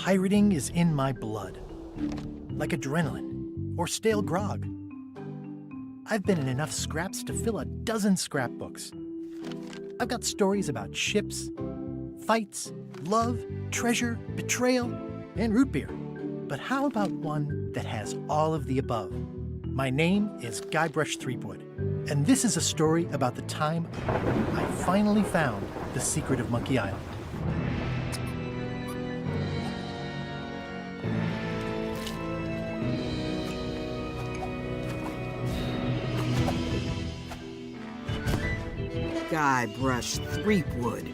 Pirating is in my blood, like adrenaline or stale grog. I've been in enough scraps to fill a dozen scrapbooks. I've got stories about ships, fights, love, treasure, betrayal, and root beer. But how about one that has all of the above? My name is Guybrush Threepwood, and this is a story about the time I finally found the secret of Monkey Island. Guybrush Threepwood.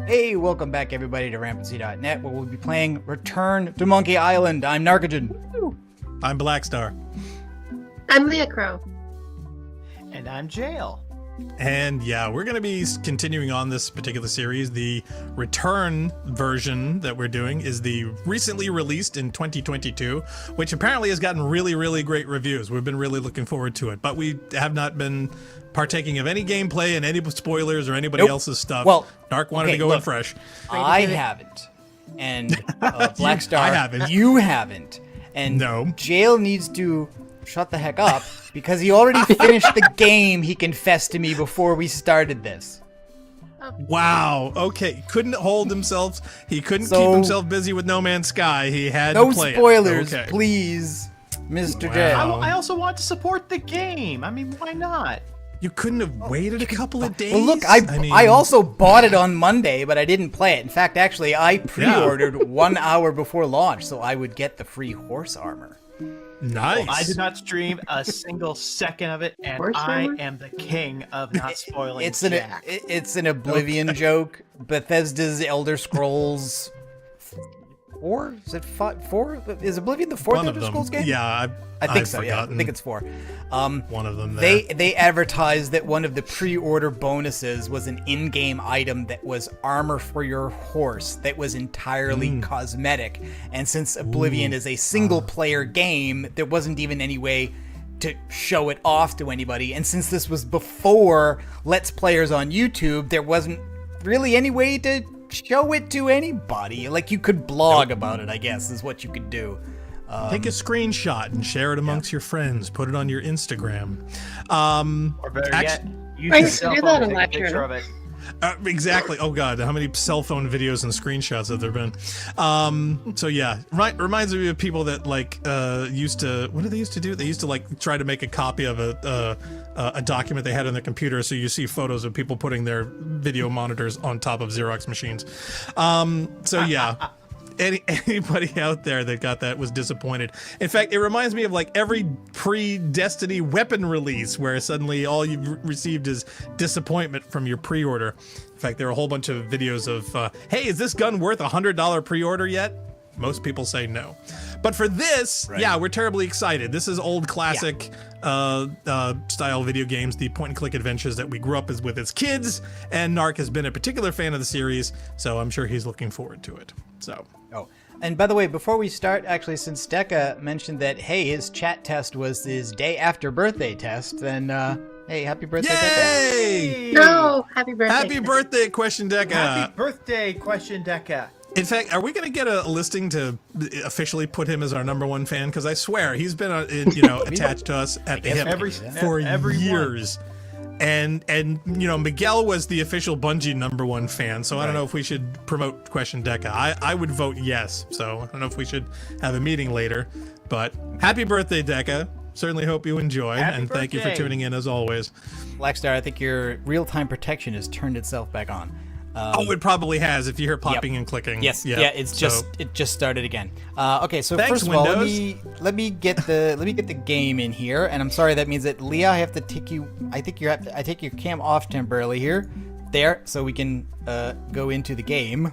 Hey, welcome back everybody to Rampancy.net, where we'll be playing Return to Monkey Island. I'm Narcogen. I'm Blackstar. I'm Leah Crow. And I'm Jail. And yeah, we're going to be continuing on this particular series. The return version that we're doing is the recently released in 2022, which apparently has gotten really, really great reviews. We've been really looking forward to it, but we have not been partaking of any gameplay and any spoilers or anybody else's stuff. Well, Dark wanted to go in fresh. I haven't. And Blackstar, I haven't. You haven't. And No. Jail needs to shut the heck up because he already finished the game he confessed to me before we started this. Wow. Okay. Couldn't hold himself. He couldn't keep himself busy with No Man's Sky. He had No to play spoilers, it. Okay. please, Mr. Wow. Jail. I also want to support the game. I mean, why not? You couldn't have waited a couple of days? Well, look, mean, I also bought it on Monday, but I didn't play it. In fact, actually, I pre-ordered 1 hour before launch, so I would get the free horse armor. Nice. I did not stream a single second of it, and Horse I armor? am the king of not spoiling Jack. It's an Oblivion joke. Bethesda's Elder Scrolls 4? Is it 4? Is Oblivion the fourth One of Elder them. Scrolls game? Yeah, I think I've so. Yeah, I forgotten. think it's 4. One of them. There. They advertised that one of the pre-order bonuses was an in-game item that was armor for your horse that was entirely cosmetic. And since Oblivion is a single-player game, there wasn't even any way to show it off to anybody. And since this was before Let's Players on YouTube, there wasn't really any way to show it to anybody. Like, you could blog about it, I guess, is what you could do. Take a screenshot and share it amongst your friends. Put it on your Instagram. Or better yet, use I your used to cell do phone that to a take lot, a picture Jordan. of it. Exactly. Oh God, how many cell phone videos and screenshots have there been? So yeah, reminds me of people that like used to. What did they used to do? They used to like try to make a copy of a document they had on their computer, so you see photos of people putting their video monitors on top of Xerox machines. So yeah. Anybody out there that got that was disappointed. In fact, it reminds me of like every pre-Destiny weapon release where suddenly all you've received is disappointment from your pre-order. In fact, there are a whole bunch of videos of, hey, is this gun worth $100 pre-order yet? Most people say no. But for this, yeah, we're terribly excited. This is old classic style video games, the point-and-click adventures that we grew up with as kids, and Narc has been a particular fan of the series, so I'm sure he's looking forward to it. So. Oh, and by the way, before we start, actually, since Deca mentioned that, hey, his chat test was his day after birthday test, then, hey, happy birthday, Deca. Yay! No, happy birthday. Happy birthday, Question Deca. Happy birthday, Question Deca. In fact, are we going to get a listing to officially put him as our #1 fan? Because I swear he's been, attached to us at the hip for years. And Miguel was the official Bungie #1 fan, so I don't know if we should promote Question Deca. I would vote yes, so I don't know if we should have a meeting later. But happy birthday, Deca. Certainly hope you enjoy, Happy and thank you for birthday. tuning in as always. Blackstar, I think your real-time protection has turned itself back on. It probably has if you hear popping and clicking. Yes, Yeah, it so- just started again. Okay, so Thanks, first of all, Windows. let me get the game in here, and I'm sorry that means that Leah, I have to take you. I take your cam off temporarily here, there, so we can go into the game.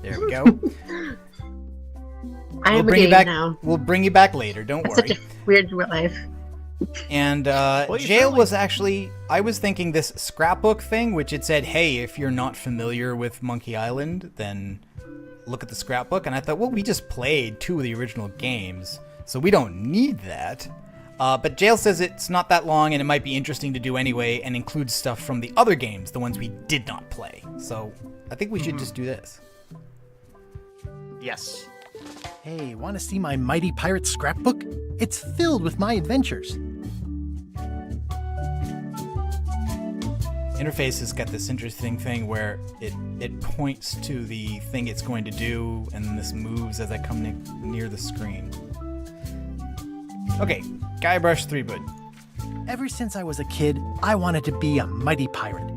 There we go. I am a bring you game back. now. We'll bring you back later. Don't It's worry. such a weird life. And you jail sound like- was actually, I was thinking this scrapbook thing, which it said, hey, if you're not familiar with Monkey Island, then look at the scrapbook. And I thought, well, we just played 2 of the original games, so we don't need that. But jail says it's not that long and it might be interesting to do anyway, and includes stuff from the other games, the ones we did not play. So I think we should just do this. Yes. Hey, want to see my mighty pirate scrapbook? It's filled with my adventures. Interface has got this interesting thing where it points to the thing it's going to do, and then this moves as I come near the screen. Okay, Guybrush Threepwood. Ever since I was a kid, I wanted to be a mighty pirate.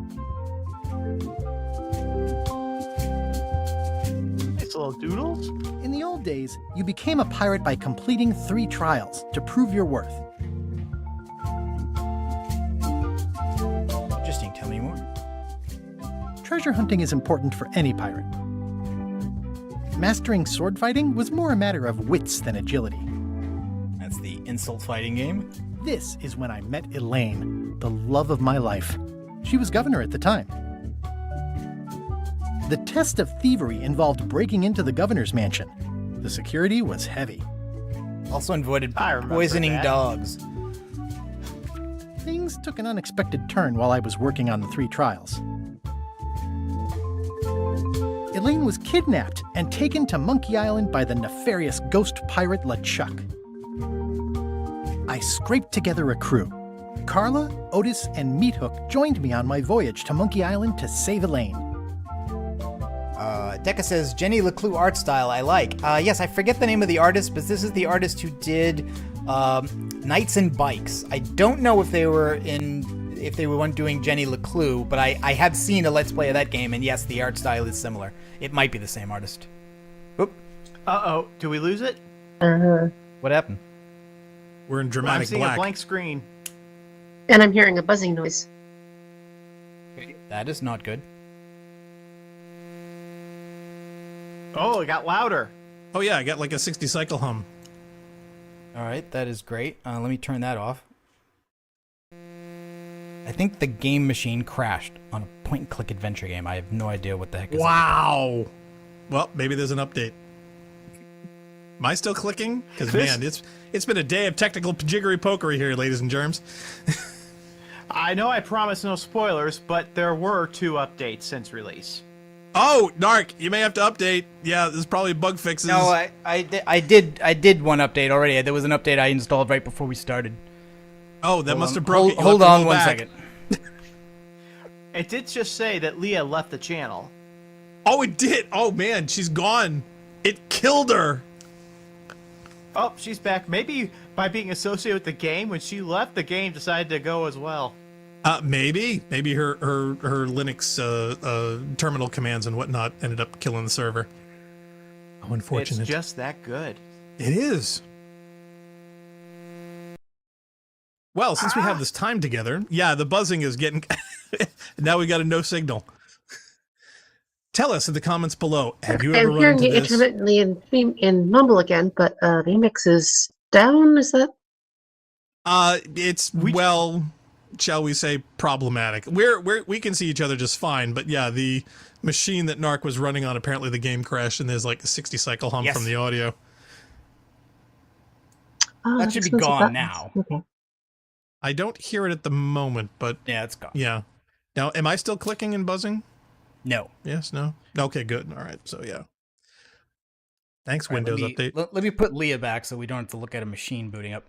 Nice little doodles. In the old days, you became a pirate by completing 3 trials to prove your worth. Interesting, tell me more. Treasure hunting is important for any pirate. Mastering sword fighting was more a matter of wits than agility. That's the insult fighting game. This is when I met Elaine, the love of my life. She was governor at the time. The test of thievery involved breaking into the governor's mansion. The security was heavy. Also avoided I remember poisoning that. dogs. Things took an unexpected turn while I was working on the 3 trials. Elaine was kidnapped and taken to Monkey Island by the nefarious ghost pirate LeChuck. I scraped together a crew. Carla, Otis, and Meathook joined me on my voyage to Monkey Island to save Elaine. Decca says, Jenny LeClue art style, I like. Yes, I forget the name of the artist, but this is the artist who did Knights and Bikes. I don't know if they were doing Jenny LeClue, but I have seen a Let's Play of that game, and yes, the art style is similar. It might be the same artist. Oop, Uh-oh. Do we lose it? what happened? We're in I'm dramatic seeing black. a blank screen. And I'm hearing a buzzing noise. That is not good. Oh, it got louder. Oh yeah, I got like a 60 cycle hum. All right, that is great. Let me turn that off. I think the game machine crashed on a point-and-click adventure game. I have no idea what the heck is Wow. Well, maybe there's an update. Am I still clicking? Because man, it's been a day of technical jiggery pokery here, ladies and germs. I know I promised no spoilers, but there were 2 updates since release. Oh, Narc, you may have to update. Yeah, there's probably bug fixes. No, I did one update already. There was an update I installed right before we started. Oh, that must have broken. Hold on one second. It did just say that Leah left the channel. Oh, it did. Oh man, she's gone. It killed her. Oh, she's back. Maybe by being associated with the game, when she left, the game decided to go as well. Maybe her Linux terminal commands and whatnot ended up killing the server. How unfortunate. It's just that good. It is. Well, since we have this time together, yeah, the buzzing is getting. Now we got a no signal. Tell us in the comments below. Have you ever I'm run hearing into you this? intermittently in mumble again, but the remix is down. Is that? It's well, shall we say, problematic. We can see each other just fine, but yeah, the machine that Narc was running on, apparently the game crashed, and there's like a 60 cycle hum Yes. from the audio. Oh, That should be expensive gone buttons. now. Okay. I don't hear it at the moment, but Yeah, it's gone. yeah. Now, am I still clicking and buzzing? No. Yes, no? Okay, good. All right, so yeah. Thanks, All right, Windows Update. Let me put Leah back so we don't have to look at a machine booting up.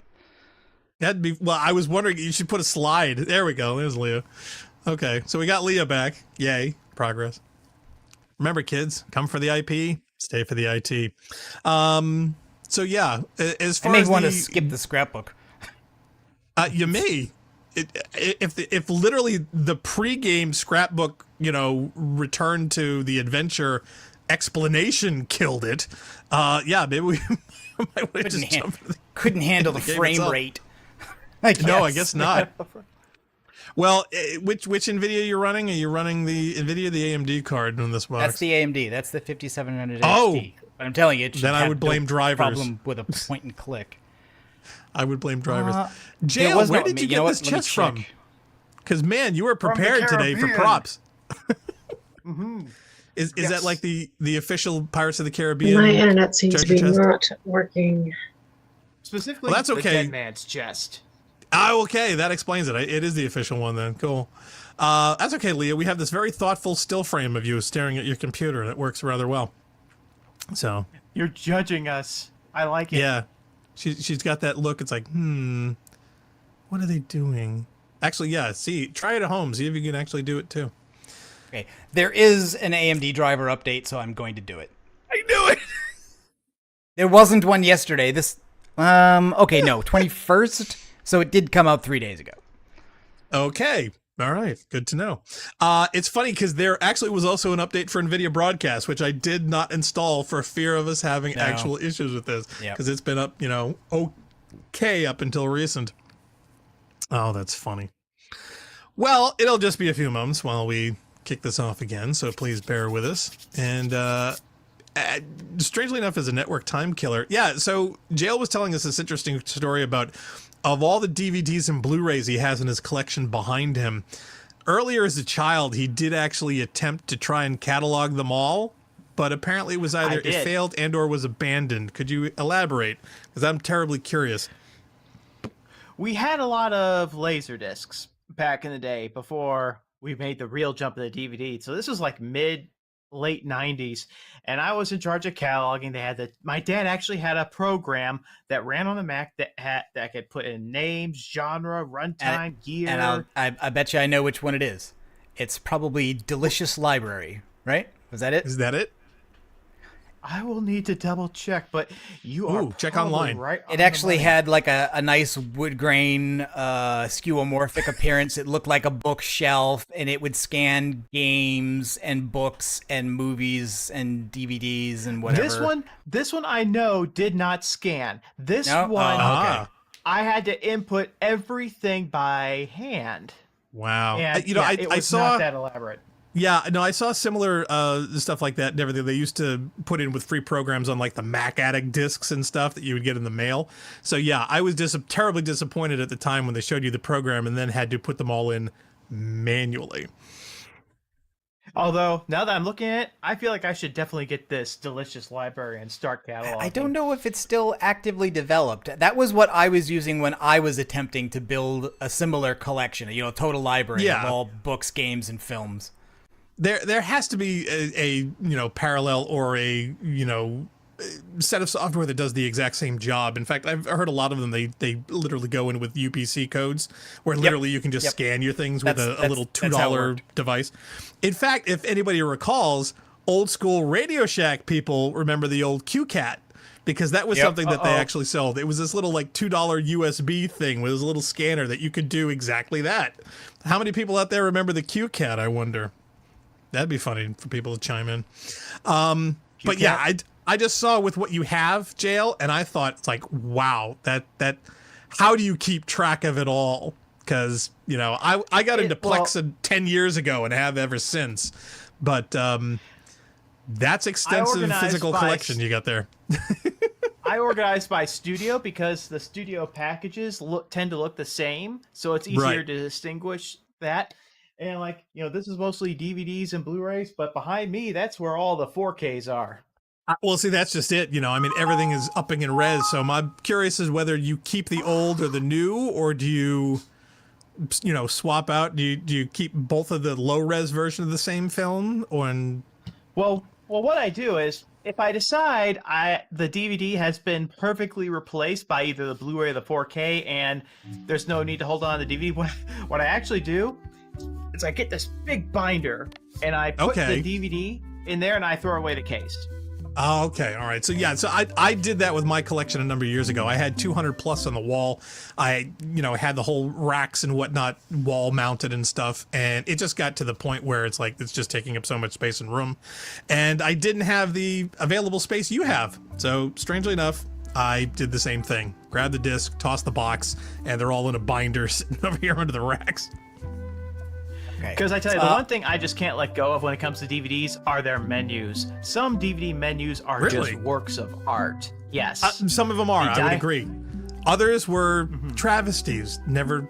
That'd be, well, I was wondering, you should put a slide. There we go, there's Leah. Okay, so we got Leah back. Yay, progress. Remember, kids, come for the IP, stay for the IT. So yeah, as I far may as want to the- skip the scrapbook. You may. If literally the pre-game scrapbook, return to the adventure explanation killed it, maybe we might want to just jump into Couldn't handle the game frame itself. rate. No, I guess not. Well, which NVIDIA you're running? Are you running the NVIDIA, or the AMD card on this box? That's the AMD. That's the 5700 Oh! XT. But I'm telling you, it should Then I have would blame no drivers. problem with a point and click. I would blame drivers. There Jail, was where no- did you you get know this what? Let me chest from? check. Because, man, you were From the prepared today for Caribbean. props. Mm-hmm. Is Yes. that like the official Pirates of the Caribbean? My internet seems to treasure be chest? not working. Specifically, Well, that's the okay. dead man's chest. Oh, okay. That explains it. It is the official one then. Cool. That's okay, Leah. We have this very thoughtful still frame of you staring at your computer that works rather well. So, You're judging us. I like it. yeah. She's got that look. It's like, what are they doing? Actually, yeah. See, try it at home. See if you can actually do it too. Okay, there is an AMD driver update, so I'm going to do it. I knew it. There wasn't one yesterday. This, okay, no, 21st. So it did come out 3 days ago. Okay. All right. Good to know. It's funny because there actually was also an update for NVIDIA Broadcast, which I did not install for fear of us having No. actual issues with this. Yep. Because it's been up, okay up until recent. Oh, that's funny. Well, it'll just be a few moments while we kick this off again, so please bear with us. And strangely enough, as a network time killer, yeah, so Jail was telling us this interesting story about, of all the DVDs and Blu-rays he has in his collection behind him, earlier as a child, he did actually attempt to try and catalog them all, but apparently it was either it did. failed and or was abandoned. Could you elaborate? Because I'm terribly curious. We had a lot of laser discs back in the day before we made the real jump to the DVD. So this was like late 90s, and I was in charge of cataloging. My dad actually had a program that ran on the Mac that could put in names, genre, runtime, gear. And I bet you I know which one it is. It's probably Delicious Library, right? Was that it? Is that it? I will need to double check, but you are check probably online. right. on It the actually money. had like a nice wood grain, skeuomorphic appearance. It looked like a bookshelf, and it would scan games and books and movies and DVDs and whatever. This one I know did not scan. This No? one Oh, okay. I had to input everything by hand. Wow. And it I I was saw not that elaborate. Yeah, no, I saw similar stuff like that and everything. They used to put in with free programs on like the Mac Addict discs and stuff that you would get in the mail. So yeah, I was terribly disappointed at the time when they showed you the program and then had to put them all in manually. Although now that I'm looking at it, I feel like I should definitely get this Delicious Library and start cataloging. I don't know if it's still actively developed. That was what I was using when I was attempting to build a similar collection, a total library Yeah. of all books, games, and films. There has to be a parallel or a set of software that does the exact same job. In fact, I've heard a lot of them. They literally go in with UPC codes where literally you can just scan your things with a little that's how it $2 worked. device. In fact, if anybody recalls, old school Radio Shack people remember the old QCat. Because that was something that they actually sold. It was this little like $2 USB thing with this little scanner that you could do exactly that. How many people out there remember the QCat, I wonder? That'd be funny for people to chime in. But yeah, I just saw with what you have, Jail, and I thought it's like, wow, that how do you keep track of it all? Because, I got into Plexa 10 years ago and have ever since. But that's extensive organized physical by collection you got there. I organized by studio because the studio packages tend to look the same, so it's easier Right. to distinguish that. And this is mostly DVDs and Blu-rays, but behind me, that's where all the 4Ks are. Well, see, that's just it. Everything is upping in res. So I'm curious as whether you keep the old or the new, or do you, swap out? Do you keep both of the low res version of the same film? Well, what I do is, if I decide the DVD has been perfectly replaced by either the Blu-ray or the 4K, and there's no need to hold on to the DVD, what I actually do is I get this big binder and I put Okay. the DVD in there and I throw away the case. Oh, okay. All right. So yeah, so I did that with my collection a number of years ago. I had 200 plus on the wall. I, had the whole racks and whatnot wall mounted and stuff. And it just got to the point where it's like, it's just taking up so much space and room. And I didn't have the available space you have. So strangely enough, I did the same thing. Grab the disc, toss the box, and they're all in a binder sitting over here under the racks. Because I tell you, the one thing I just can't let go of when it comes to DVDs are their menus. Some DVD menus are Really? just works of art. Yes. Some of them are, I would agree. Others were travesties, never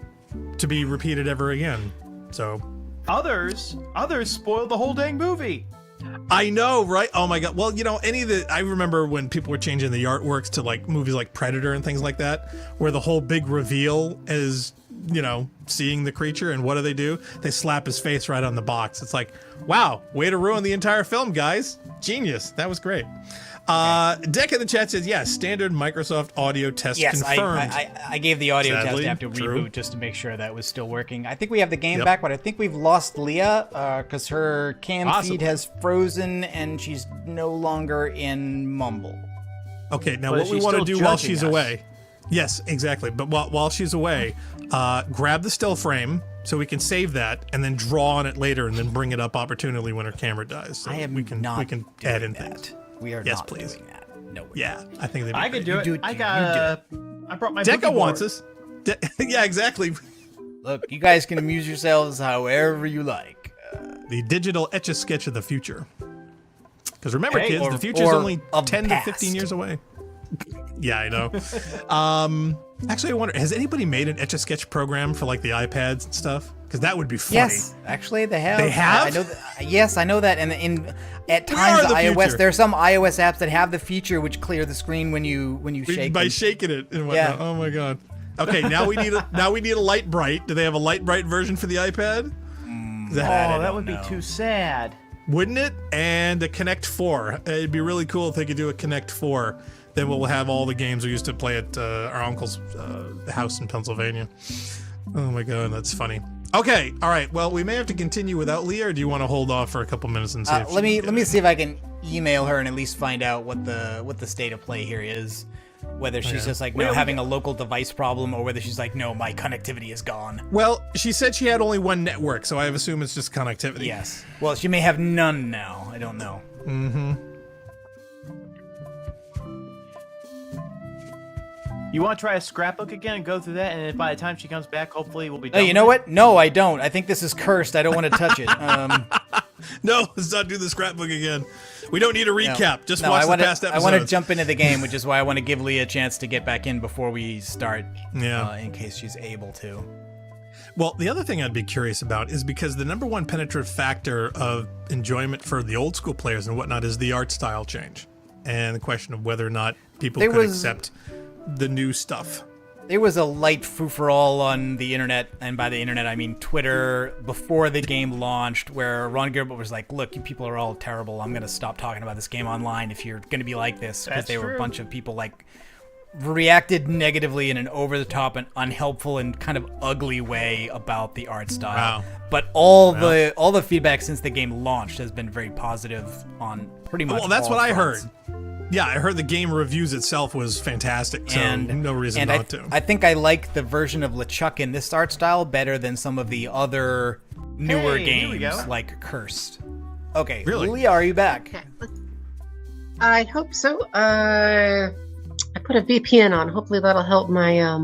to be repeated ever again. So Others spoiled the whole dang movie. I know, right? Oh my god. Well, I remember when people were changing the artworks to like movies like Predator and things like that, where the whole big reveal is, seeing the creature, and what do? They slap his face right on the box. It's like, wow, way to ruin the entire film, guys. Genius. That was great. Deck in the chat says, yes, standard Microsoft audio test confirmed. I gave the audio Sadly, test after true. reboot just to make sure that was still working. I think we have the game back, but I think we've lost Leah because her cam feed has frozen and she's no longer in Mumble. Okay, now But what we she's want to still do while judging she's us. away. Yes, exactly. But while she's away, grab the still frame so we can save that and then draw on it later and then bring it up opportunely when her camera dies. So I am we can not add in doing things. that. We are Yes, not please. doing that. No. Yeah, I think they. I could do it. do it. I brought my Deca boogie wants board. us. Yeah, exactly. Look, you guys can amuse yourselves however you like. The digital Etch-a-Sketch of the future. Because remember, Hey, kids, or- the future's or only of the 10 to past. 15 years away. Yeah, I know. Actually, I wonder, has anybody made an Etch-a-Sketch program for like the iPads and stuff? Because that would be funny. Yes, actually, they have. They have? I know. Yes, I know that. And at We times, are the iOS future. there are some iOS apps that have the feature which clear the screen when you shake By them. shaking it and whatnot. Yeah. Oh my god. Okay, now we need a Light Bright. Do they have a Light Bright version for the iPad? Oh, that would be know. too sad. Wouldn't it? And a Connect 4. It'd be really cool if they could do a Connect 4. Then we'll have all the games we used to play at our uncle's house in Pennsylvania. Oh my god, that's funny. Okay, all right. Well, we may have to continue without Leah, or do you want to hold off for a couple minutes and see if Let me see if I can email her and at least find out what the state of play here is. Whether she's just like having a local device problem, or whether she's like, no, my connectivity is gone. Well, she said she had only one network, so I assume it's just connectivity. Yes. Well, she may have none now. I don't know. Mm-hmm. You want to try a scrapbook again and go through that, and by the time she comes back, hopefully we'll be No, done. you know what? No, I don't. I think this is cursed. I don't want to touch it. No, let's not do the scrapbook again. We don't need a recap. Just No, watch I wanna, the past episodes. I want to jump into the game, which is why I want to give Leah a chance to get back in before we start. Yeah. In case she's able to. Well, the other thing I'd be curious about is because the number one penetrative factor of enjoyment for the old school players and whatnot is the art style change, and the question of whether or not people could accept the new stuff. There was a light frou-for-all on the internet, and by the internet I mean Twitter, before the game launched, where Ron Gilbert was like, look, you people are all terrible. I'm going to stop talking about this game online if you're going to be like this. Because That's they were a true. bunch of people like reacted negatively in an over-the-top and unhelpful and kind of ugly way about the art style. Wow. But all the feedback since the game launched has been very positive on pretty much Well, that's all what I fronts. heard. Yeah, I heard the game reviews itself was fantastic, so no reason not to. I think I like the version of LeChuck in this art style better than some of the other newer Hey, here we games go. like Cursed. Okay, Really? Leah, are you back? Okay. I hope so. I put a VPN on. Hopefully that'll help my I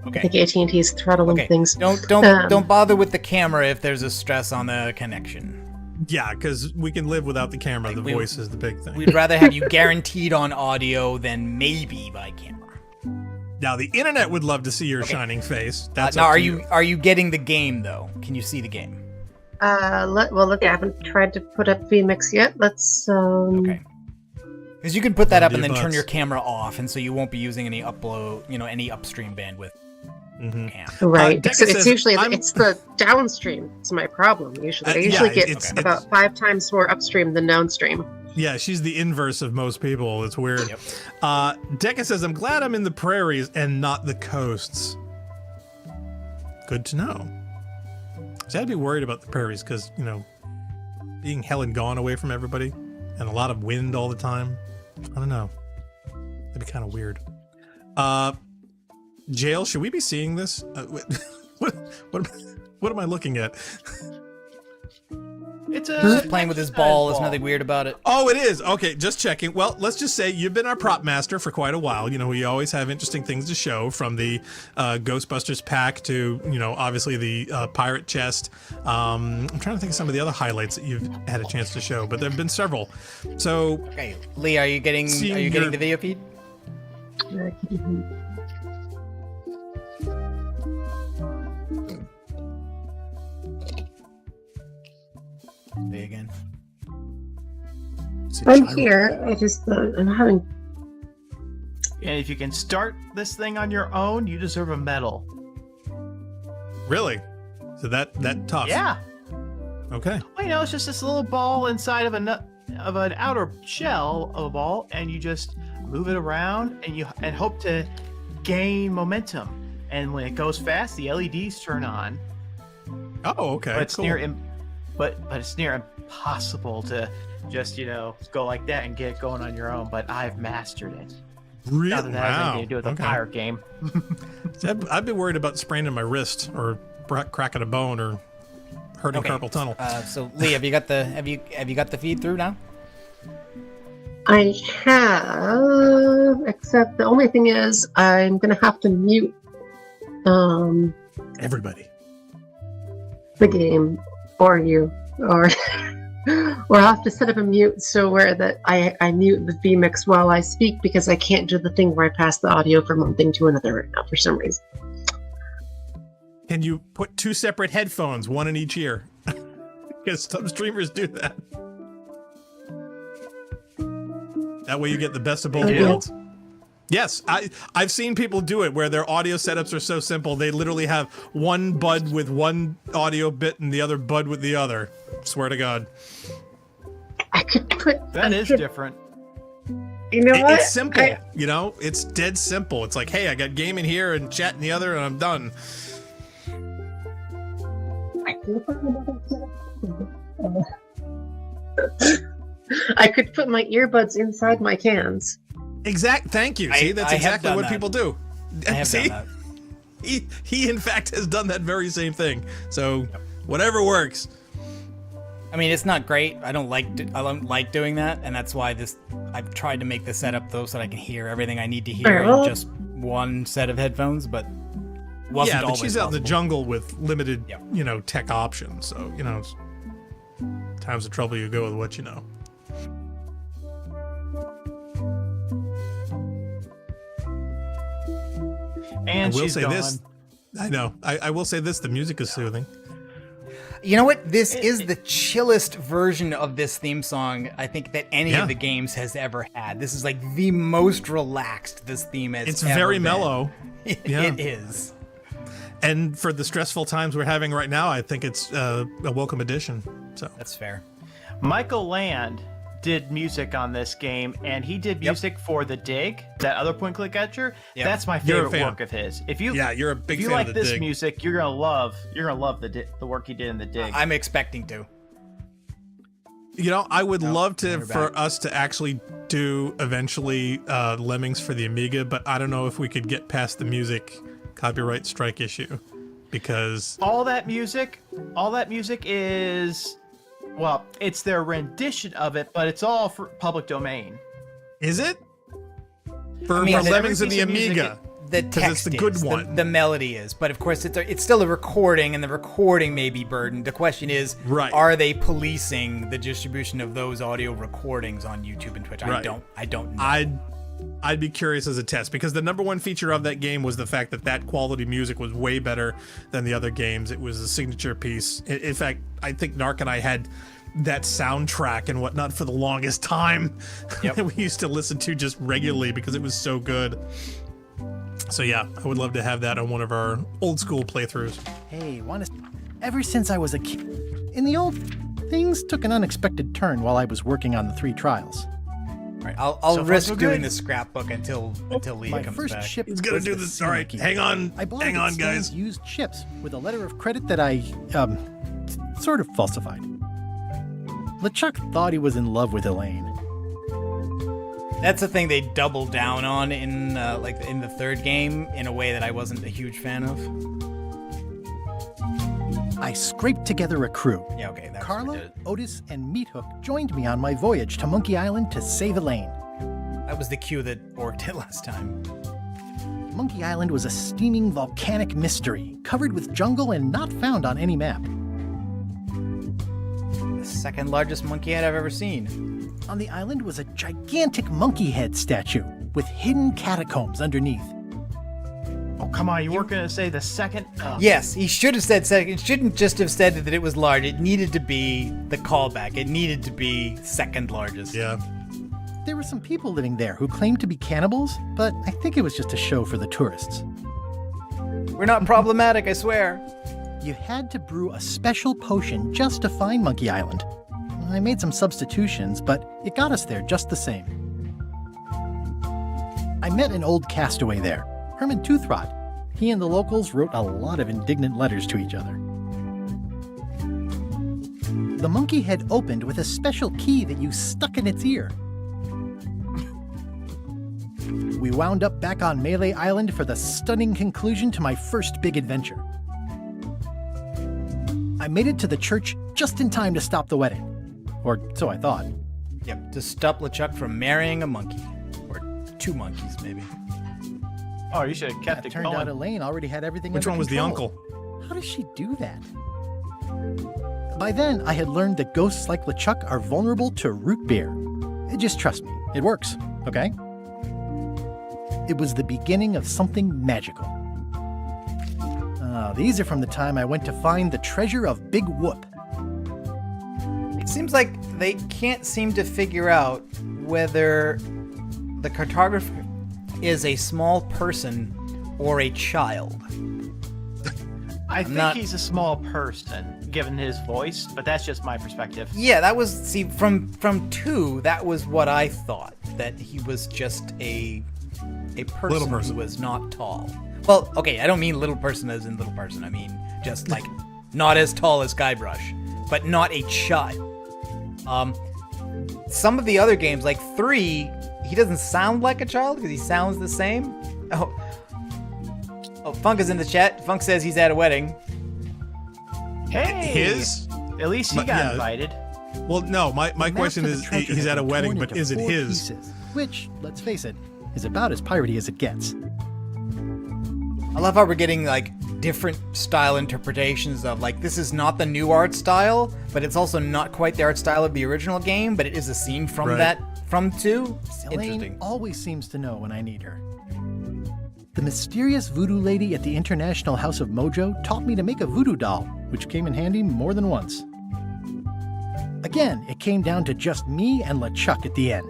Okay. think AT&T's throttling Okay. things. Don't bother with the camera if there's a stress on the connection. Yeah, because we can live without the camera. The we- voice is the big thing. We'd rather have you guaranteed on audio than maybe by camera. Now, the internet would love to see your shining face. That's now, up are to you getting the game though? Can you see the game? Look, I haven't tried to put up VMix yet. Let's Okay. Because you can put that up and then Dear turn your butts. camera off, and so you won't be using any any upstream bandwidth. Mhm. Cam. Right. Deca It's says, usually I'm- it's the downstream. It's my problem. Usually, I yeah, usually get it's- about 5 times more upstream than downstream. Yeah, she's the inverse of most people. It's weird. Yep. Deca says, I'm glad I'm in the prairies and not the coasts. Good to know. See, I'd be worried about the prairies because, being hell and gone away from everybody. and a lot of wind all the time. I don't know. That'd be kind of weird. Jail, should we be seeing this? What am I looking at? It's Just playing with his ball. There's nothing weird about it. Oh, it is. Okay, just checking. Well, let's just say you've been our prop master for quite a while. You know, we always have interesting things to show, from the Ghostbusters pack to, you know, obviously the pirate chest. I'm trying to think of some of the other highlights that you've had a chance to show, but there have been several. So, Okay, Lee, are you getting your- the video feed? Lee again. I'm here. I just I'm having. And if you can start this thing on your own, you deserve a medal. really? So that tough. Yeah. Okay. Well, you know, it's just this little ball inside of an outer shell of a ball, and you just move it around and hope to gain momentum. And when it goes fast, the LEDs turn on. Oh, okay. But it's cool. but it's near impossible to just, you know, go like that and get it going on your own. But I've mastered it. Really? Not that that has anything to do with the Okay. pirate game. I've been worried about spraining my wrist or cracking a bone or hurting Okay. carpal tunnel. So Lee, have you got the feed through now? I have, except the only thing is I'm gonna have to mute Everybody. the game, or you, or or I'll have to set up a mute so where that I mute the vmix while I speak, because I can't do the thing where I pass the audio from one thing to another right now for some reason. Can you put 2 separate headphones, one in each ear? Because some streamers do that. That way you get the best of both Okay. worlds. Yes, I've seen people do it where their audio setups are so simple they literally have one bud with one audio bit and the other bud with the other. Swear to God. I could put That is different. You know what? It's simple, you know? It's dead simple. It's like, hey, I got gaming here and chat in the other and I'm done. I could put my earbuds inside my cans. Thank you. See, that's I have exactly done what that. people do. I have See? done that. He in fact has done that very same thing. So whatever works. I mean, it's not great. I don't like doing that, and that's why I've tried to make the setup though so that I can hear everything I need to hear in just one set of headphones, but wasn't Yeah, but always she's out in the possible. jungle with limited, Yep. you know, tech options. So, you know, it's times of trouble you go with what you know. And I will she's say gone. this. I know. I will say this. The music is soothing. You know what? This is the chillest version of this theme song I think that any Yeah. of the games has ever had. This is like the most relaxed this theme has It's ever very been. mellow. Yeah. It is. And for the stressful times we're having right now, I think it's a welcome addition. So That's fair. Michael Land did music on this game, and he did music for The Dig, that other point-click adventure. Yep. That's my You're a favorite fan. work of his. If you yeah, you're a big if you fan like of the this Dig. music, you're gonna love the work he did in The Dig. I'm expecting to. You know, I would love to we're for back. us to actually do eventually Lemmings for the Amiga, but I don't know if we could get past the music copyright strike issue because all that music is, well, it's their rendition of it, but it's all for public domain. is it for, I mean, for every Lemmings and piece the of music Amiga? The 'Cause text it's the good is, one. The melody is, but of course it's still a recording, and the recording may be burdened. The question is, Right. are they policing the distribution of those audio recordings on YouTube and Twitch? Right. I don't know. I'd be curious as a test because the number one feature of that game was the fact that quality music was way better than the other games. It was a signature piece. In fact, I think Narc and I had that soundtrack and whatnot for the longest time Yep. that we used to listen to just regularly because it was so good. So yeah, I would love to have that on one of our old school playthroughs. Hey, ever since I was a kid, in the old, things took an unexpected turn while I was working on the 3 trials. All right, I'll So far, risk so doing good. the scrapbook until Lee My comes first back. ship He's gonna was do the this. All right, Synergy. hang on, I believe hang that on, Stan's guys. used chips with a letter of credit that I, sort of falsified. LeChuck thought he was in love with Elaine. That's the thing they doubled down on in in the third game in a way that I wasn't a huge fan of. I scraped together a crew. Yeah, okay. That's what Carla, did it. Otis, and Meathook joined me on my voyage to Monkey Island to save Elaine. That was the cue that Orc did last time. Monkey Island was a steaming volcanic mystery, covered with jungle and not found on any map. The second largest monkey head I've ever seen. On the island was a gigantic monkey head statue with hidden catacombs underneath. Oh, come on. You weren't going to say the second? Yes, he should have said second. It shouldn't just have said that it was large. It needed to be the callback. It needed to be second largest. Yeah. There were some people living there who claimed to be cannibals, but I think it was just a show for the tourists. We're not problematic, I swear. You had to brew a special potion just to find Monkey Island. I made some substitutions, but it got us there just the same. I met an old castaway there, Herman Toothrot. He and the locals wrote a lot of indignant letters to each other. The monkey head opened with a special key that you stuck in its ear. We wound up back on Melee Island for the stunning conclusion to my first big adventure. I made it to the church just in time to stop the wedding. Or so I thought. Yep, to stop LeChuck from marrying a monkey. Or two monkeys, maybe. Oh, you should have kept It it turned going. out Elaine already had everything Which under one was the control. uncle? How does she do that? By then, I had learned that ghosts like LeChuck are vulnerable to root beer. Just trust me, it works, okay? It was the beginning of something magical. These are from the time I went to find the treasure of Big Whoop. It seems like they can't seem to figure out whether the cartographer is a small person or a child. I think not- he's a small person, given his voice, but that's just my perspective. Yeah, that was, see, from 2, that was what I thought, that he was just a person, Little person. who was not tall. Well, okay, I don't mean little person as in little person. I mean just like not as tall as Guybrush, but not a child. Some of the other games, like 3, he doesn't sound like a child because he sounds the same. Oh, Funk is in the chat. Funk says he's at a wedding. Hey! His? At least he But, got yeah. invited. Well, no, my The map question to the is, treasure he's had at a been wedding, torn but into is it 4 his? pieces, which, let's face it, is about as piratey as it gets. I love how we're getting like different style interpretations of like this is not the new art style, but it's also not quite the art style of the original game, but it is a scene from Right. from 2. Elaine Interesting. always seems to know when I need her. The mysterious voodoo lady at the International House of Mojo taught me to make a voodoo doll, which came in handy more than once. Again, it came down to just me and LeChuck at the end.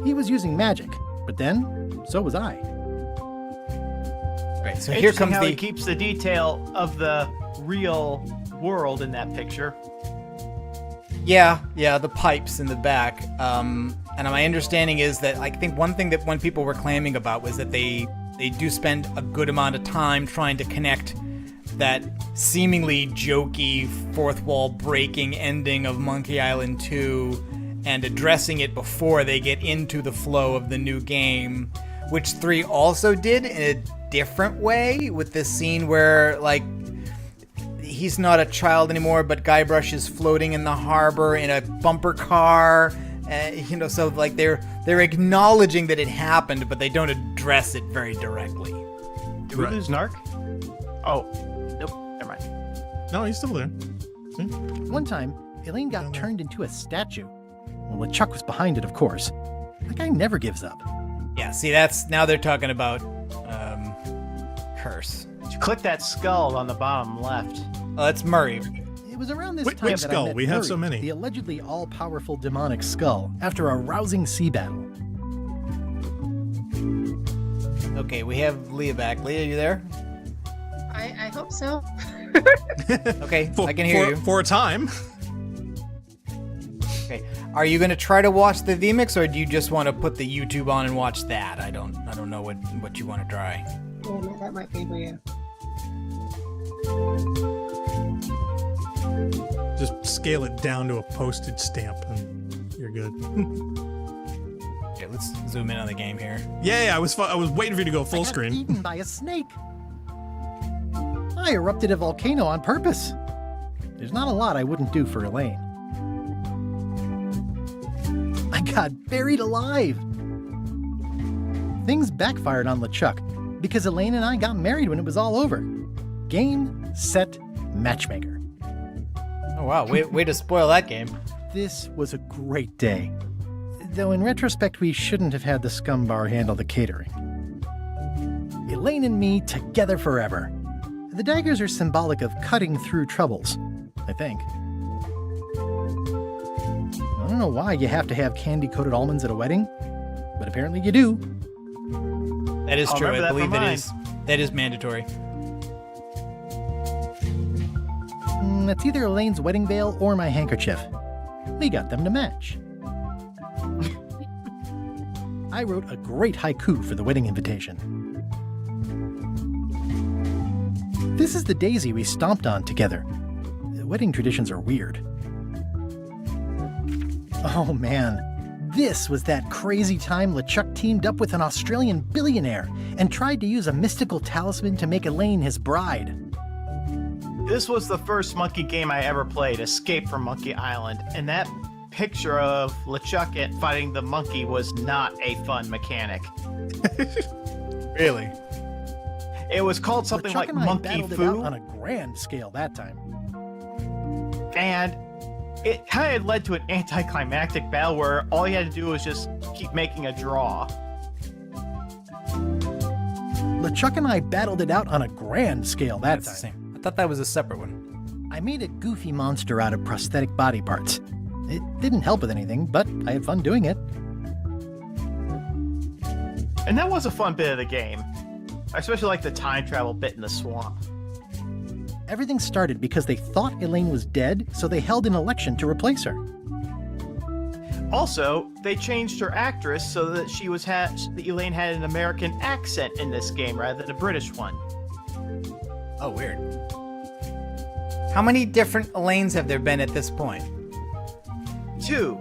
He was using magic, but then, so was I. Right, so here Interesting comes how the he keeps the detail of the real world in that picture. Yeah, the pipes in the back. And my understanding is that I think one thing that when people were claiming about was that they do spend a good amount of time trying to connect that seemingly jokey fourth wall breaking ending of Monkey Island 2 and addressing it before they get into the flow of the new game, which 3 also did in a different way with this scene where like he's not a child anymore, but Guybrush is floating in the harbor in a bumper car. So like they're acknowledging that it happened, but they don't address it very directly. Did we Right. lose Narc? Oh, nope. Never mind. No, he's still there. One time, Elaine got turned into a statue. Well, LeChuck was behind it, of course. That guy never gives up. Yeah, see, that's now they're talking about Curse. You click that skull on the bottom left. Oh, that's Murray. It was around this Which time that skull? I met We have Murray, so many. the allegedly all-powerful demonic skull, after a rousing sea battle. Okay, we have Leah back. Leah, you there? I hope so. Okay, I can hear you. For a time. Okay, are you gonna try to watch the VMix, or do you just want to put the YouTube on and watch that? I don't know what you want to try. Yeah, that might be weird. Just scale it down to a postage stamp, and you're good. Okay, let's zoom in on the game here. Yeah, I was waiting for you to go full I got screen. eaten by a snake. I erupted a volcano on purpose. There's not a lot I wouldn't do for Elaine. I got buried alive. Things backfired on LeChuck because Elaine and I got married when it was all over. Game, set, matchmaker. Oh wow, way to spoil that game. This was a great day. Though in retrospect, we shouldn't have had the scum bar handle the catering. Elaine and me together forever. The daggers are symbolic of cutting through troubles, I think. I don't know why you have to have candy-coated almonds at a wedding, but apparently you do. That is I'll true. remember I that believe for it mine. is. That is mandatory. That's either Elaine's wedding veil or my handkerchief. We got them to match. I wrote a great haiku for the wedding invitation. This is the daisy we stomped on together. The wedding traditions are weird. Oh man, this was that crazy time LeChuck teamed up with an Australian billionaire and tried to use a mystical talisman to make Elaine his bride. This was the first monkey game I ever played, Escape from Monkey Island, and that picture of LeChuck at fighting the monkey was not a fun mechanic. Really? It was called something LeChuck like and I Monkey battled it out Foo, on a grand scale that time. and it kind of led to an anticlimactic battle where all you had to do was just keep making a draw. LeChuck and I battled it out on a grand scale that That's the time. same. I thought that was a separate one. I made a goofy monster out of prosthetic body parts. It didn't help with anything, but I had fun doing it. And that was a fun bit of the game. I especially like the time travel bit in the swamp. Everything started because they thought Elaine was dead, so they held an election to replace her. Also, they changed her actress so that that Elaine had an American accent in this game rather than a British one. Oh, weird. How many different Elaines have there been at this point? 2.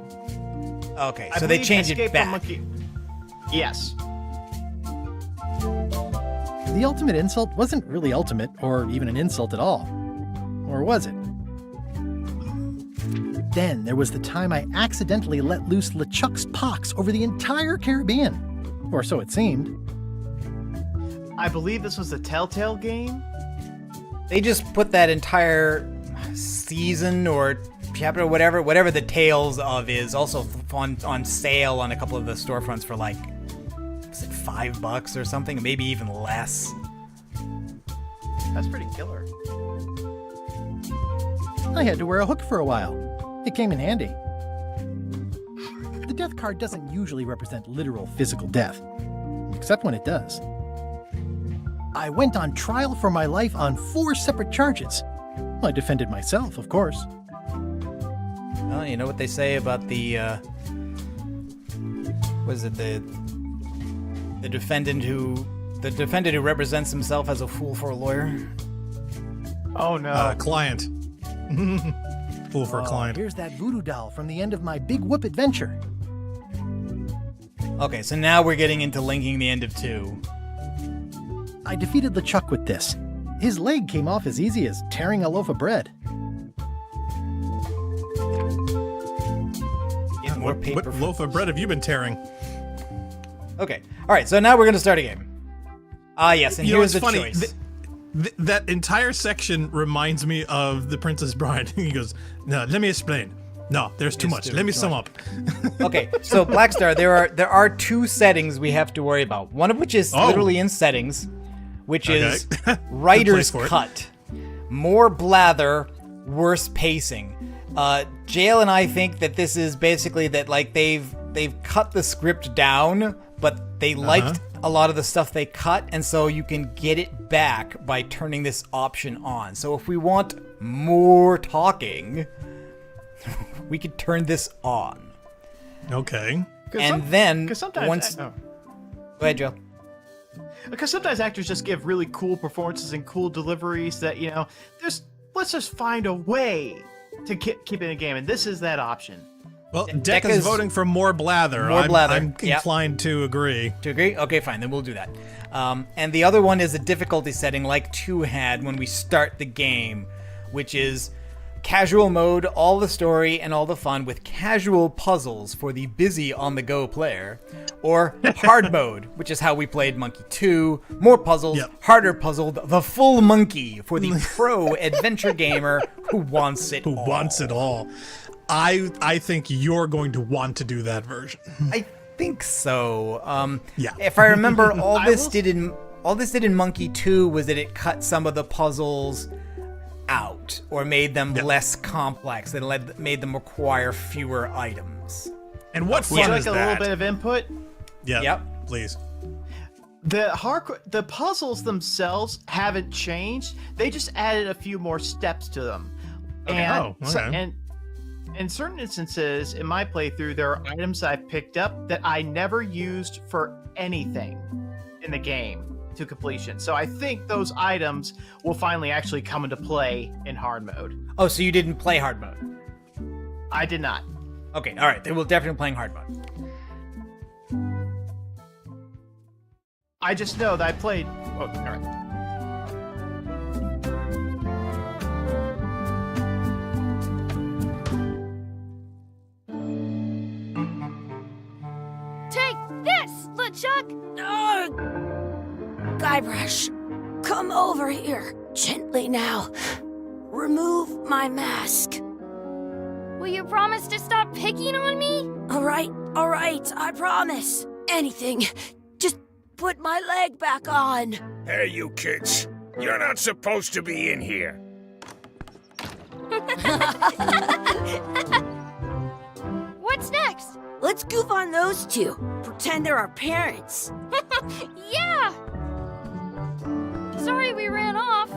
Okay, I so they believe changed Escape it from back. Monkey... Yes. The ultimate insult wasn't really ultimate, or even an insult at all. Or was it? Then there was the time I accidentally let loose LeChuck's pox over the entire Caribbean. Or so it seemed. I believe this was the Telltale game. They just put that entire season or chapter, whatever the Tales of is, also on sale on a couple of the storefronts for like, was it $5 or something? Maybe even less. That's pretty killer. I had to wear a hook for a while. It came in handy. The death card doesn't usually represent literal physical death, except when it does. I went on trial for my life on 4 separate charges. I defended myself, of course. Well, you know what they say about the, the defendant who represents himself as a fool for a lawyer? Oh no. Client. Fool for a client. Here's that voodoo doll from the end of my Big Whoop adventure. Okay, so now we're getting into linking the end of 2. I defeated LeChuck with this. His leg came off as easy as tearing a loaf of bread. Get more paper. What loaf of bread have you been tearing? Okay, all right. So now we're gonna start a game. Yes, and You know, here's it's the funny. choice. That entire section reminds me of The Princess Bride. He goes, "No, let me explain. No, there's too much. Let me sum up." Okay, so Blackstar, there are 2 settings we have to worry about. One of which is literally in settings, which is writer's place for it. cut. More blather, worse pacing. Jail and I think that this is basically that like they've cut the script down, but they liked a lot of the stuff they cut, and so you can get it back by turning this option on. So if we want more talking, we could turn this on. Okay. And then because sometimes once go ahead, Joe. because sometimes actors just give really cool performances and cool deliveries that let's just find a way to keep in the game, and this is that option. Well, Decca's Decca's voting for more blather. More blather, I'm yep. inclined to agree. To agree? Okay, fine. Then we'll do that. And the other one is a difficulty setting like 2 had when we start the game, which is casual mode, all the story and all the fun with casual puzzles for the busy on-the-go player, or hard mode, which is how we played Monkey 2, more puzzles, Yep. harder puzzled, the full monkey for the pro adventure gamer who wants it Who all. wants it all? I think you're going to want to do that version. I think so. Yeah. If I remember, all I this will- did in Monkey 2 was that it cut some of the puzzles out or made them less complex. It made them require fewer items. And what Would you fun like is a that? little bit of input? Yeah, Yep. please. The puzzles themselves haven't changed. They just added a few more steps to them. And okay. in certain instances in my playthrough, there are items I picked up that I never used for anything in the game to completion. So I think those items will finally actually come into play in hard mode. Oh, so you didn't play hard mode? I did not. Okay, all right. Then we'll definitely playing hard mode. I just know that I played. Oh, all right. Take this, LeChuck! Guybrush, come over here. Gently now. Remove my mask. Will you promise to stop picking on me? All right, I promise. Anything. Just put my leg back on. Hey, you kids. You're not supposed to be in here. What's next? Let's goof on those two. Pretend they're our parents. Yeah! Sorry we ran off.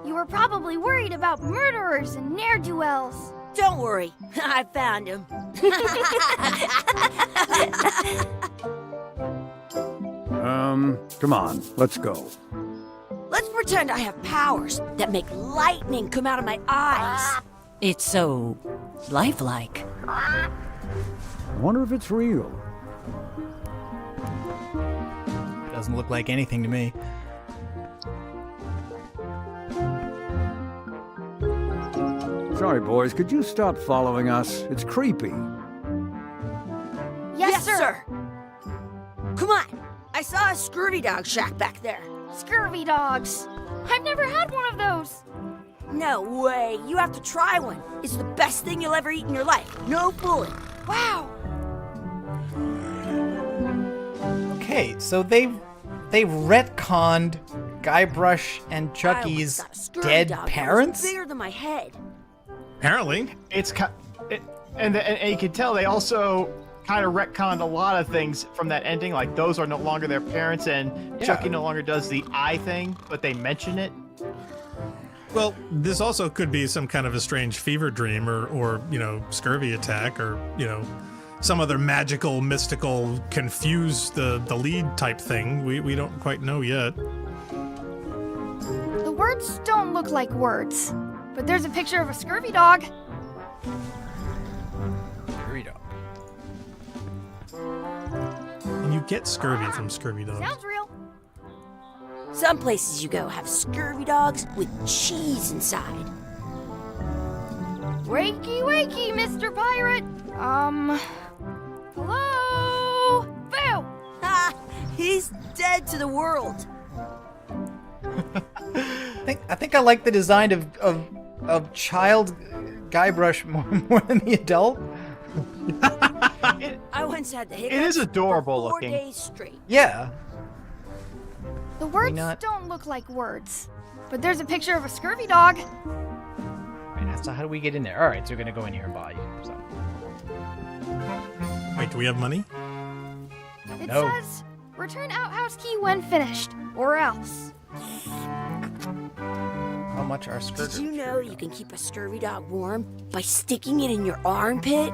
You were probably worried about murderers and ne'er-do-wells. Don't worry, I found him. Come on, let's go. Let's pretend I have powers that make lightning come out of my eyes. It's so lifelike. I wonder if it's real. Doesn't look like anything to me. Sorry, boys, could you stop following us? It's creepy. Yes, sir. Come on, I saw a scurvy dog shack back there. Scurvy dogs. I've never had one of those. No way, you have to try one. It's the best thing you'll ever eat in your life. No fooling. Wow. Okay, so they've retconned Guybrush and Chucky's I once got a scurvy dead dog that was parents? bigger than my head. Apparently. And you can tell they also kind of retconned a lot of things from that ending. Like those are no longer their parents, and Chucky no longer does the eye thing, but they mention it. Well, this also could be some kind of a strange fever dream or scurvy attack or, some other magical, mystical, confuse the lead type thing. We don't quite know yet. The words don't look like words, but there's a picture of a scurvy dog. Burrito. And you get scurvy from scurvy dogs. Sounds real. Some places you go have scurvy dogs with cheese inside. Wakey, wakey, Mr. Pirate. Hello? Boo! Ha! He's dead to the world. I think I like the design of child Guybrush more than the adult. I once had the hiccups. It is adorable for 4 looking. days straight. Yeah. The words not- don't look like words, but there's a picture of a scurvy dog. Right, so how do we get in there? All right, so we're gonna go in here and buy some. Wait, do we have money? It No. says, return outhouse key when finished, or else. How much are skirts? Did you know you can keep a scurvy dog warm by sticking it in your armpit?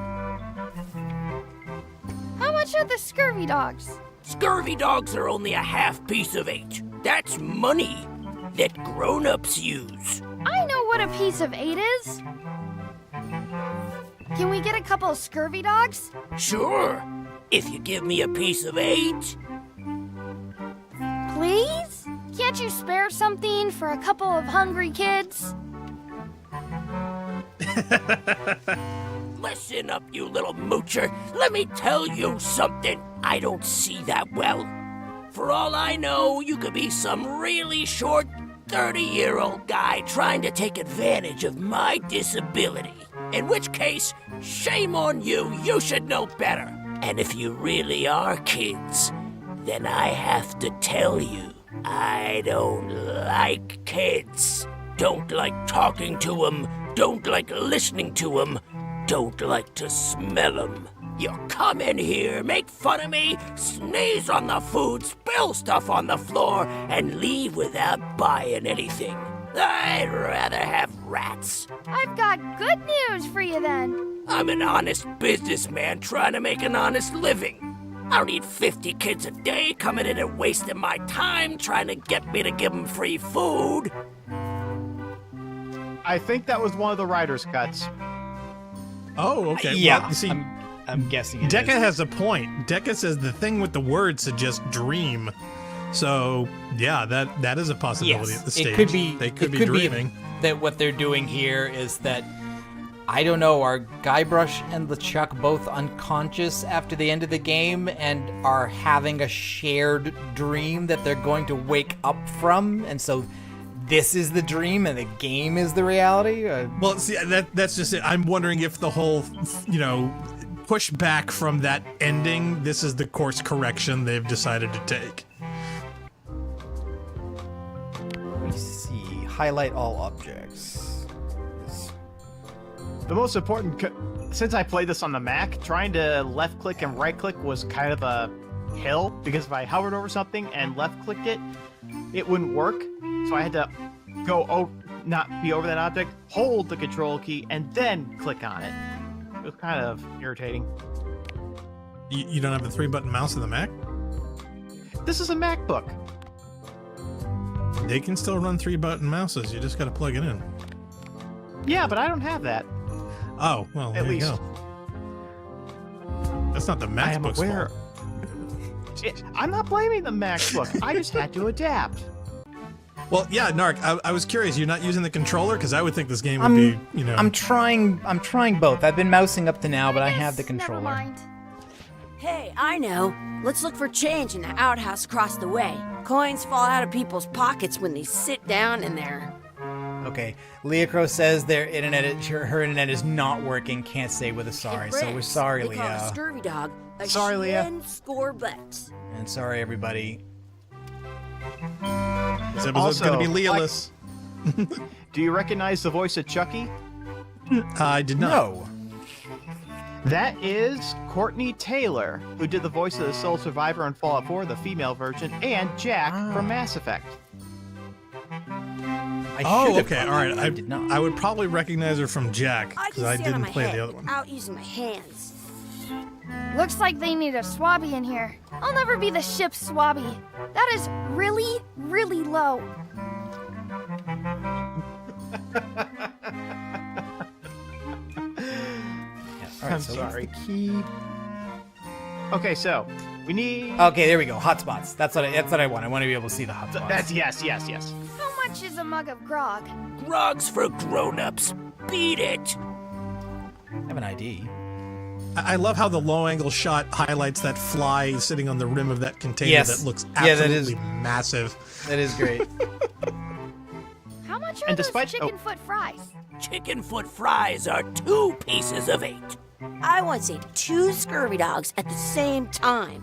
How much are the scurvy dogs? Scurvy dogs are only a half piece of 8. That's money that grown-ups use. I know what a piece of 8 is. Can we get a couple of scurvy dogs? Sure, if you give me a piece of 8. Please? Can't you spare something for a couple of hungry kids? Listen up, you little moocher. Let me tell you something. I don't see that well. For all I know, you could be some really short 30-year-old guy trying to take advantage of my disability. In which case, shame on you. You should know better. And if you really are kids, then I have to tell you, I don't like kids. Don't like talking to them. Don't like listening to them. Don't like to smell them. You come in here, make fun of me, sneeze on the food, spill stuff on the floor, and leave without buying anything. I'd rather have rats. I've got good news for you then. I'm an honest businessman trying to make an honest living. I don't need 50 kids a day coming in and wasting my time trying to get me to give them free food. I think that was one of the writer's cuts. Oh, okay. Yeah, Well, you see, I'm guessing it Decca is. has a point. Decca says the thing with the word suggests dream. So, yeah, that is a possibility Yes, at the stage. it could be. They could it be dreaming. that what they're doing here is that, I don't know, are Guybrush and LeChuck both unconscious after the end of the game and are having a shared dream that they're going to wake up from, and so this is the dream and the game is the reality? Well, see, that's just it. I'm wondering if the whole, push back from that ending, this is the course correction they've decided to take. Let me see. Highlight all objects. The most important, since I played this on the Mac, trying to left click and right click was kind of a hill, because if I hovered over something and left clicked it, it wouldn't work. So I had to go, not be over that object, hold the control key, and then click on it. It was kind of irritating. You don't have the 3-button mouse in the Mac? This is a MacBook. They can still run 3-button mouses. You just got to plug it in. Yeah, but I don't have that. Oh, well, At there you least. go. That's not the I am MacBook's aware. fault. I'm not blaming the MacBook. I just had to adapt. Well, yeah, Narc, I was curious. You're not using the controller? Because I would think this game would be, I'm trying both. I've been mousing up to now, but I have the Never controller. mind. Hey, I know. Let's look for change in the outhouse across the way. Coins fall out of people's pockets when they sit down in there. Okay, Leah Crow says her internet is not working. Can't say with a sorry, so we're sorry, they call a Leah. scurvy dog a Sorry, Leah. Scorblet. And sorry, everybody. This episode's Also, going to be Leah-less. Do you recognize the voice of Chucky? I did not. No. That is Courtney Taylor, who did the voice of the Soul Survivor in Fallout 4, the female version, and Jack from Mass Effect. I Oh, should have okay, all probably- right. I did not. I would probably recognize her from Jack, I because can I stand on didn't my play head the other one. without using my hands. Looks like they need a swabby in here. I'll never be the ship's swabby. That is really, really low. All right, I'm so what's sorry. the key? Okay, so we need. Okay, there we go. Hotspots. That's what I want. I want to be able to see the hotspots. That's yes. How much is a mug of grog? Grog's for grown-ups. Beat it. I have an ID. I love how the low-angle shot highlights that fly sitting on the rim of that container Yes. that looks Yeah, that absolutely is- massive. That is great. How much are And those despite- chicken foot fries? Chicken foot fries are 2 pieces of 8. I once ate 2 scurvy dogs at the same time.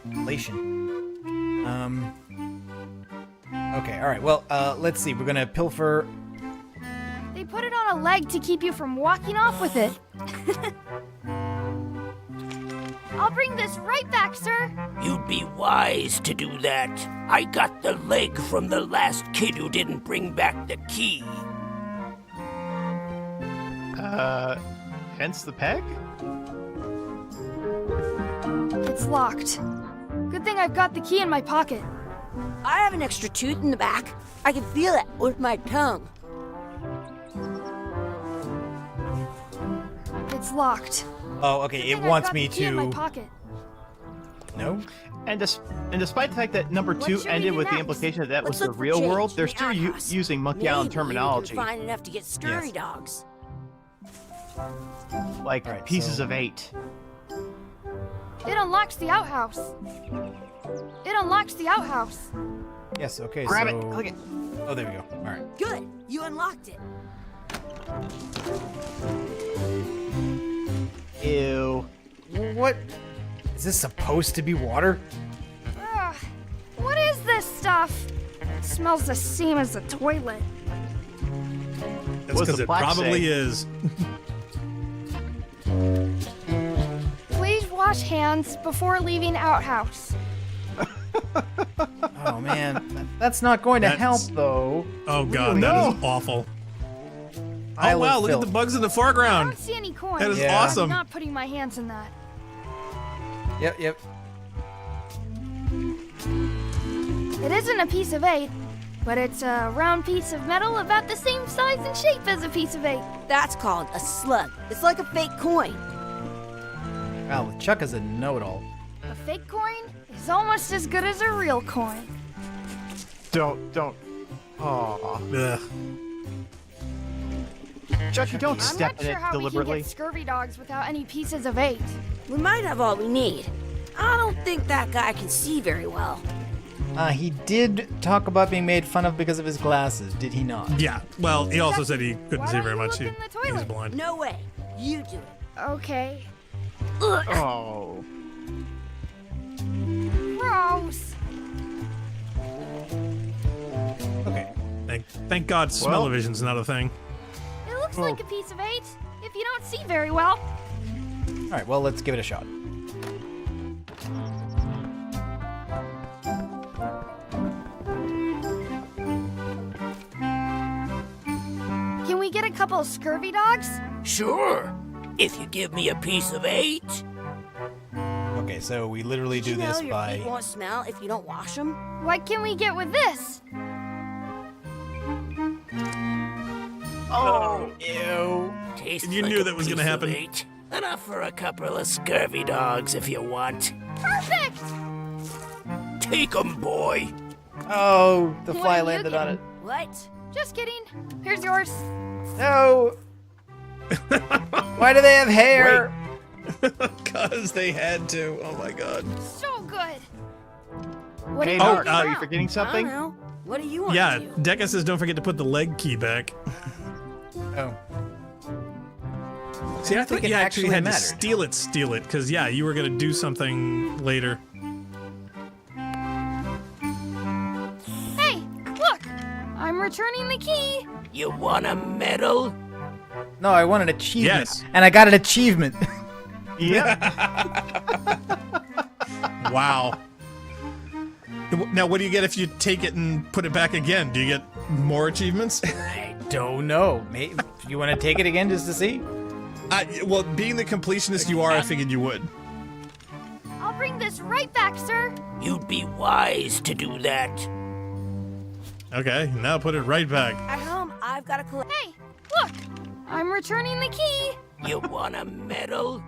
Relation. Okay, all right. Well, let's see. We're gonna pilfer. They put it on a leg to keep you from walking off with it. I'll bring this right back, sir. You'd be wise to do that. I got the leg from the last kid who didn't bring back the key. Hence the peg. It's locked. Good thing I've got the key in my pocket. I have an extra tooth in the back. I can feel it with my tongue. It's locked. Oh, okay. It Good thing I've wants got me the key in my to. pocket. No. And despite the fact that number What 2 should we ended do with the next? implication that that was Let's the look for real change world, in they're the still outhouse. using Monkey Island Maybe terminology, we can find enough to get scurry dogs. like Alright, pieces so- of 8. It unlocks the outhouse. It unlocks the outhouse. Yes. Okay. Grab so... it. Click it. Oh, there we go. All right. Good, you unlocked it. Ew. What? Is this supposed to be water? Ugh. What is this stuff? It smells the same as the toilet. That's What's because the it plaque probably say? is. Please wash hands before leaving outhouse. Oh man, that's not going to help That's- though. Oh god, Really? that is awful. I Oh wow, love look at the filth. bugs in the I foreground. don't see any coins. That is Yeah. awesome. I'm not putting my hands in that. Yep. Yep. It isn't a piece of 8, but it's a round piece of metal about the same size and shape as a piece of 8. That's called a slug. It's like a fake coin. Wow, Chuck is a know-it-all. A fake coin is almost as good as a real coin. Don't. Oh, Ugh. Chucky, don't I'm step not in sure it how we deliberately. can get scurvy dogs without any pieces of 8. We might have all we need. I don't think that guy can see very well. He did talk about being made fun of because of his glasses, did he not? Yeah. Well, he also said he couldn't Why see don't very you much. look in the He's toilet? blind. No way. You do it. Okay. Ugh. Oh. Gross. Okay. Thank God smell-o-vision's not a thing. It looks like a piece of 8 if you don't see very well. All right. Well, let's give it a shot. Can we get a couple of scurvy dogs? Sure. If you give me a piece of 8. Okay, so we literally do you know this your by. feet won't smell if you don't wash them? What can we get with this? Oh. Ew. Tastes You like knew a that was gonna piece of happen. 8. Enough for a couple of scurvy dogs if you want. Perfect! Take 'em, boy. Oh, the What fly are you landed on it. getting? What? Just kidding. Here's yours. No. Why do they have hair? Because they had to. Oh my god. So good. What Hey, do you Mark, think are you now? forgetting I something? don't know. What do you want Yeah, to do? Deca says don't forget to put the leg key back. Oh. See, I think thought it you actually had mattered. to steal it, because yeah, you were gonna do something later. Hey, look! I'm returning the key. You want a medal? No, I want an achievement. Yes. And I got an achievement. Yep. Wow. Now, what do you get if you take it and put it back again? Do you get more achievements? I don't know. Maybe you want to take it again just to see? Well, being the completionist you are, I figured you would. I'll bring this right back, sir. You'd be wise to do that. Okay, now put it right back. At home, I've got a collect. Hey, look! I'm returning the key. You want a medal?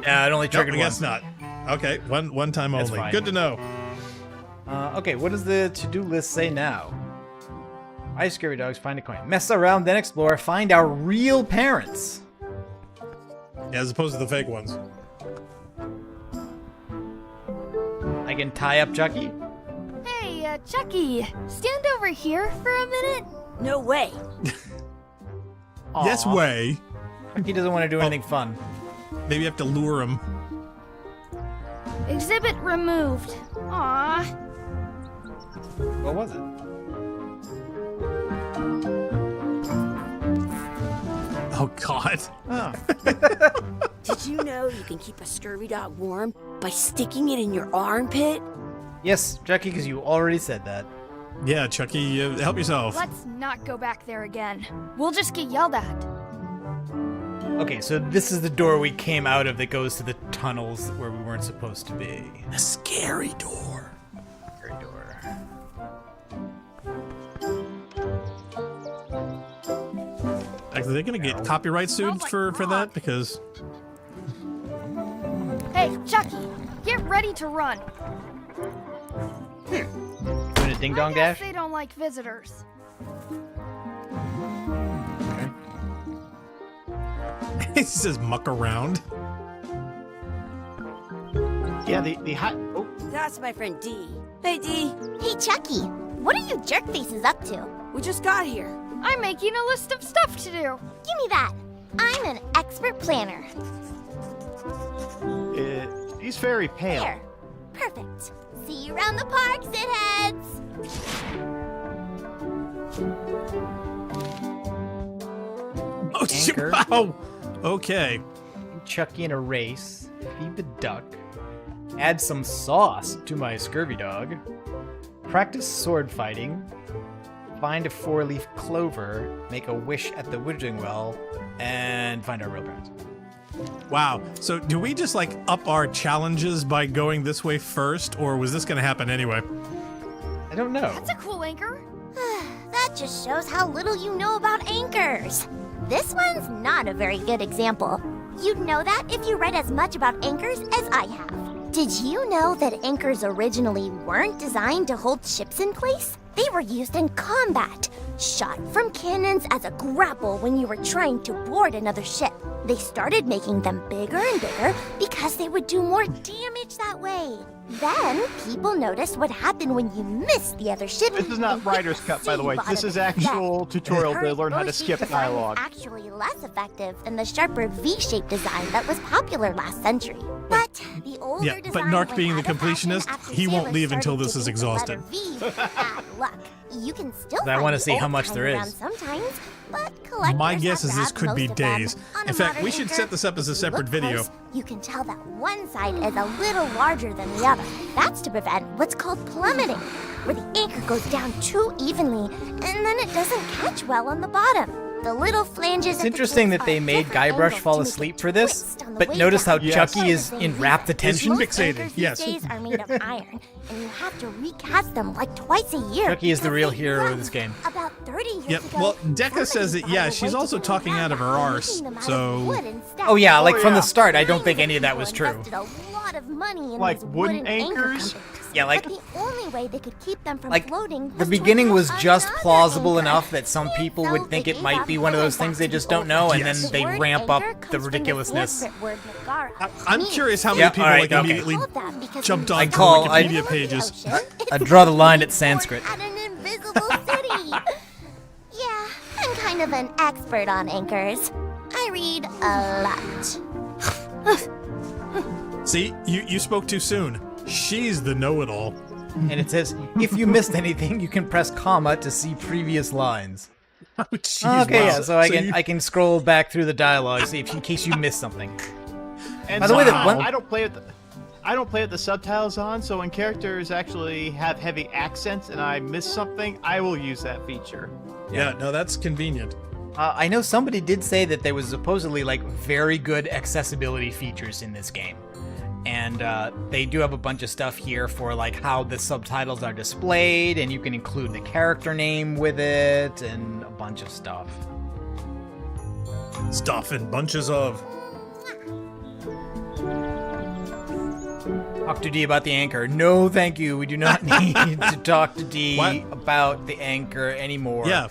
Yeah, it only Nope, triggered I guess once. not. Okay, one time That's only. fine. Good to know. Okay, what does the to-do list say now? I scurry dogs, find a coin. Mess around, then explore. Find our real parents. Yeah, as opposed to the fake ones. I can tie up Chucky. Hey, Chucky, stand over here for a minute. No way. Yes, way. Chucky doesn't want to do anything fun. Maybe you have to lure him. Exhibit removed. Aw. What was it? Oh, God. Oh. Did you know you can keep a scurvy dog warm by sticking it in your armpit? Yes, Chucky, because you already said that. Yeah, Chucky, help yourself. Let's not go back there again. We'll just get yelled at. Okay, so this is the door we came out of that goes to the tunnels where we weren't supposed to be. A scary door. anchor door. Are they gonna get copyright sued for that? Because Hey, Chucky, get ready to run. Doing a ding dong I guess dash? they don't like visitors. he says muck around. Yeah, the hot. Oh, That's my friend Dee. Hey, Dee. Hey, Chucky, what are you jerk faces up to? We just got here. I'm making a list of stuff to do. Give me that. I'm an expert planner. he's very pale. There. Perfect. See you around the park, shitheads. Oh, shit, Anchor. wow. Okay. Chucky in a race. Feed the duck. Add some sauce to my scurvy dog. Practice sword fighting. Find a 4-leaf clover. Make a wish at the wizarding well. And find our real parents. Wow. So do we just like up our challenges by going this way first, or was this gonna happen anyway? I don't know. That's a cool anchor. That just shows how little you know about anchors. This one's not a very good example. You'd know that if you read as much about anchors as I have. Did you know that anchors originally weren't designed to hold ships in place? They were used in combat, shot from cannons as a grapple when you were trying to board another ship. They started making them bigger and bigger because they would do more damage that way. Then people noticed what happened when you missed the other ship. This is not and writer's had cut, by the way. sea This is bottom actual instead. tutorial to Current learn how to O-shaped skip design is dialogue. actually less effective than the sharper V-shaped design that was popular last century. But the older Yeah, but design Narc went being the out of fashion completionist, after he won't sailors leave until started this to is use the letter exhausted. V for bad luck. You can still I find wanna the see how old much kind there around is. sometimes, but collectors My have guess is this grabbed could be most of them. days. On a In fact, modern we should anchor, set this up as a if you separate look video. close, you can tell that one side is a little larger than the other. That's to prevent what's called plummeting, where the anchor goes down too evenly and then it doesn't catch well on the bottom. The little flanges. It's interesting that they made Guybrush fall asleep for this, but notice how Chucky is in rapt attention. Fixated, yes. These days are made of iron, and you have to recast them like twice a year. Chucky is the because real they hero of broke this game. About 30 years Yep. ago, Well, Decca says that, somebody yeah, found a she's way also to get talking them out of her by arse, making them out of so- wood instead. Oh yeah, like from yeah. the start, I don't think Millions any of that people was true. invested a lot of money in Like these wooden wooden anchor anchors? companies. Yeah, like- But the only way they could keep them from Like, floating the was to beginning was attach just another plausible anchor. enough that some people would So think they it might gave be up one of those going things back they to just the don't know, and Yes. then they The word ramp up anchor the comes from ridiculousness. Sanskrit word nagara, I'm meaning curious how to many Yeah, people alright, like okay. immediately called that because jumped when on you I call- go I- to the Wikipedia pages. ocean, I it's draw the line like at Sanskrit. born At an invisible city. Yeah, I'm kind of an expert on anchors. I read a lot. See, you spoke too soon. She's the know-it-all. And it says, if you missed anything, you can press comma to see previous lines. Jeez, Okay, wow. yeah, so you- I can scroll back through the dialogue, see if in case you missed something. And By the way, that sometimes one- I don't play with the subtitles on, so when characters actually have heavy accents and I miss something, I will use that feature. Yeah, no, that's convenient. I know somebody did say that there was supposedly like very good accessibility features in this game. And they do have a bunch of stuff here for like how the subtitles are displayed, and you can include the character name with it, and a bunch of stuff. Stuff in bunches of. Talk to D about the anchor. No, thank you. We do not need to talk to D What? about the anchor anymore. Yeah.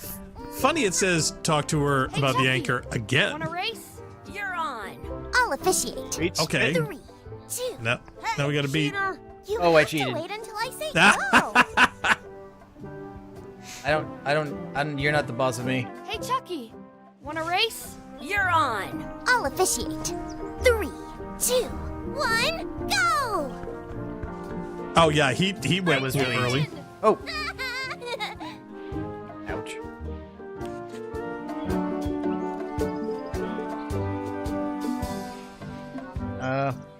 Funny it says talk to her Hey, about the Chucky, anchor again. Want a race? You're on. I'll officiate. Reach Okay. 3, 2. No, now we got to beat. You Oh, I have to cheated. wait until I say Ah. go. I don't, you're not the boss of me. Hey, Chucky, want a race? You're on. I'll officiate. 3, 2, 1, go! Oh yeah, he went was too really early. easy. Oh, ouch.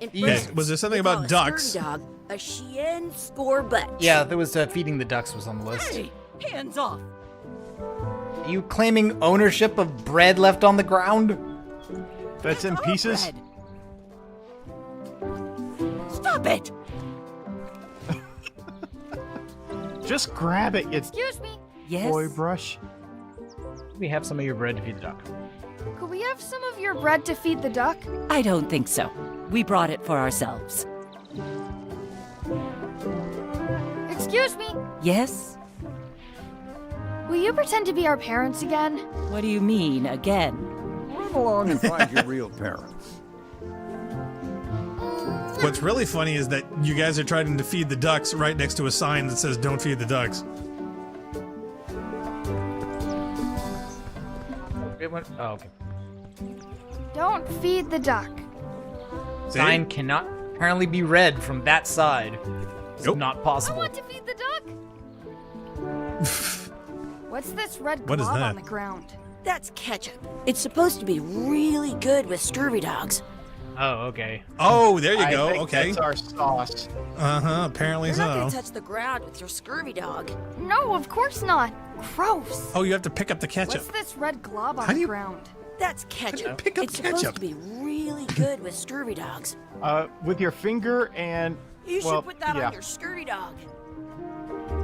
In Yeah, France, was there something we about call a ducks? scurvy dog a chien score butt. Yeah, there was feeding the ducks was on the list. Hey, hands off. Are you claiming ownership of bread left on the ground? That's in Our pieces. bread. Stop it. Just grab it, you Excuse me. Yes? boy brush. We have some of your bread to feed the duck. Could we have some of your bread to feed the duck? I don't think so. We brought it for ourselves. Excuse me. Yes? Will you pretend to be our parents again? What do you mean, again? Run along and find your real parents. What's really funny is that you guys are trying to feed the ducks right next to a sign that says "Don't feed the ducks." Oh, okay. Don't feed the duck. See? Sign cannot apparently be read from that side. It's Nope. not I possible. want to feed the duck. What's this red What is glob that? on the ground? That's ketchup. It's supposed to be really good with scurvy dogs. Oh, okay. Oh, there you I go. think Okay. That's our sauce. Apparently You're not gonna so. touch the ground with your scurvy dog. No, of course not. Gross. Oh, you have to pick up the ketchup. What's this red glob on How do the you- ground? That's ketchup. pick up it's ketchup? supposed to be really good with scurvy dogs. With your finger and You well, should put that yeah. on your scurvy dog.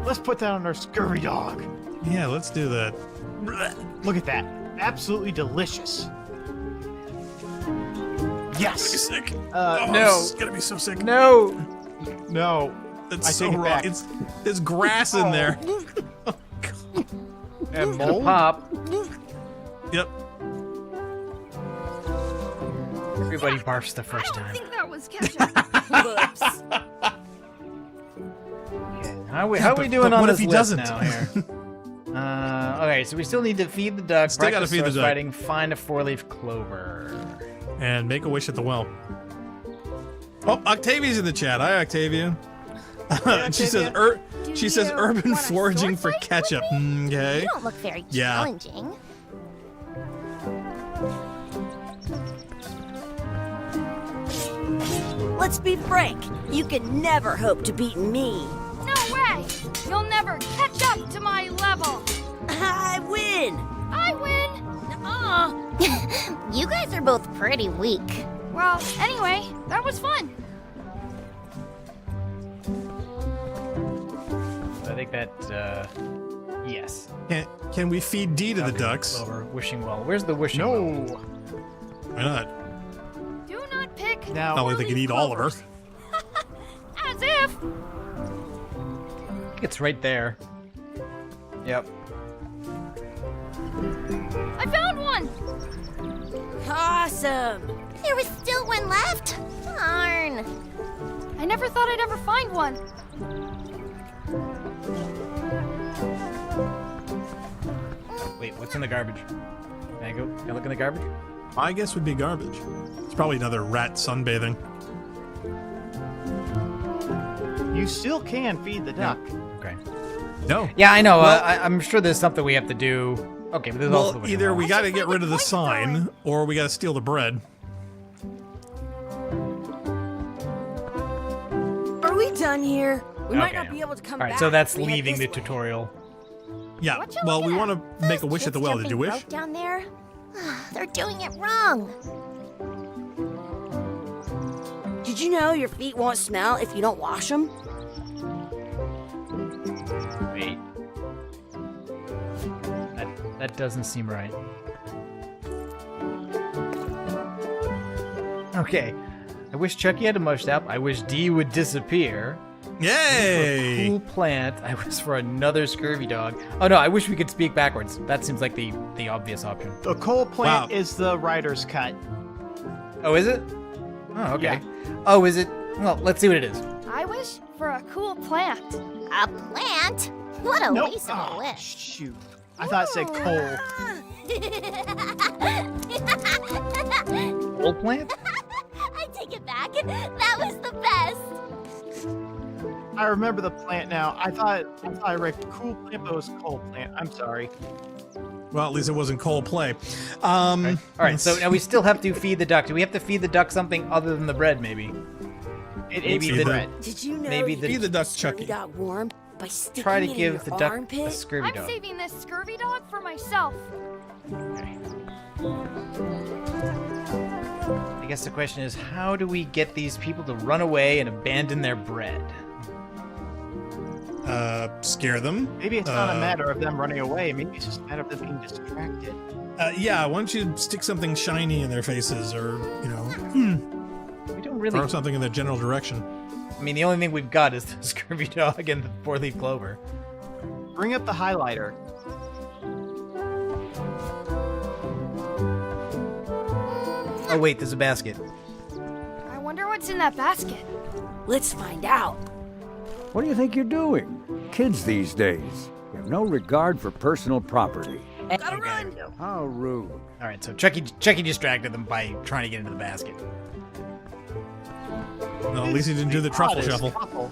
Let's put that on our scurvy dog. Yeah, let's do that. Look at that. Absolutely delicious. Yes. Sick. No. It's gonna be so sick. No! No. It's I so take it wrong. back. There's grass in there. And Gonna mold? pop. Yep. Everybody barfs the first I don't time. think that was ketchup. Whoops. How we but doing what on if this he list doesn't? now here? Okay, so we still need to feed the duck, Still gotta practice feed the sword duck. fighting, find a four-leaf clover. And make a wish at the well. Oh, Octavia's in the chat. Hi, Octavia. she says, Do she says you urban want a foraging sword for fight with ketchup. Okay. You don't look very Yeah. challenging. Let's be frank. You can never hope to beat me. No way. You'll never catch up to my level. I win. I win. You guys are both pretty weak. Well, anyway, that was fun. I think that, yes. Can we feed D to the Okay, ducks? Clover, wishing well. Where's the wishing well? No. Why not? Do not pick. Now, Not like they could eat all of her. As if. It's right there. Yep. I found one. Awesome. There was still one left. Darn. I never thought I'd ever find one. Wait, what's in the garbage? Can I look in the garbage? My guess would be garbage. It's probably another rat sunbathing. you still can feed the duck. Okay. No. Yeah, I know. Well- I'm sure there's something we have to do. Okay, but there's also the Well, wishing either well. we got to get rid of the sign, or we got to steal the bread. Are we done here? We might Okay. not be able to come All right, back. so that's if we head leaving the this way. tutorial. Yeah. What you Well, we looking want to make a wish at the well. Did you wish? Rope down there? They're doing it wrong. Did you know your feet won't smell if you don't wash them? Wait. That doesn't seem right. Okay. I wish Chucky had a mustache. I wish D would disappear. Yay! Cool plant. I wish for another scurvy dog. Oh no, I wish we could speak backwards. That seems like the obvious option. The coal plant Wow. is the writer's cut. Oh, is it? Oh, okay. Yeah. Oh, is it? Well, let's see what it is. I wish for a cool plant. A plant? What a Nope. waste of a Ah, wish. shoot. I thought it said coal. Old plant? I take it back. That was the best. I remember the plant now. I thought I read cool plant, but it was coal plant. I'm sorry. Well, at least it wasn't Coldplay. All right, so now we still have to feed the duck. Do we have to feed the duck something other than the bread, maybe? It Maybe is the- bread. Did you know Maybe you the- can Feed the keep duck, a scurvy Chucky. dog warm by sticking Try to it in give your the duck armpit? a scurvy I'm dog. saving this scurvy dog for myself. Okay. I guess the question is, how do we get these people to run away and abandon their bread? scare them. Maybe it's not a matter of them running away. Maybe it's just a matter of them being distracted. Yeah, why don't you stick something shiny in their faces, or We don't really. throw something in their general direction. I mean, the only thing we've got is the scurvy dog and the four-leaf clover. Bring up the highlighter. Oh wait, there's a basket. I wonder what's in that basket. Let's find out. What do you think you're doing? Kids these days have no regard for personal property. Gotta run. How rude. All right, so Chucky distracted them by trying to get into the basket. Well, at least he didn't do the truffle Oddest shuffle. couple.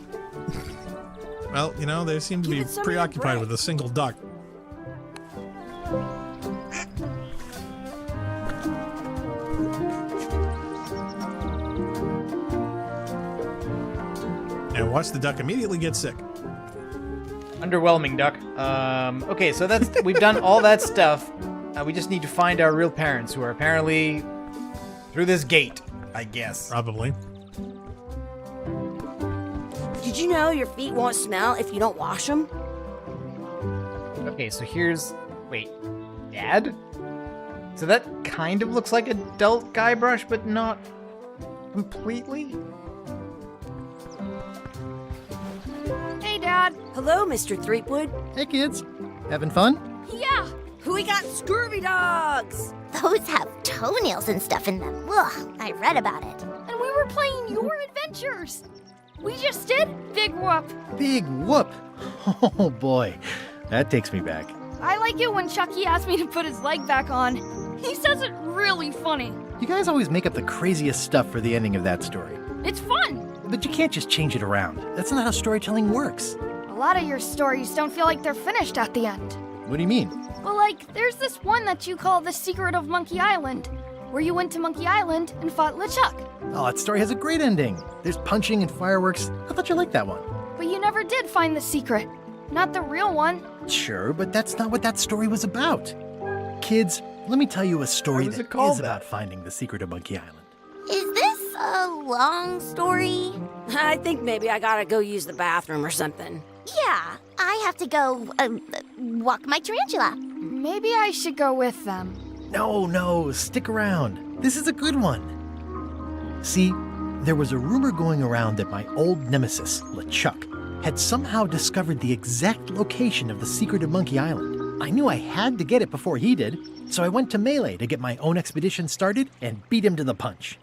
Well, they seem to Give be it some of your preoccupied bread. with a single duck. And watch the duck immediately get sick. Underwhelming, Duck. Okay, so we've done all that stuff. We just need to find our real parents, who are apparently through this gate, I guess. Probably. Did you know your feet won't smell if you don't wash them? Okay, so wait, Dad? So that kind of looks like adult Guybrush, but not completely? Hey, Dad. Hello, Mr. Threepwood. Hey, kids. Having fun? Yeah. We got scurvy dogs. Those have toenails and stuff in them. Ugh, I read about it. And we were playing your adventures. We just did Big Whoop. Big whoop. Oh, boy. That takes me back. I like it when Chucky asked me to put his leg back on. He says it really funny. You guys always make up the craziest stuff for the ending of that story. It's fun. But you can't just change it around. That's not how storytelling works. A lot of your stories don't feel like they're finished at the end. What do you mean? Well, like, there's this one that you call The Secret of Monkey Island, where you went to Monkey Island and fought LeChuck. Oh, that story has a great ending. There's punching and fireworks. I thought you liked that one. But you never did find the secret. Not the real one. Sure, but that's not what that story was about. Kids, let me tell you a story What was that it called is then? about finding the secret of Monkey Island. Is this a long story? I think maybe I gotta go use the bathroom or something. Yeah, I have to go walk my tarantula. Maybe I should go with them. No, stick around. This is a good one. See, there was a rumor going around that my old nemesis, LeChuck, had somehow discovered the exact location of the secret of Monkey Island. I knew I had to get it before he did, so I went to Melee to get my own expedition started and beat him to the punch.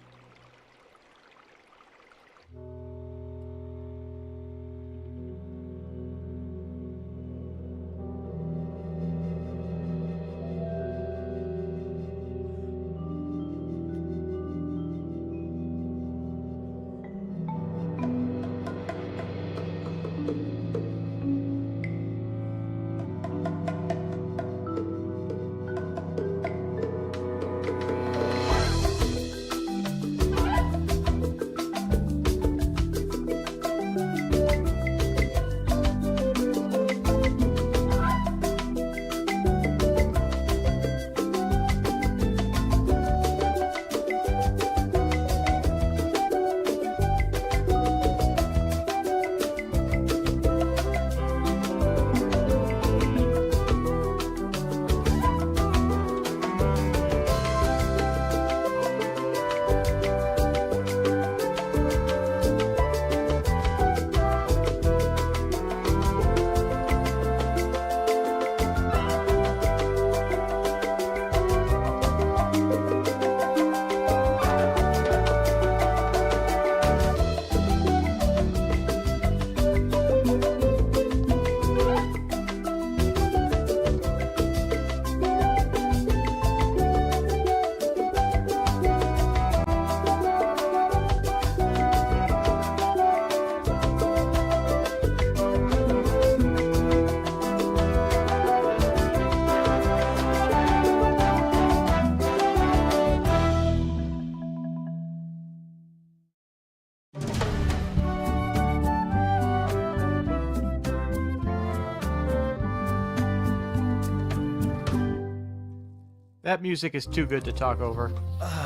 That music is too good to talk over.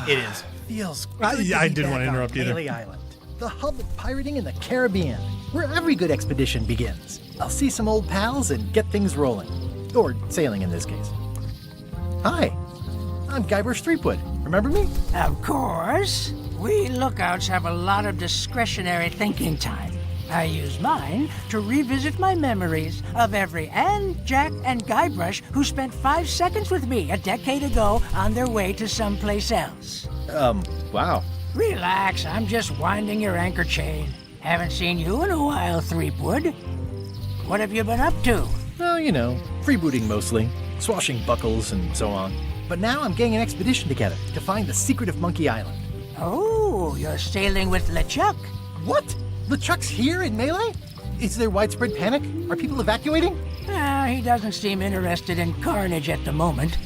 It is. Feels I good to I be didn't back want to on interrupt either. Bailey Island, the hub of pirating in the Caribbean. where every good expedition begins. I'll see some old pals and get things rolling. Or sailing in this case. Hi, I'm Guybrush Threepwood. Remember me? Of course. We lookouts have a lot of discretionary thinking time. I use mine to revisit my memories of every Anne, Jack, and Guybrush who spent 5 seconds with me a decade ago on their way to someplace else. Wow. Relax, I'm just winding your anchor chain. Haven't seen you in a while, Threepwood. What have you been up to? Well, you know, freebooting mostly, swashing buckles and so on. But now I'm getting an expedition together to find the secret of Monkey Island. Oh, you're sailing with LeChuck. What? LeChuck's here in Melee? Is there widespread panic? Are people evacuating? He doesn't seem interested in carnage at the moment.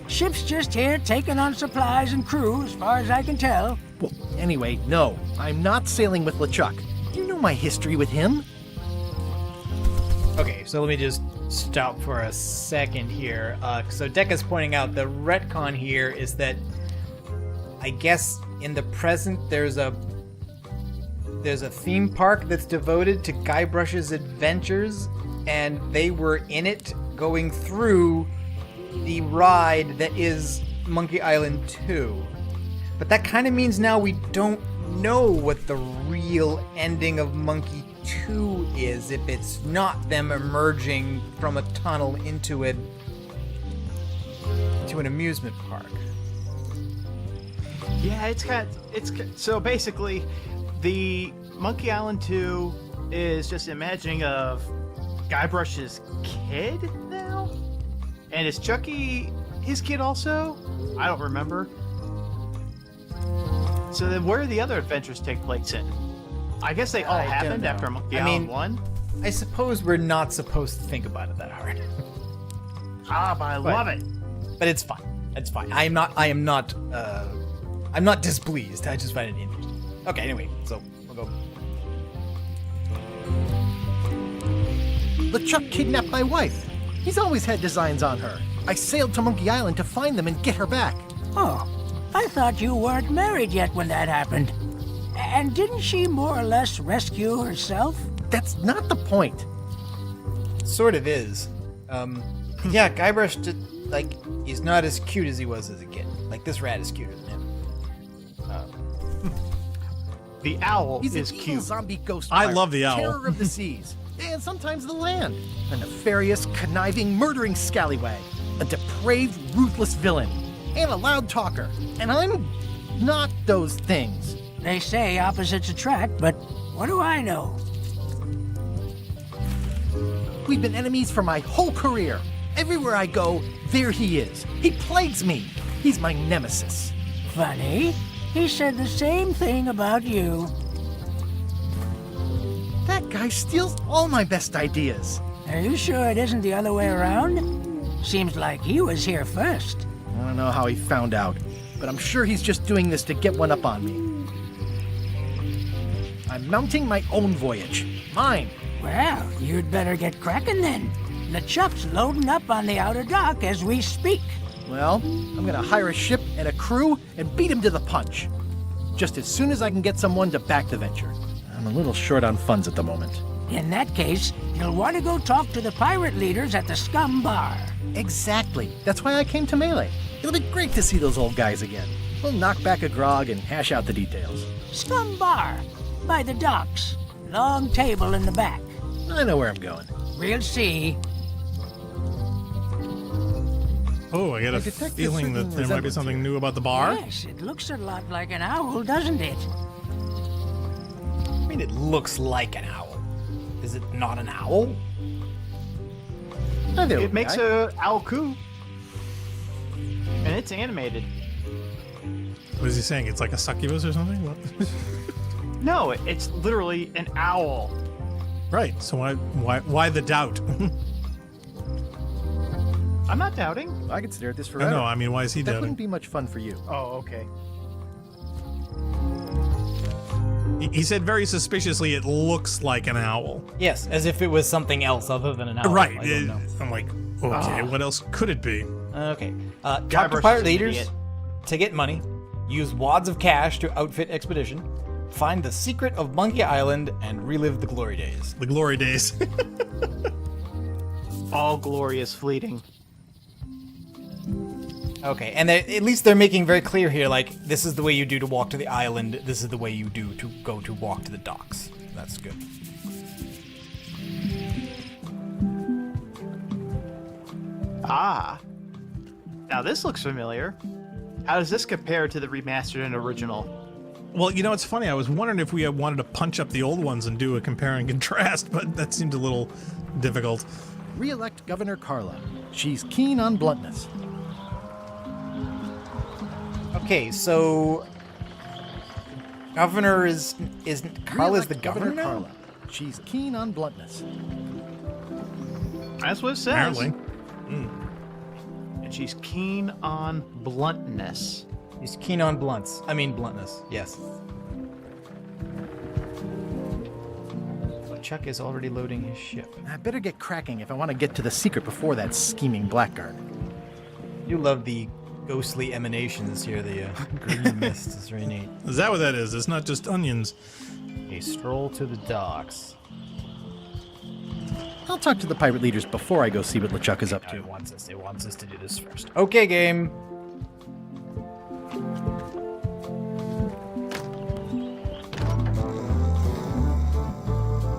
Ship's just here taking on supplies and crew, as far as I can tell. Well, anyway, no. I'm not sailing with LeChuck. You know my history with him. Okay, so let me just stop for a second here. So Decca's pointing out the retcon here is that I guess in the present there's a theme park that's devoted to Guybrush's adventures, and they were in it going through the ride that is Monkey Island 2. But that kind of means now we don't know what the real ending of Monkey 2 is if it's not them emerging from a tunnel into an amusement park. Yeah, so basically the Monkey Island 2 is just imagining of Guybrush's kid now? And is Chucky his kid also? I don't remember. So then where do the other adventures take place in? I guess they all happened after Monkey Island 1? I suppose we're not supposed to think about it that hard. But I love it. But it's fine. It's fine. I'm not displeased. I just find it interesting. Okay, anyway, so we'll go. LeChuck kidnapped my wife. He's always had designs on her. I sailed to Monkey Island to find them and get her back. Oh, I thought you weren't married yet when that happened. And didn't she more or less rescue herself? That's not the point. Sort of is. Yeah, Guybrush, he's not as cute as he was as a kid. Like, this rat is cuter than him. The owl He's is an cute. evil zombie ghost I pirate, love the owl. terror of the seas, and sometimes the land. A nefarious, conniving, murdering scallywag. A depraved, ruthless villain. And a loud talker. And I'm not those things. They say opposites attract, but what do I know? We've been enemies for my whole career. Everywhere I go, there he is. He plagues me. He's my nemesis. Funny. He said the same thing about you. That guy steals all my best ideas. Are you sure it isn't the other way around? Seems like he was here first. I don't know how he found out, but I'm sure he's just doing this to get one up on me. I'm mounting my own voyage. Mine. Well, you'd better get cracking then. LeChuck's loading up on the outer dock as we speak. Well, I'm gonna hire a ship and a crew and beat him to the punch. Just as soon as I can get someone to back the venture. I'm a little short on funds at the moment. In that case, you'll want to go talk to the pirate leaders at the Scum Bar. Exactly. That's why I came to Melee. It'll be great to see those old guys again. We'll knock back a grog and hash out the details. Scum Bar, by the docks. Long table in the back. I know where I'm going. We'll see. Oh, I get a detect a feeling that certain there might be resemblance something new about the bar. Yes, it looks a lot like an owl, doesn't it? I mean, it looks like an owl. Is it not an owl? Hi there, It old makes guy. a owl coo. And it's animated. What is he saying? It's like a succubus or something? What? No, it's literally an owl. Right. So why the doubt? I'm not doubting. I could stare at this forever. No, I mean, why is he That doubting? wouldn't be much fun for you. Oh, okay. He said very suspiciously, it looks like an owl. Yes, as if it was something else other than an owl. Right. I don't know. I'm like, okay, what else could it be? Okay. Talk to Guybrush pirate is an leaders idiot. to get money. Use wads of cash to outfit expedition. Find the secret of Monkey Island and relive the glory days. The glory days. All glory is fleeting. Okay, and at least they're making very clear here, like, this is the way you do to walk to the island, this is the way you do to go to walk to the docks. That's good. Ah. Now this looks familiar. How does this compare to the remastered and original? Well, you know, it's funny. I was wondering if we had wanted to punch up the old ones and do a compare and contrast, but that seemed a little difficult. Re-elect Governor Carla. She's keen on bluntness. Okay, so Governor is Carla's the governor now? Carla. She's keen on bluntness. That's what it says. Apparently. And she's keen on bluntness. He's keen on bluntness, yes. Chuck is already loading his ship. I better get cracking if I want to get to the secret before that scheming blackguard. You love the ghostly emanations here, the green mist is very neat. Is that what that is? It's not just onions. A stroll to the docks. I'll talk to the pirate leaders before I go see what LeChuck is up to. It wants us to do this first. Okay, game.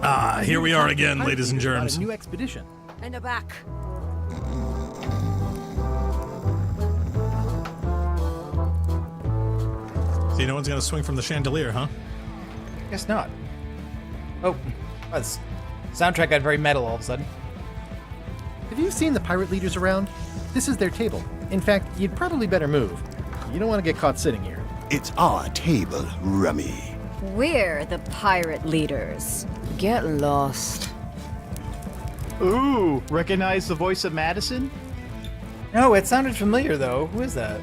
Ah, here we are again, ladies and germs. A new expedition. In the back. See, no one's gonna swing from the chandelier, huh? Guess not. Oh, that's soundtrack got very metal all of a sudden. Have you seen the pirate leaders around? This is their table. In fact, you'd probably better move. You don't want to get caught sitting here. It's our table, Rummy. We're the pirate leaders. Get lost. Ooh, recognize the voice of Madison? No, it sounded familiar though. Who is that?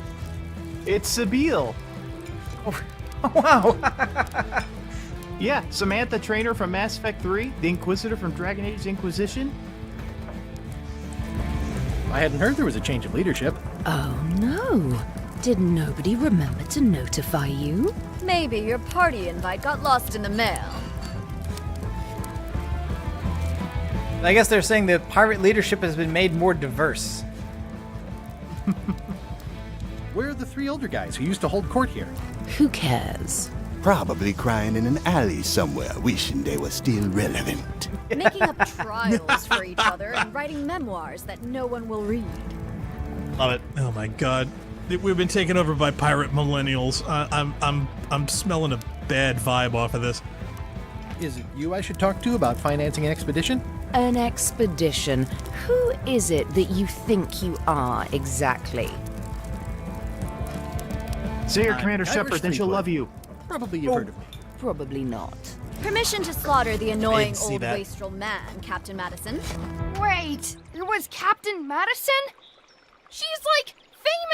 It's Sabine. Oh, wow. Yeah, Samantha Trainer from Mass Effect 3, the Inquisitor from Dragon Age Inquisition. I hadn't heard there was a change of leadership. Oh no. Did nobody remember to notify you? Maybe your party invite got lost in the mail. I guess they're saying the pirate leadership has been made more diverse. Where are the three older guys who used to hold court here? Who cares? Probably crying in an alley somewhere, wishing they were still relevant. Making up trials for each other and writing memoirs that no one will read. Love it. Oh my god. We've been taken over by pirate millennials. I'm smelling a bad vibe off of this. Is it you I should talk to about financing an expedition? An expedition? Who is it that you think you are exactly? Say your Commander Shepard, then she'll love you. Probably you've heard of me. Probably not. Permission to slaughter the annoying see old that. wastrel man, Captain Madison. Wait, it was Captain Madison? She's like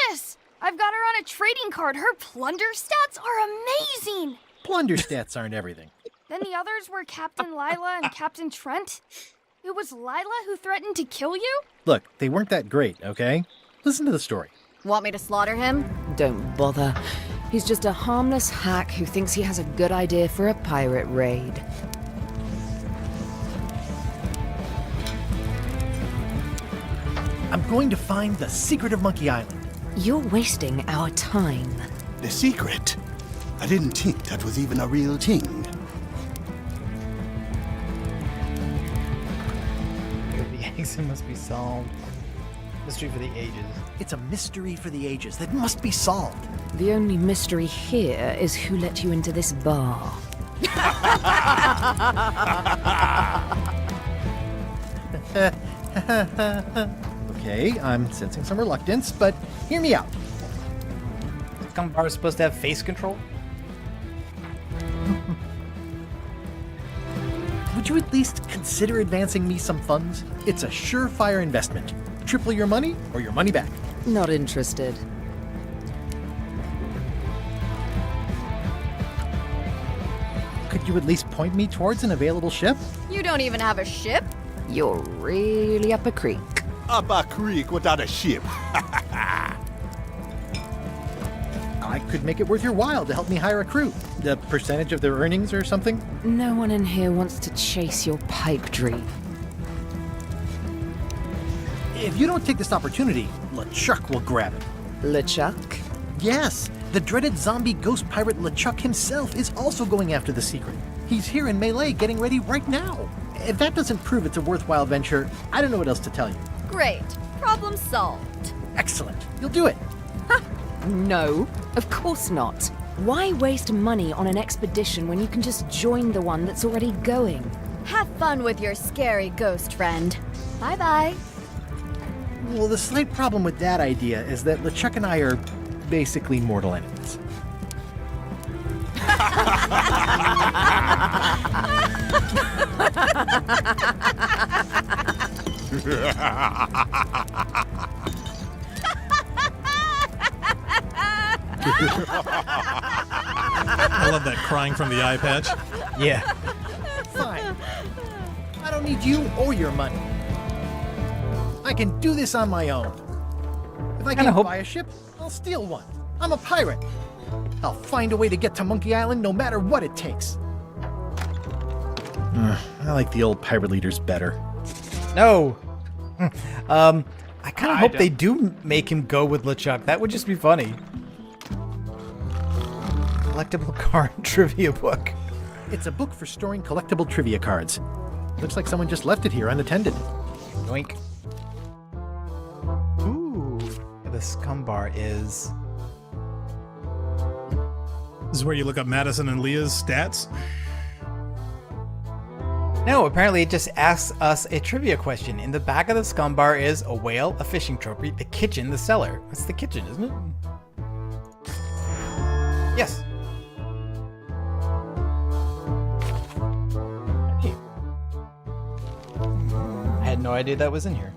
famous! I've got her on a trading card. Her plunder stats are amazing! Plunder stats aren't everything. Then the others were Captain Lila and Captain Trent. It was Lila who threatened to kill you? Look, they weren't that great, okay? Listen to the story. Want me to slaughter him? Don't bother. He's just a harmless hack who thinks he has a good idea for a pirate raid. I'm going to find the secret of Monkey Island. You're wasting our time. The secret? I didn't think that was even a real thing. The exit must be solved. Mystery for the ages. It's a mystery for the ages that must be solved. The only mystery here is who let you into this bar. Okay, I'm sensing some reluctance, but hear me out. Some bar is supposed to have face control? Would you at least consider advancing me some funds? It's a surefire investment. Triple your money or your money back. Not interested. Could you at least point me towards an available ship? You don't even have a ship? You're really up a creek. Up a creek without a ship. I could make it worth your while to help me hire a crew. The percentage of their earnings or something? No one in here wants to chase your pipe dream. If you don't take this opportunity, LeChuck will grab it. LeChuck? Yes, the dreaded zombie ghost pirate LeChuck himself is also going after the secret. He's here in Melee getting ready right now. If that doesn't prove it's a worthwhile venture, I don't know what else to tell you. Great. Problem solved. Excellent. You'll do it. No, of course not. Why waste money on an expedition when you can just join the one that's already going? Have fun with your scary ghost friend. Bye-bye. Well, the slight problem with that idea is that LeChuck and I are basically mortal enemies. I love that crying from the eye patch. Yeah. Fine. I don't need you or your money. I can do this on my own. If I can't buy a ship, I'll steal one. I'm a pirate. I'll find a way to get to Monkey Island no matter what it takes. I like the old pirate leaders better. No. I kind of hope they do make him go with LeChuck. That would just be funny. Collectible card trivia book. It's a book for storing collectible trivia cards. Looks like someone just left it here unattended. Yoink. Ooh. The scum bar is... This is where you look up Madison and Leah's stats. No, apparently it just asks us a trivia question. In the back of the scum bar is a whale, a fishing trophy, the kitchen, the cellar. That's the kitchen, isn't it? Yes. I had no idea that was in here.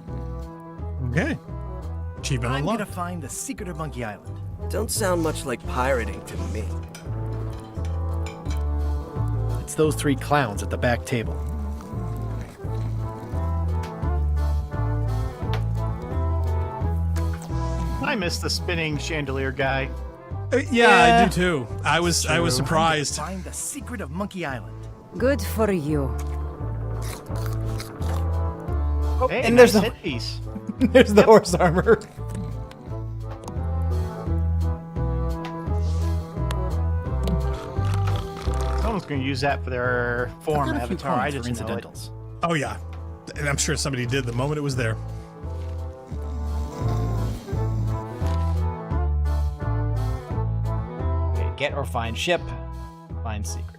Okay. Achievement I'm unlocked. gonna find the secret of Monkey Island. Don't sound much like pirating to me. It's those three clowns at the back table. I miss the spinning chandelier guy. Yeah, I do too. I was surprised. Find the secret of Monkey Island. Good for you. Oh, Hey, and nice there's the hit piece. there's the horse armor. Someone's going to use that for their form I've got a few avatar. I coins for just know it. incidentals. Oh yeah, and I'm sure somebody did the moment it was there. Okay, get or find ship. Find secret.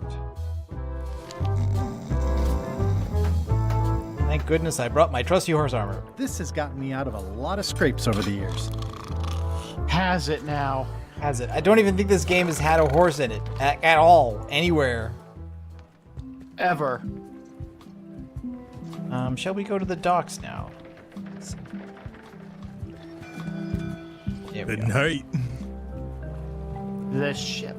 Thank goodness I brought my trusty horse armor. This has gotten me out of a lot of scrapes over the years. Has it now? Has it? I don't even think this game has had a horse in it at all, anywhere. Ever. Shall we go to the docks now? There we Good go. night. This ship.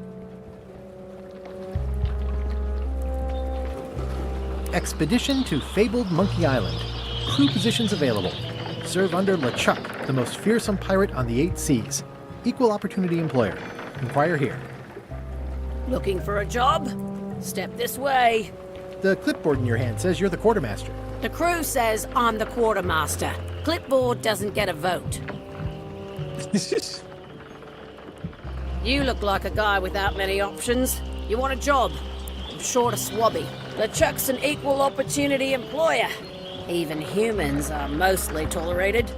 Expedition to fabled Monkey Island. Crew positions available. Serve under LeChuck, the most fearsome pirate on the 8 seas. Equal opportunity employer. Inquire here. Looking for a job? Step this way. The clipboard in your hand says you're the quartermaster. The crew says I'm the quartermaster. Clipboard doesn't get a vote. You look like a guy without many options. You want a job? I'm short a swabby. LeChuck's an equal opportunity employer. Even humans are mostly tolerated.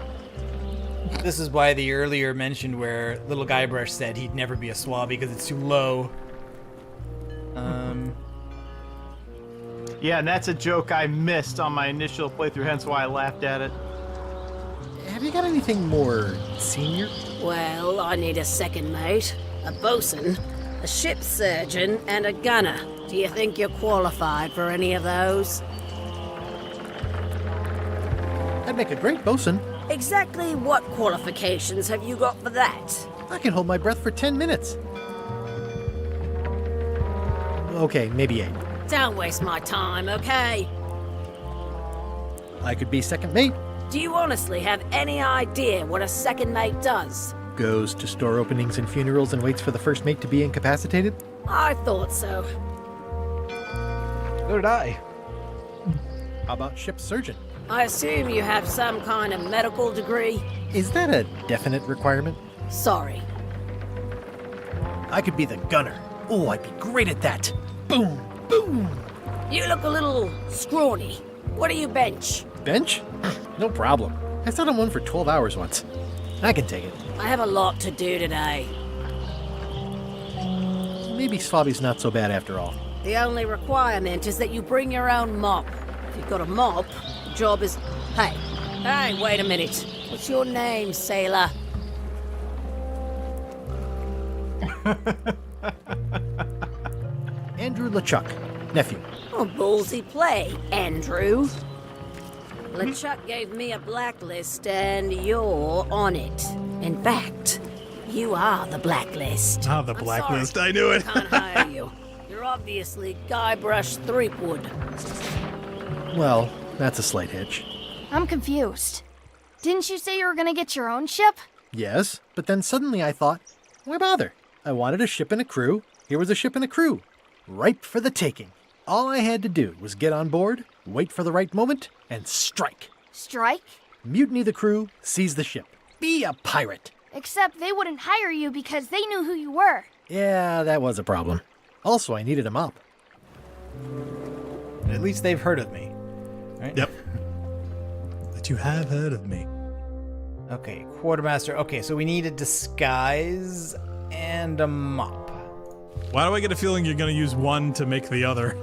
This is why the earlier mention where Little Guybrush said he'd never be a swab because it's too low. Yeah, and that's a joke I missed on my initial playthrough, hence why I laughed at it. Have you got anything more senior? Well, I need a second mate, a bosun, a ship surgeon, and a gunner. Do you think you're qualified for any of those? I'd make a great bosun. Exactly what qualifications have you got for that? I can hold my breath for 10 minutes. Okay, maybe 8. Don't waste my time, okay? I could be second mate. Do you honestly have any idea what a second mate does? goes to store openings and funerals and waits for the first mate to be incapacitated? I thought so. So did I. How about ship surgeon? I assume you have some kind of medical degree? Is that a definite requirement? Sorry. I could be the gunner. Oh, I'd be great at that. Boom, boom. You look a little scrawny. What do you bench? Bench? No problem. I sat on one for 12 hours once. I can take it. I have a lot to do today. Maybe Slobby's not so bad after all. The only requirement is that you bring your own mop. If you've got a mop, the job is... Hey, wait a minute. What's your name, sailor? Andrew LeChuck, nephew. Oh, ballsy play, Andrew. LeChuck gave me a blacklist, and you're on it. In fact, you are the blacklist. Ah, the blacklist. I knew it. I can't hire you. You're obviously Guybrush Threepwood. Well, that's a slight hitch. I'm confused. Didn't you say you were gonna get your own ship? Yes, but then suddenly I thought, why bother? I wanted a ship and a crew. Here was a ship and a crew. Ripe for the taking. All I had to do was get on board, wait for the right moment, and strike. Strike? Mutiny the crew, seize the ship. Be a pirate. Except they wouldn't hire you because they knew who you were. Yeah, that was a problem. Also, I needed a mop. At least they've heard of me. Right? Yep. But you have heard of me. Okay, quartermaster. Okay, so we need a disguise and a mop. Why do I get a feeling you're going to use one to make the other?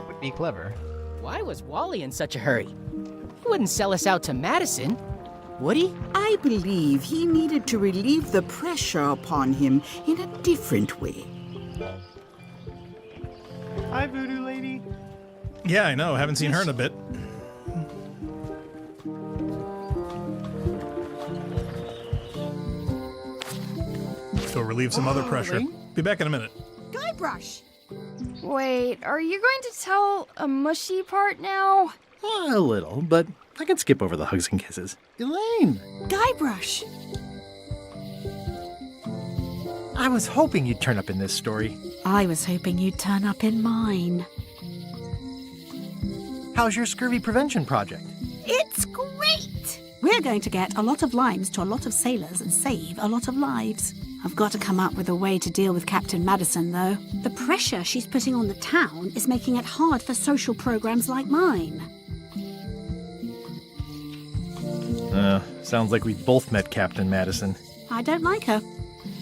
Would be clever. Why was Wally in such a hurry? He wouldn't sell us out to Madison, would he? I believe he needed to relieve the pressure upon him in a different way. Hi, Voodoo Lady. Yeah, I know. Haven't seen her in a bit. Go relieve some other pressure. Be back in a minute. Guybrush! Wait, are you going to tell a mushy part now? A little, but I can skip over the hugs and kisses. Elaine! Guybrush! I was hoping you'd turn up in this story. I was hoping you'd turn up in mine. How's your scurvy prevention project? It's great! We're going to get a lot of limes to a lot of sailors and save a lot of lives. I've got to come up with a way to deal with Captain Madison, though. The pressure she's putting on the town is making it hard for social programs like mine. Sounds like we both met Captain Madison. I don't like her.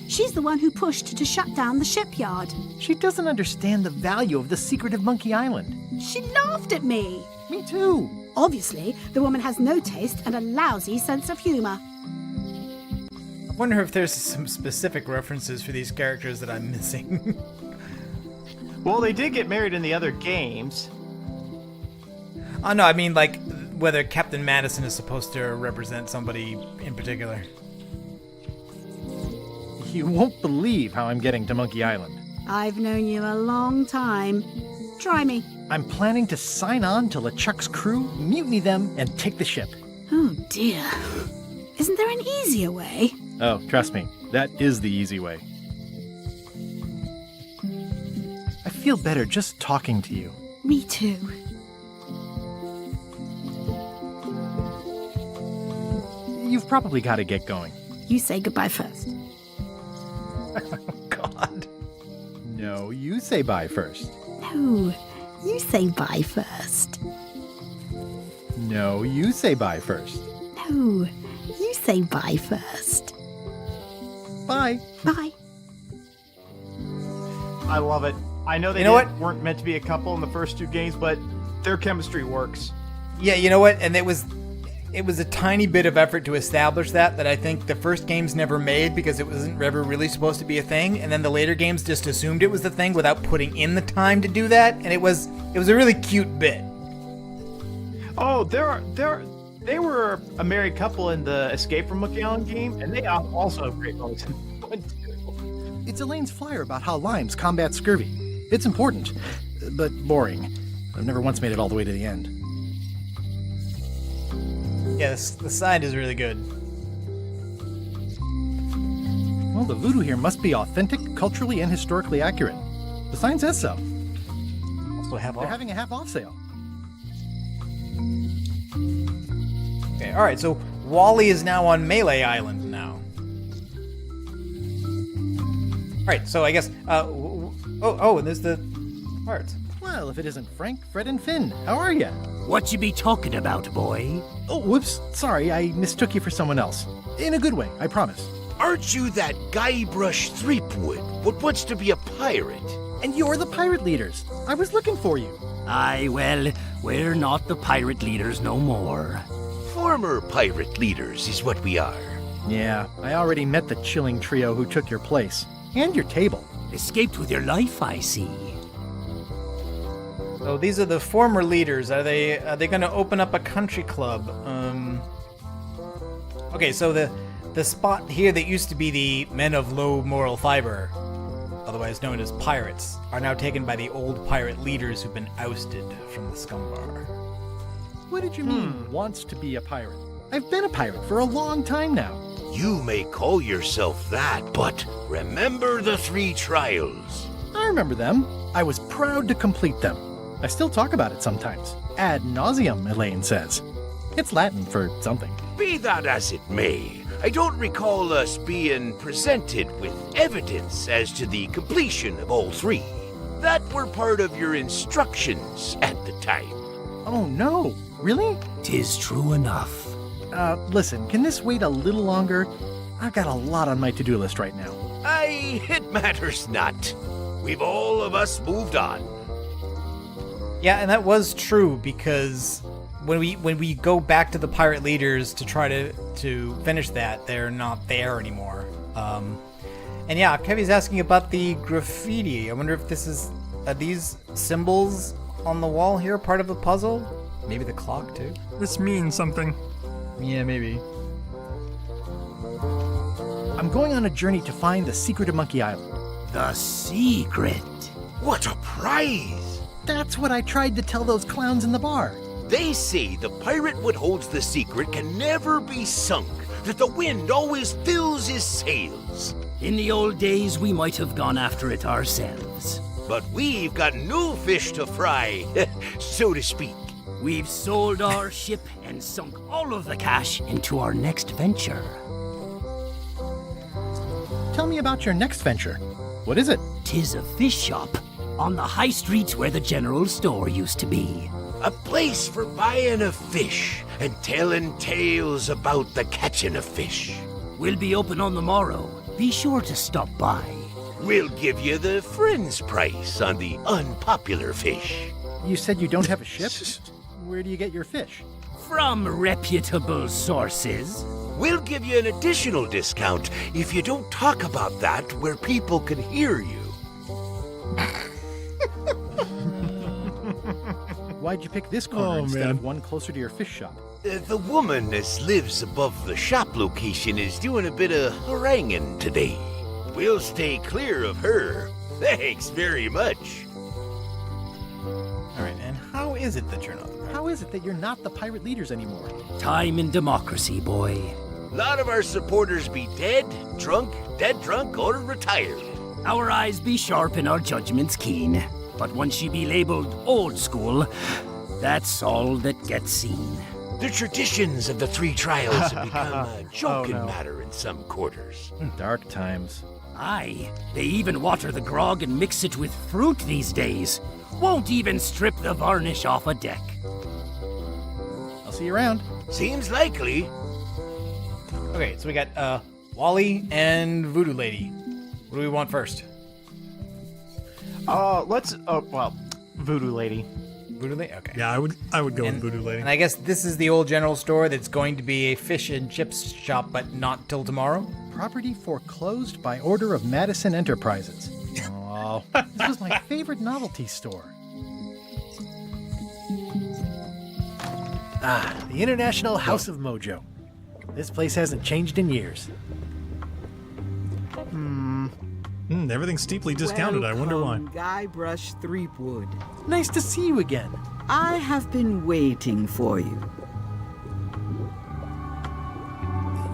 She's the one who pushed to shut down the shipyard. She doesn't understand the value of the secret of Monkey Island. She laughed at me. Me too. Obviously, the woman has no taste and a lousy sense of humor. I wonder if there's some specific references for these characters that I'm missing. Well, they did get married in the other games. Oh, no, I mean, like, whether Captain Madison is supposed to represent somebody in particular. You won't believe how I'm getting to Monkey Island. I've known you a long time. Try me. I'm planning to sign on to LeChuck's crew, mutiny them, and take the ship. Oh, dear. Isn't there an easier way? Oh, trust me, that is the easy way. I feel better just talking to you. Me too. You've probably got to get going. You say goodbye first. God. No, you say bye first. No, you say bye first. No, you say bye first. No, you say bye first. Bye. Bye. I love it. I know they weren't meant to be a couple in the first two games, but their chemistry works. Yeah, you know what? And it was a tiny bit of effort to establish that I think the first games never made because it wasn't ever really supposed to be a thing, and then the later games just assumed it was the thing without putting in the time to do that, and it was a really cute bit. Oh, they were a married couple in the Escape from Monkey Island game, and they also have great moments in one too. It's Elaine's flyer about how limes combat scurvy. It's important, but boring. I've never once made it all the way to the end. Yes, the sign is really good. Well, the voodoo here must be authentic, culturally, and historically accurate. The sign says so. Also half They're off. having a half-off sale. Okay, alright, so Wally is now on Melee Island now. Alright, so I guess, and there's the parts. Well, if it isn't Frank, Fred, and Finn, how are you? What you be talking about, boy? Oh, whoops. Sorry, I mistook you for someone else. In a good way, I promise. Aren't you that Guybrush Threepwood, what wants to be a pirate? And you're the pirate leaders. I was looking for you. Aye, well, we're not the pirate leaders no more. Former pirate leaders is what we are. Yeah, I already met the chilling trio who took your place. And your table. Escaped with your life, I see. So these are the former leaders. Are they going to open up a country club? Okay, so the spot here that used to be the Men of Low Moral Fiber, otherwise known as pirates, are now taken by the old pirate leaders who've been ousted from the scum bar. What did you mean, wants to be a pirate? I've been a pirate for a long time now. You may call yourself that, but remember the 3 trials. I remember them. I was proud to complete them. I still talk about it sometimes. Ad nauseum, Elaine says. It's Latin for something. Be that as it may, I don't recall us being presented with evidence as to the completion of all 3. That were part of your instructions at the time. Oh no, really? 'Tis true enough. Listen, can this wait a little longer? I've got a lot on my to-do list right now. It matters not. We've all of us moved on. Yeah, and that was true because when we go back to the pirate leaders to try to finish that, they're not there anymore. And yeah, Kevy's asking about the graffiti. I wonder if are these symbols on the wall here part of the puzzle? Maybe the clock too? This means something. Yeah, maybe. I'm going on a journey to find the secret of Monkey Island. The secret? What a prize! That's what I tried to tell those clowns in the bar. They say the pirate what holds the secret can never be sunk, that the wind always fills his sails. In the old days, we might have gone after it ourselves. But we've got new fish to fry, so to speak. We've sold our ship and sunk all of the cash into our next venture. Tell me about your next venture. What is it? 'Tis a fish shop on the high streets where the general store used to be. A place for buying of fish and telling tales about the catching of fish. We'll be open on the morrow. Be sure to stop by. We'll give you the friend's price on the unpopular fish. You said you don't have a ship? Where do you get your fish? From reputable sources. We'll give you an additional discount if you don't talk about that where people can hear you. Why'd you pick this corner instead of one closer to your fish shop? The woman as lives above the shop location is doing a bit of haranguing today. We'll stay clear of her. Thanks very much. Alright, and how is it that you're not? How is it that you're not the pirate leaders anymore? Time and democracy, boy. A lot of our supporters be dead drunk, or retired. Our eyes be sharp and our judgments keen. But once you be labeled old school, that's all that gets seen. The traditions of the 3 trials have become a joking matter in some quarters. Dark times. Aye, they even water the grog and mix it with fruit these days. Won't even strip the varnish off a deck. I'll see you around. Seems likely. Okay, so we got Wally and Voodoo Lady. What do we want first? Voodoo Lady. Voodoo Lady? Okay. Yeah, I would go with Voodoo Lady. And I guess this is the old general store that's going to be a fish and chips shop, but not till tomorrow? Property foreclosed by order of Madison Enterprises. Oh, this was my favorite novelty store. Ah, the International House of Mojo. This place hasn't changed in years. Everything's steeply discounted. I wonder why. Guybrush Threepwood. Nice to see you again. I have been waiting for you.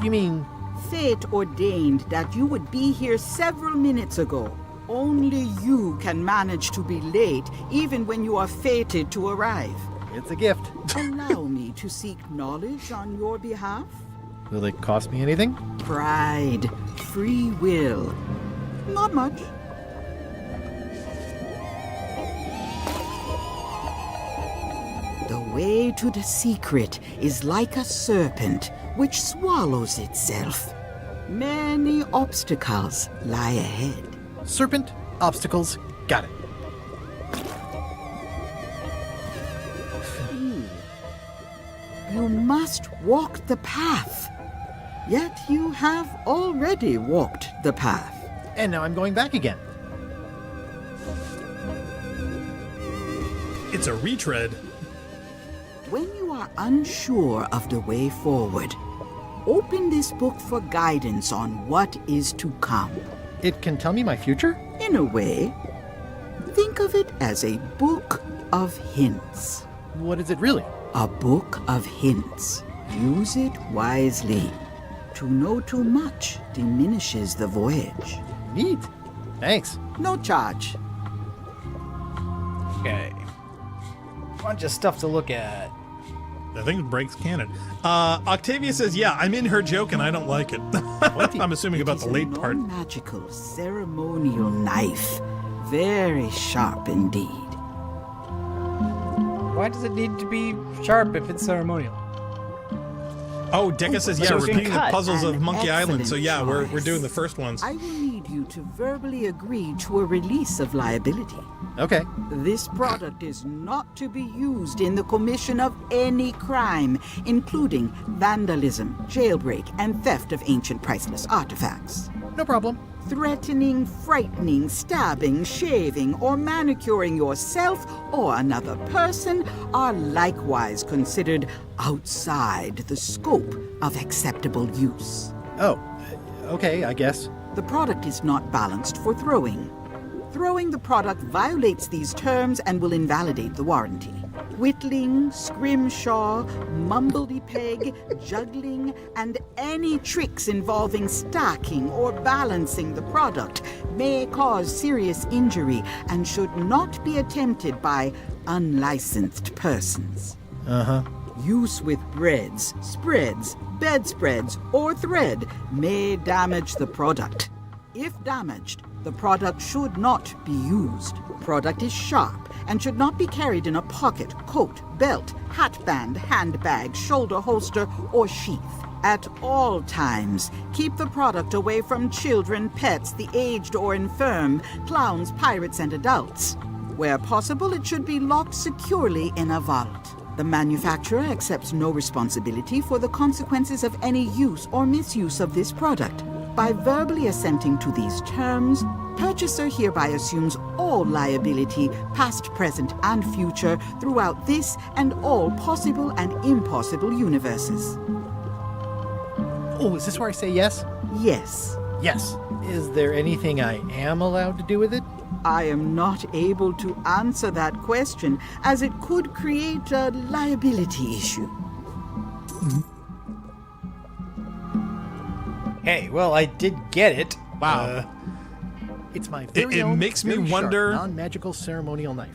You mean... Fate ordained that you would be here several minutes ago. Only you can manage to be late, even when you are fated to arrive. It's a gift. Allow me to seek knowledge on your behalf. Will it cost me anything? Pride, free will. Not much. The way to the secret is like a serpent which swallows itself. Many obstacles lie ahead. Serpent, obstacles, got it. You must walk the path. Yet you have already walked the path. And now I'm going back again. It's a retread. When you are unsure of the way forward, open this book for guidance on what is to come. It can tell me my future? In a way. Think of it as a book of hints. What is it really? A book of hints. Use it wisely. To know too much diminishes the voyage. Neat. Thanks. No charge. Okay. Bunch of stuff to look at. I think it breaks canon. Octavia says, yeah, I'm in her joke and I don't like it. I'm assuming about the late part. Magical ceremonial knife. Very sharp indeed. Why does it need to be sharp if it's ceremonial? Oh, Decca says, yeah, So repeating the cut. puzzles of An Monkey Island. So yeah, we're choice. doing the first ones. I will need you to verbally agree to a release of liability. Okay. This product is not to be used in the commission of any crime, including vandalism, jailbreak, and theft of ancient priceless artifacts. No problem. Threatening, frightening, stabbing, shaving, or manicuring yourself or another person are likewise considered outside the scope of acceptable use. Oh, okay, I guess. The product is not balanced for throwing. Throwing the product violates these terms and will invalidate the warranty. Whittling, scrimshaw, mumbledy-peg, juggling, and any tricks involving stacking or balancing the product may cause serious injury and should not be attempted by unlicensed persons. Uh-huh. Use with breads, spreads, bedspreads, or thread may damage the product. If damaged, the product should not be used. Product is sharp and should not be carried in a pocket, coat, belt, hatband, handbag, shoulder holster, or sheath. At all times, keep the product away from children, pets, the aged or infirm, clowns, pirates, and adults. Where possible, it should be locked securely in a vault. The manufacturer accepts no responsibility for the consequences of any use or misuse of this product. By verbally assenting to these terms, purchaser hereby assumes all liability, past, present, and future, throughout this and all possible and impossible universes. Oh, is this where I say yes? Yes. Yes. Is there anything I am allowed to do with it? I am not able to answer that question, as it could create a liability issue. Hey, well, I did get it. Wow. It's my very It own, makes me very sharp, wonder- non-magical ceremonial knife.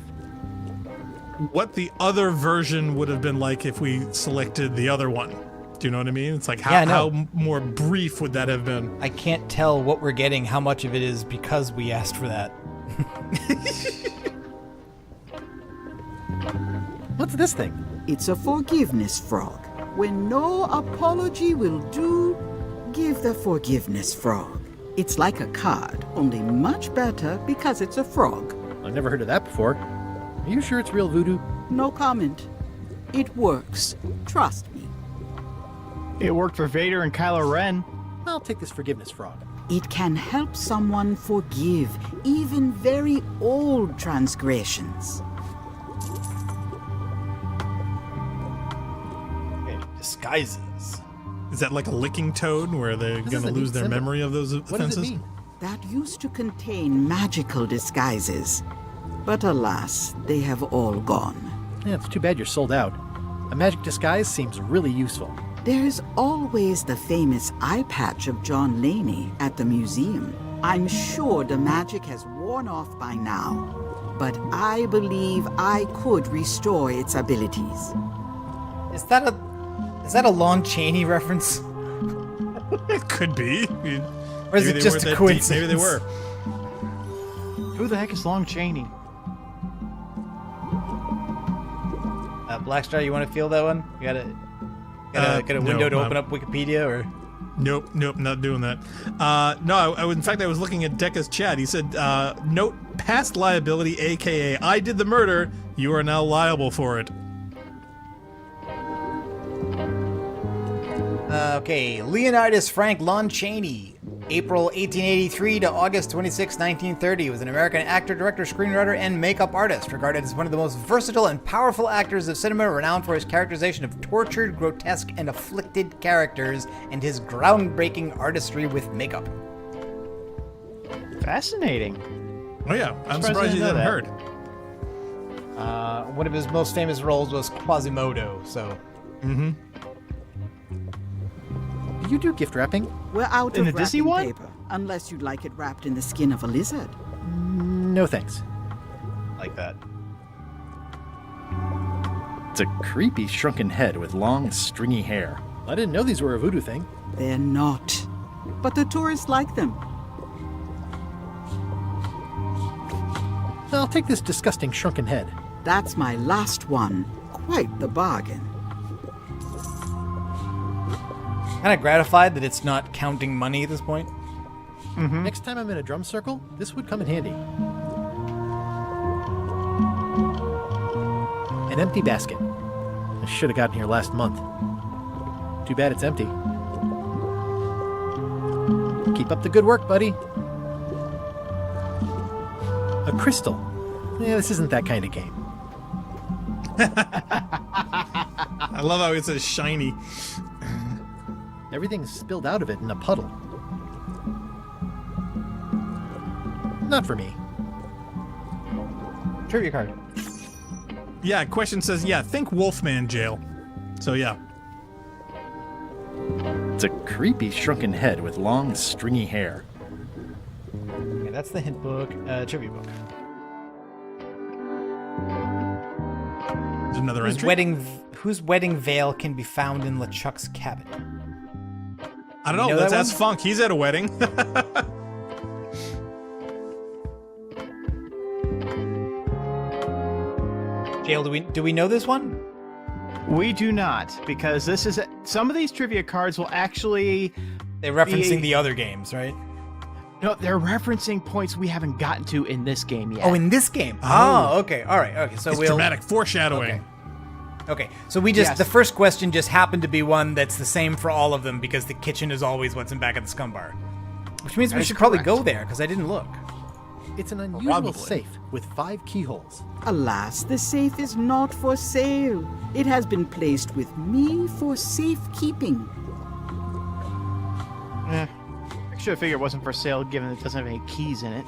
What the other version would have been like if we selected the other one. Do you know what I mean? It's like, how, Yeah, I know. how more brief would that have been? I can't tell what we're getting, how much of it is because we asked for that. What's this thing? It's a forgiveness frog. When no apology will do, give the forgiveness frog. It's like a card, only much better because it's a frog. I've never heard of that before. Are you sure it's real voodoo? No comment. It works. Trust me. It worked for Vader and Kylo Ren. I'll take this forgiveness frog. It can help someone forgive even very old transgressions. Disguises. Is that like a licking toad where they're This going is to a lose neat their symbol. memory of those What offenses? does it mean? That used to contain magical disguises. But alas, they have all gone. Yeah, it's too bad you're sold out. A magic disguise seems really useful. There's always the famous eye patch of John Laney at the museum. I'm sure the magic has worn off by now, but I believe I could restore its abilities. Is that a Lon Chaney reference? It could be. Or is it just a coincidence? Maybe they were. Who the heck is Long Chaney? Blackstar, you want to feel that one? You got a window to open up Wikipedia, or? Nope, not doing that. No, in fact, I was looking at Decca's chat. He said, note past liability, aka I did the murder. You are now liable for it. Okay, Leonidas Frank Lon Chaney, April 1883 to August 26, 1930, was an American actor, director, screenwriter, and makeup artist, regarded as one of the most versatile and powerful actors of cinema, renowned for his characterization of tortured, grotesque, and afflicted characters, and his groundbreaking artistry with makeup. Fascinating. Oh yeah, I'm surprised you haven't heard. One of his most famous roles was Quasimodo, so... Mm-hmm. Do you do gift wrapping? We're out In of the Disney wrapping one? paper, unless you'd like it wrapped in the skin of a lizard. No thanks. Like that. It's a creepy shrunken head with long, stringy hair. I didn't know these were a voodoo thing. They're not. But the tourists like them. I'll take this disgusting shrunken head. That's my last one. Quite the bargain. Kind of gratified that it's not counting money at this point. Mm-hmm. Next time I'm in a drum circle, this would come in handy. An empty basket. I should have gotten here last month. Too bad it's empty. Keep up the good work, buddy. A crystal. Yeah, this isn't that kind of game. I love how it says shiny. Everything's spilled out of it in a puddle. Not for me. Trivia card. Yeah, question says, yeah, think Wolfman jail. So yeah. It's a creepy shrunken head with long, stringy hair. Okay, that's the hint book, trivia book. There's another whose entry? Whose wedding veil can be found in LeChuck's cabin? I don't know. Let's ask Funk. He's at a wedding. Jail, do we know this one? We do not, because this is some of these trivia cards will actually they're referencing the other games, right? No, they're referencing points we haven't gotten to in this game yet. Oh, in this game. Oh, okay. All right. Okay. So it's we'll dramatic foreshadowing. Okay. So we just the first question just happened to be one that's the same for all of them because the kitchen is always what's in back of the scum bar. Which means we should probably go there because I didn't look. It's an unusual safe with 5 keyholes. Alas, the safe is not for sale. It has been placed with me for safekeeping. I should have figured it wasn't for sale given it doesn't have any keys in it.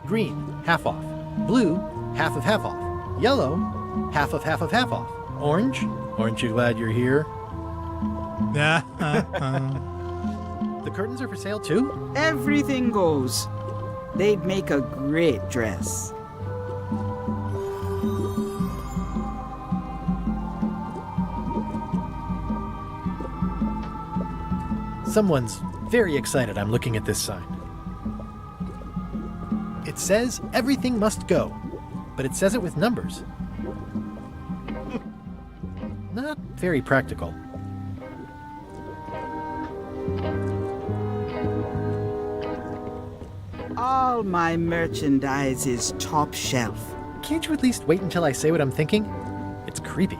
Green, half off. Blue, half of half off. Yellow, half of half of half off. Orange, aren't you glad you're here? Yeah. The curtains are for sale too? Everything goes. They'd make a great dress. Someone's very excited I'm looking at this sign. It says everything must go, but it says it with numbers. Not very practical. All my merchandise is top shelf. Can't you at least wait until I say what I'm thinking? It's creepy.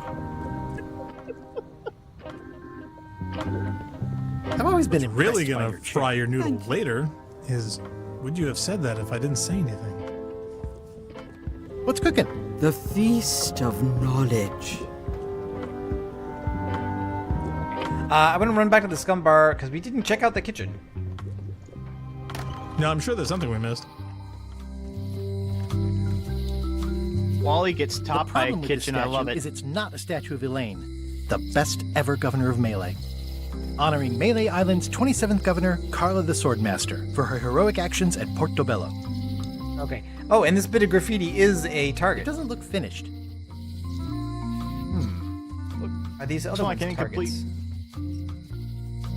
I've always been impressed really by gonna your fry your noodle later is, would you have said that if I didn't say anything? What's cooking? The feast of knowledge. I'm gonna run back to the scum bar because we didn't check out the kitchen. No, I'm sure there's something we missed. Wally gets topped by a with the kitchen. I love statue it. is it's not a statue of Elaine. the best ever governor of Melee. Honoring Melee Island's 27th governor, Carla the Swordmaster, for her heroic actions at Portobello. Okay. Oh, and this bit of graffiti is a target. It doesn't look finished. Are these other like ones an targets?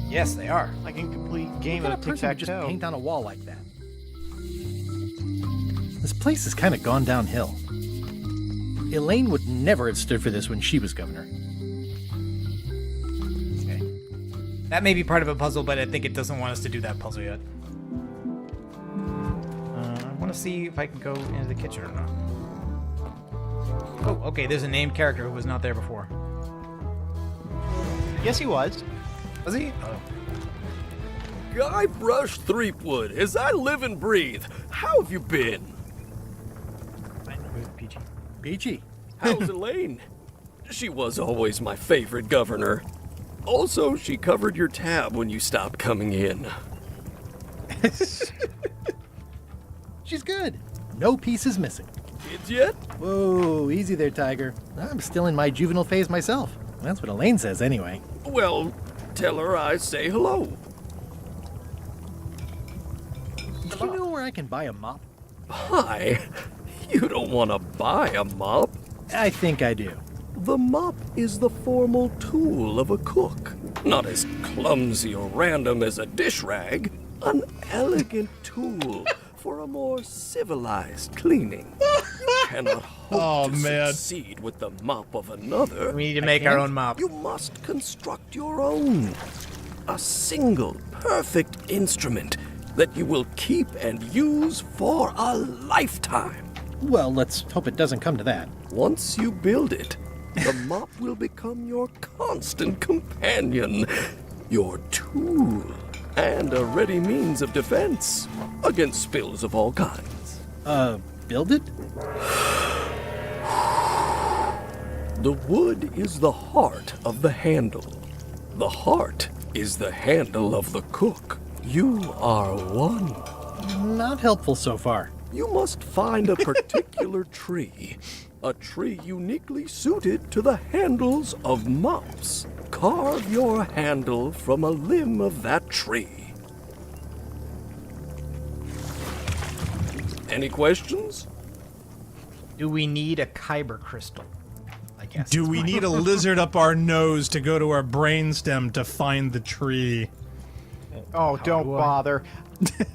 Yes, they are. Like a complete game What of kind of person would just tic-tac-toe. paint on a wall like that? This place has kind of gone downhill. Elaine would never have stood for this when she was governor. Okay. That may be part of a puzzle, but I think it doesn't want us to do that puzzle yet. I want to see if I can go into the kitchen or not. Oh, okay, there's a named character who was not there before. Yes, he was. Was he? Oh. Guybrush Threepwood, as I live and breathe, how have you been? Peachy. Peachy. How's Elaine? She was always my favorite governor. Also, she covered your tab when you stopped coming in. She's good. No piece is missing. Kids yet? Whoa, easy there, Tiger. I'm still in my juvenile phase myself. That's what Elaine says anyway. Well, tell her I say hello. Do you know where I can buy a mop? Hi. You don't want to buy a mop. I think I do. The mop is the formal tool of a cook. Not as clumsy or random as a dish rag. An elegant tool for a more civilized cleaning. You cannot hope to succeed with the mop of another. We need to make our own mop. You must construct your own. A single, perfect instrument that you will keep and use for a lifetime. Well, let's hope it doesn't come to that. Once you build it, the mop will become your constant companion, your tool, and a ready means of defense against spills of all kinds. Build it? The wood is the heart of the handle. The heart is the handle of the cook. You are one. Not helpful so far. You must find a particular tree. A tree uniquely suited to the handles of mops. Carve your handle from a limb of that tree. Any questions? Do we need a kyber crystal? I guess. Do we need a lizard up our nose to go to our brainstem to find the tree? Oh, don't bother.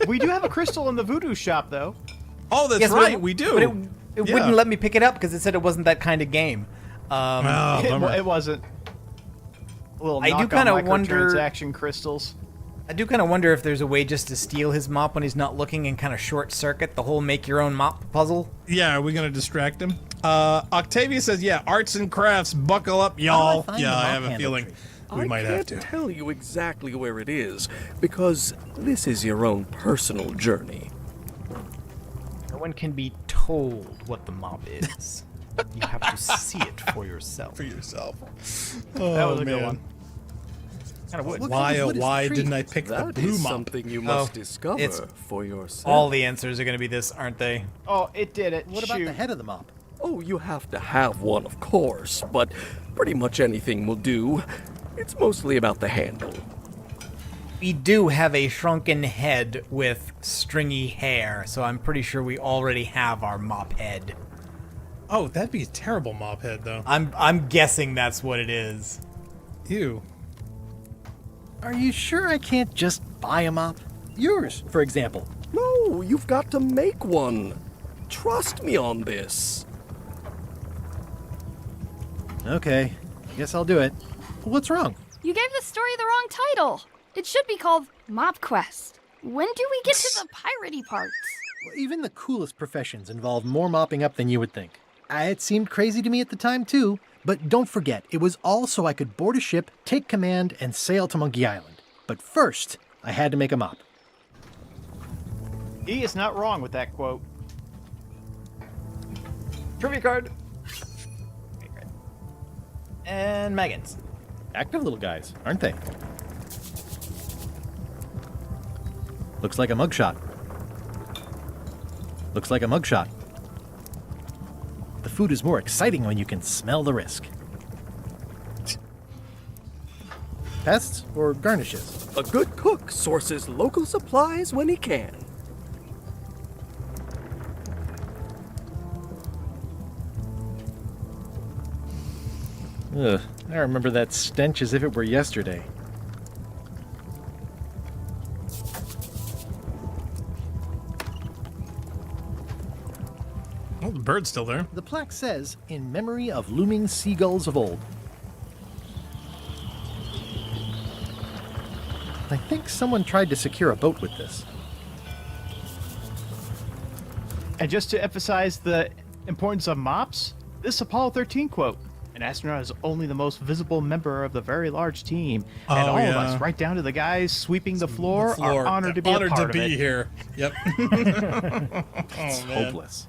We do have a crystal in the voodoo shop, though. Oh, that's Yes, right, but we do. But it wouldn't let me pick it up because it said it wasn't that kind of game. It wasn't. A little I do kind of wonder. Transaction crystals. I do kind of wonder if there's a way just to steal his mop when he's not looking and kind of short circuit the whole make your own mop puzzle. Yeah, are we gonna distract him? Octavia says, yeah, arts and crafts, buckle up, y'all. Yeah, I have a feeling we might have to. I can't tell you exactly where it is, because this is your own personal journey. No one can be told what the mop is. You have to see it for yourself. For yourself. That was a good man. one. Kind of wood. Why, oh, why didn't I pick the That blue is mop? something you must discover it's for yourself. All the answers are going to be this, aren't they? Oh, it did it. What about the head of the mop? Oh, you have to have one, of course, but pretty much anything will do. It's mostly about the handle. We do have a shrunken head with stringy hair, so I'm pretty sure we already have our mop head. Oh, that'd be a terrible mop head, though. I'm guessing that's what it is. Ew. Are you sure I can't just buy a mop? Yours, for example. No, you've got to make one. Trust me on this. Okay, guess I'll do it. What's wrong? You gave the story the wrong title. It should be called Mop Quest. When do we get to the piratey parts? Well, even the coolest professions involve more mopping up than you would think. It seemed crazy to me at the time, too. But don't forget, it was all so I could board a ship, take command, and sail to Monkey Island. But first, I had to make a mop. He is not wrong with that quote. Trivia card. Okay, great. And Megan's. Active little guys, aren't they? Looks like a mugshot. Looks like a mugshot. The food is more exciting when you can smell the risk. Pests or garnishes? A good cook sources local supplies when he can. Ugh, I remember that stench as if it were yesterday. Oh, the bird's still there. The plaque says, in memory of looming seagulls of old. I think someone tried to secure a boat with this. And just to emphasize the importance of mops, this Apollo 13 quote: "An astronaut is only the most visible member of the very large team, and all of us, right down to the guys sweeping the floor, are honored to be a part of it." Here. Yep. It's hopeless.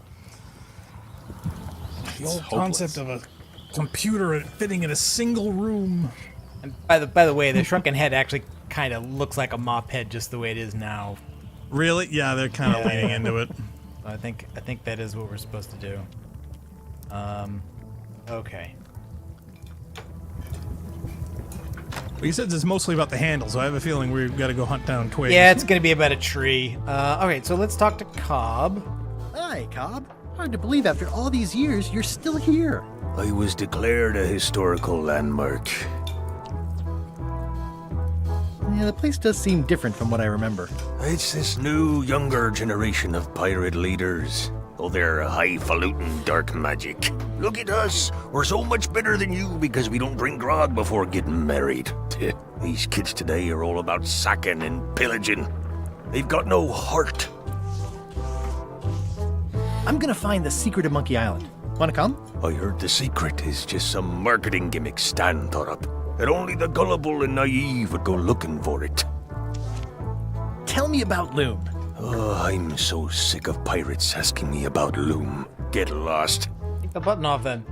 The old concept of a computer fitting in a single room. And by the way, the shrunken head actually kind of looks like a mop head just the way it is now. Really? Yeah, they're kind of leaning into it. I think that is what we're supposed to do. Okay. Well, you said it's mostly about the handle, so I have a feeling we've got to go hunt down twigs. Yeah, it's going to be about a tree. Okay, so let's talk to Cobb. Hi, Cobb. Hard to believe after all these years you're still here. I was declared a historical landmark. Yeah, the place does seem different from what I remember. It's this new, younger generation of pirate leaders. Oh, they're highfalutin dark magic. Look at us. We're so much better than you because we don't drink grog before getting married. These kids today are all about sacking and pillaging. They've got no heart. I'm gonna find the secret of Monkey Island. Wanna come? I heard the secret is just some marketing gimmick Stan thought up. That only the gullible and naive would go looking for it. Tell me about Loom. Oh, I'm so sick of pirates asking me about Loom. Get lost. Take the button off then.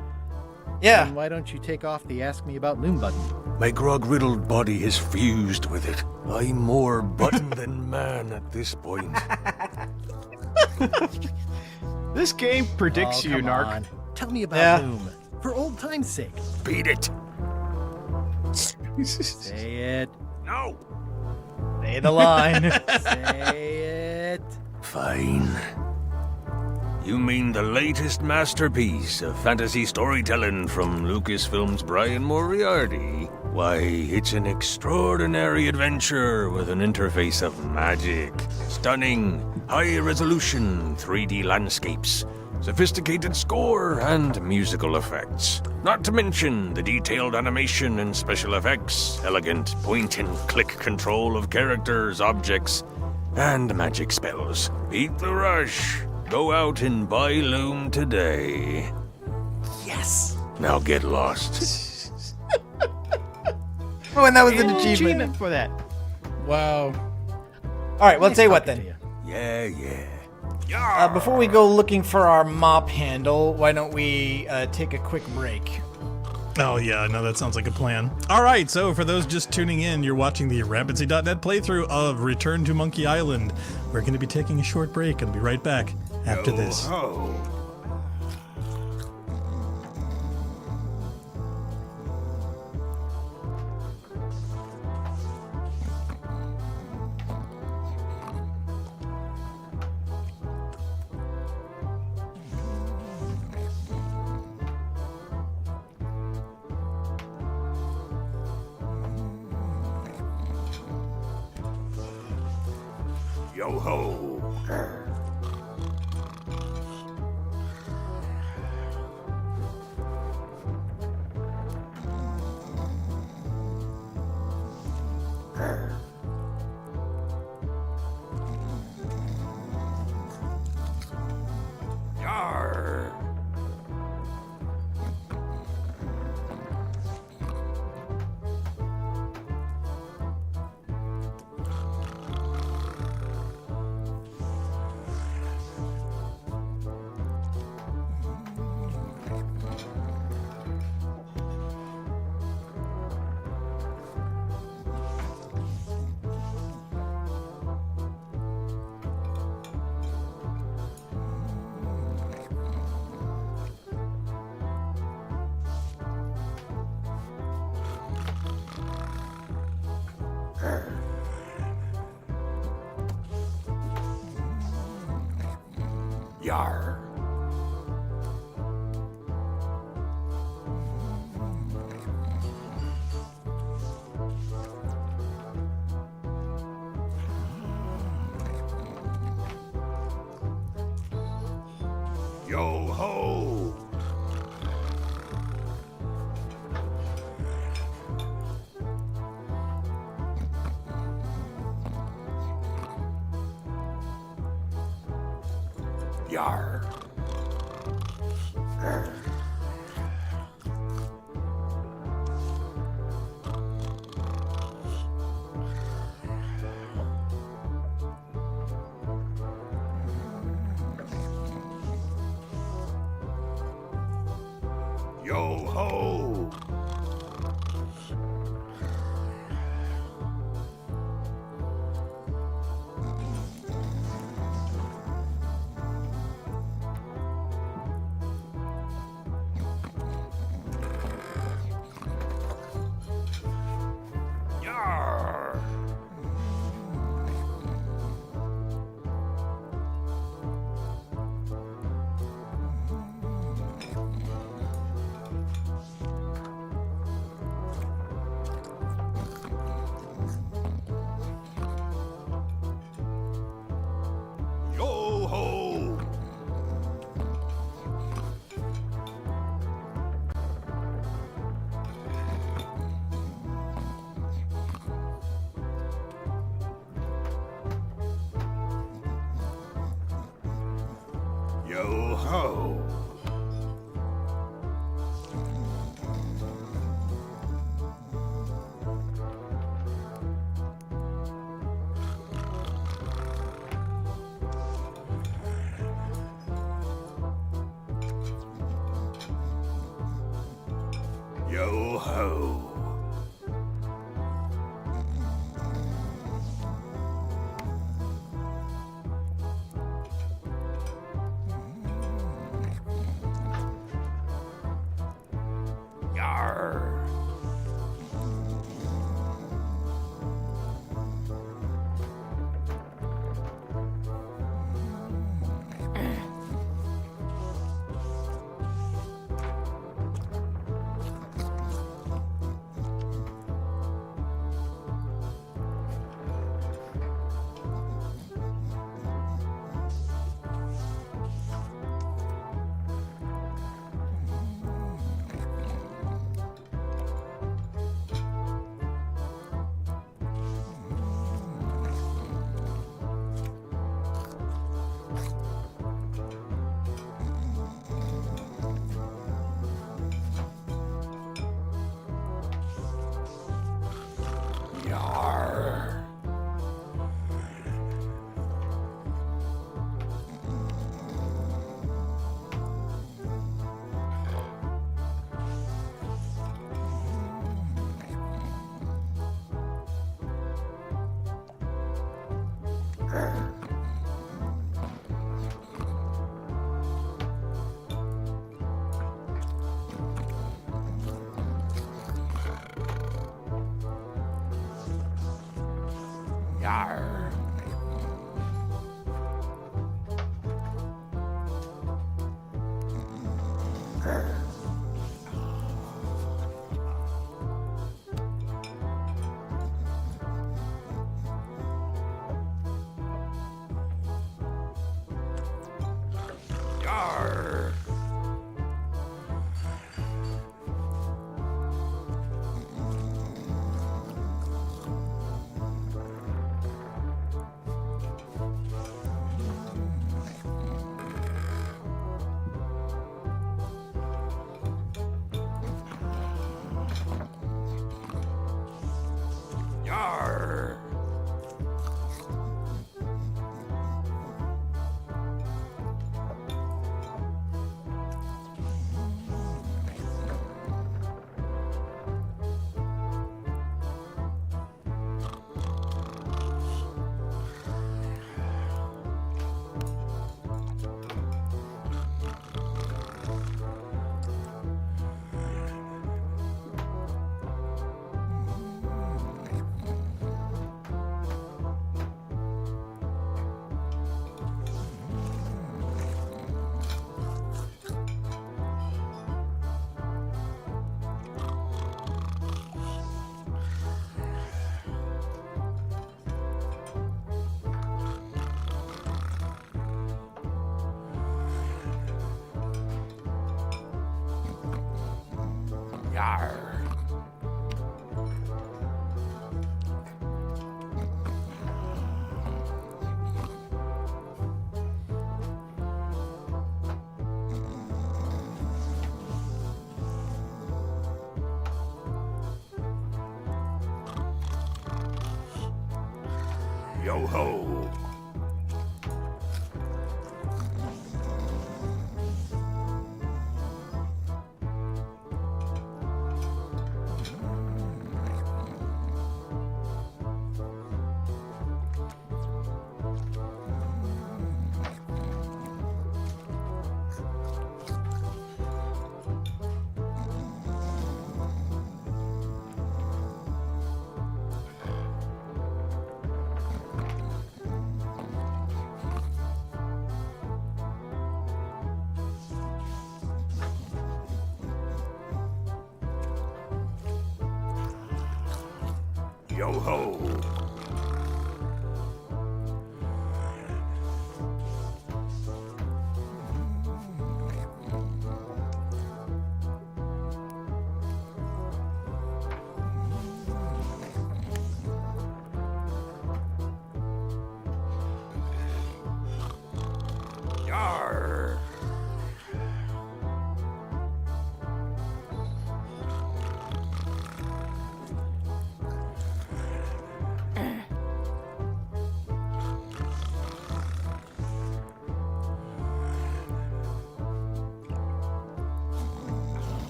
Yeah. Then why don't you take off the Ask Me About Loom button? My grog-riddled body has fused with it. I'm more button than man at this point. This game predicts you, come Narc. on. Tell me about Loom. For old time's sake. Beat it. Say it. No. Say the line. Say it. Fine. You mean the latest masterpiece of fantasy storytelling from Lucasfilm's Brian Moriarty? Why, it's an extraordinary adventure with an interface of magic, stunning, high-resolution 3D landscapes, sophisticated score, and musical effects. Not to mention the detailed animation and special effects, elegant point-and-click control of characters, objects, and magic spells. Beat the rush. Go out and buy Loom today. Yes. Now get lost. Oh, and that was an achievement for that. Wow. All right, well, I'll tell you what then. Yeah. Before we go looking for our mop handle, why don't we take a quick break? Oh, yeah, no, that sounds like a plan. All right, so for those just tuning in, you're watching the Rampancy.net playthrough of Return to Monkey Island. We're going to be taking a short break and be right back after this. Yo ho. Yar. Yar. Yo ho! Yar. Yo ho! Yar! Yo ho! Yo ho! Yo ho! Yar! Yar! Yar! Yar! Yar. Yo ho! Yo ho! Yar!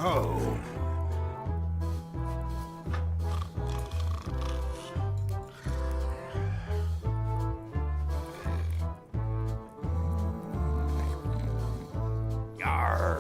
ho! Yarr!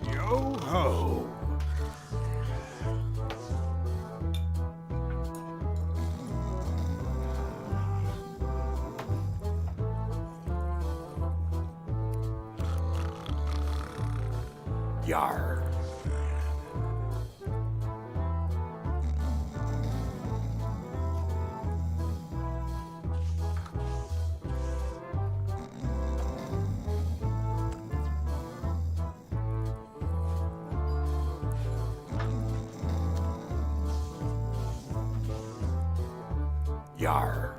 Yo ho! Yarr! Yar.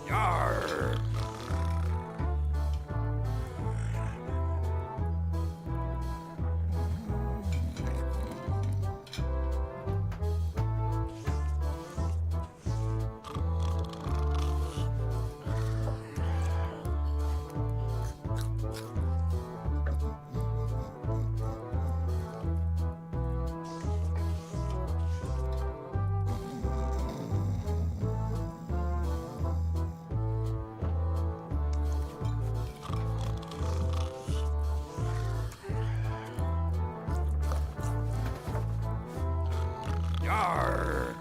Yar. Yar.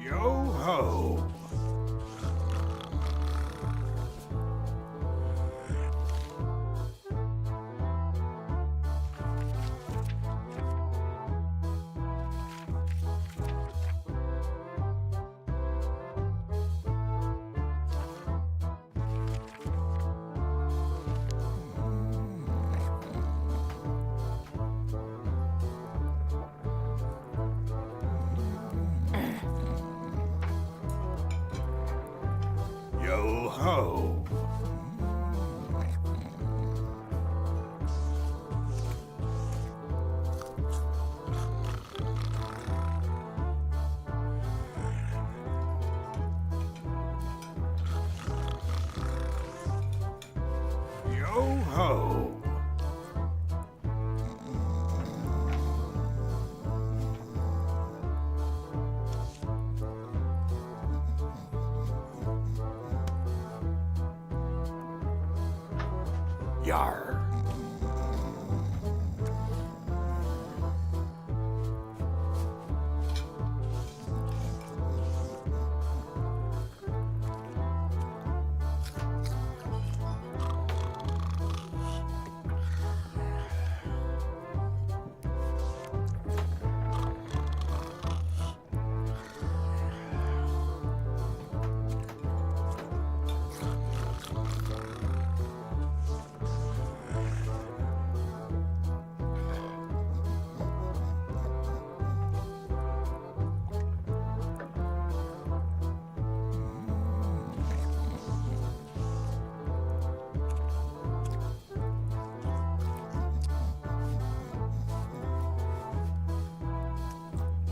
Yo ho. Yo ho. Yo ho. Yar.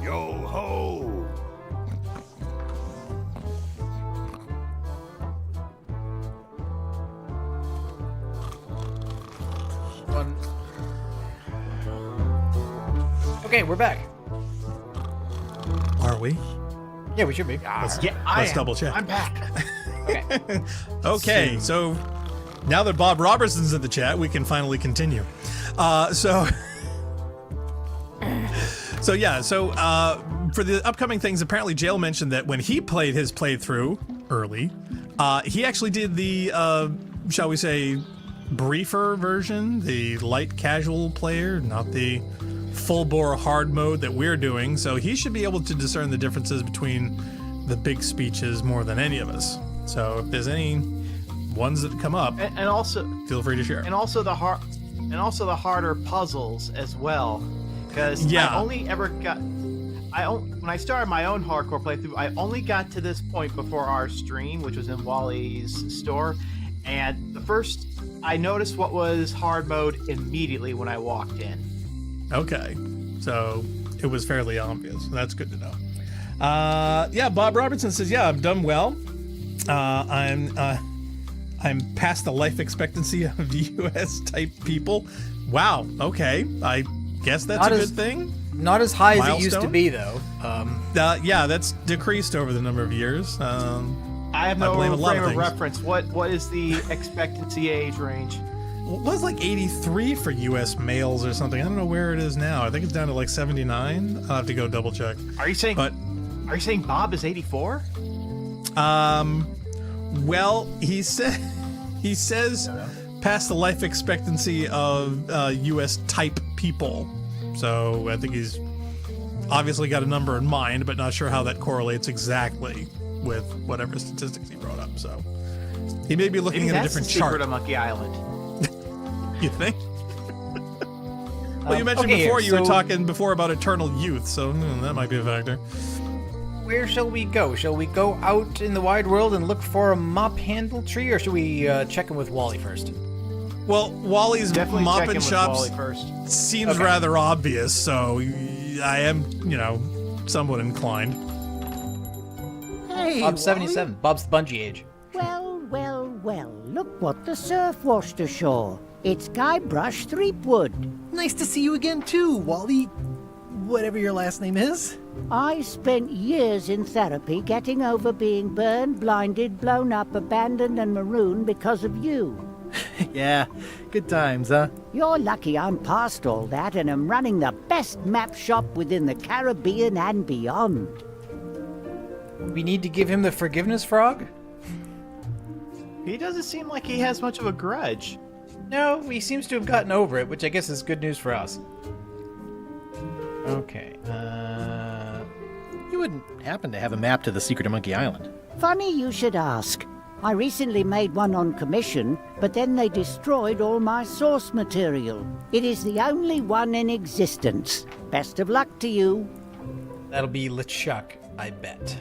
Yo ho. Okay, we're back. Are we? Yeah, we should be. Let's double check. I'm back. Okay. Okay, so now that Bob Robertson's in the chat, we can finally continue. So for the upcoming things, apparently Jail mentioned that when he played his playthrough early, he actually did the, shall we say, briefer version, the light casual player, not the full-bore hard mode that we're doing. So he should be able to discern the differences between the big speeches more than any of us. So if there's any ones that come up, and also feel free to share. And also the harder puzzles as well, because Yeah. I only ever got. When I started my own hardcore playthrough, I only got to this point before our stream, which was in Wally's store, and the first I noticed what was hard mode immediately when I walked in. Okay, so it was fairly obvious. That's good to know. Yeah, Bob Robertson says, yeah, I've done well. I'm past the life expectancy of US type people. Wow. Okay, I guess that's Not a as- good thing. Not as high as it Milestone? used to be, though. Yeah, that's decreased over the number of years. I have no blame a lot frame of of things. reference. What is the expectancy age range? was like 83 for U.S. males or something. I don't know where it is now. I think it's down to like 79. I'll have to go double check. Are you saying Bob is 84? Well, he says past the life expectancy of U.S. type people. So I think he's obviously got a number in mind, but not sure how that correlates exactly with whatever statistics he brought up. So he may be looking at a different chart. Secret of Monkey Island. You think? Well, you mentioned before you were talking before about eternal youth, so that might be a factor. Where shall we go? Shall we go out in the wide world and look for a mop handle tree, or should we check in with Wally first? Well, Wally's Definitely mop check in and with shops Wally first. seems rather obvious, so I am, somewhat inclined. Hey, Bob's 77. Bob's the bungee age. Well, look what the surf washed ashore. It's Guybrush Threepwood. Nice to see you again, too, Wally. Whatever your last name is. I spent years in therapy getting over being burned, blinded, blown up, abandoned, and marooned because of you. Yeah, good times, huh? You're lucky I'm past all that and am running the best map shop within the Caribbean and beyond. We need to give him the forgiveness frog? He doesn't seem like he has much of a grudge. No, he seems to have gotten over it, which I guess is good news for us. Okay, You wouldn't happen to have a map to the secret of Monkey Island? Funny you should ask. I recently made one on commission, but then they destroyed all my source material. It is the only one in existence. Best of luck to you. That'll be LeChuck, I bet.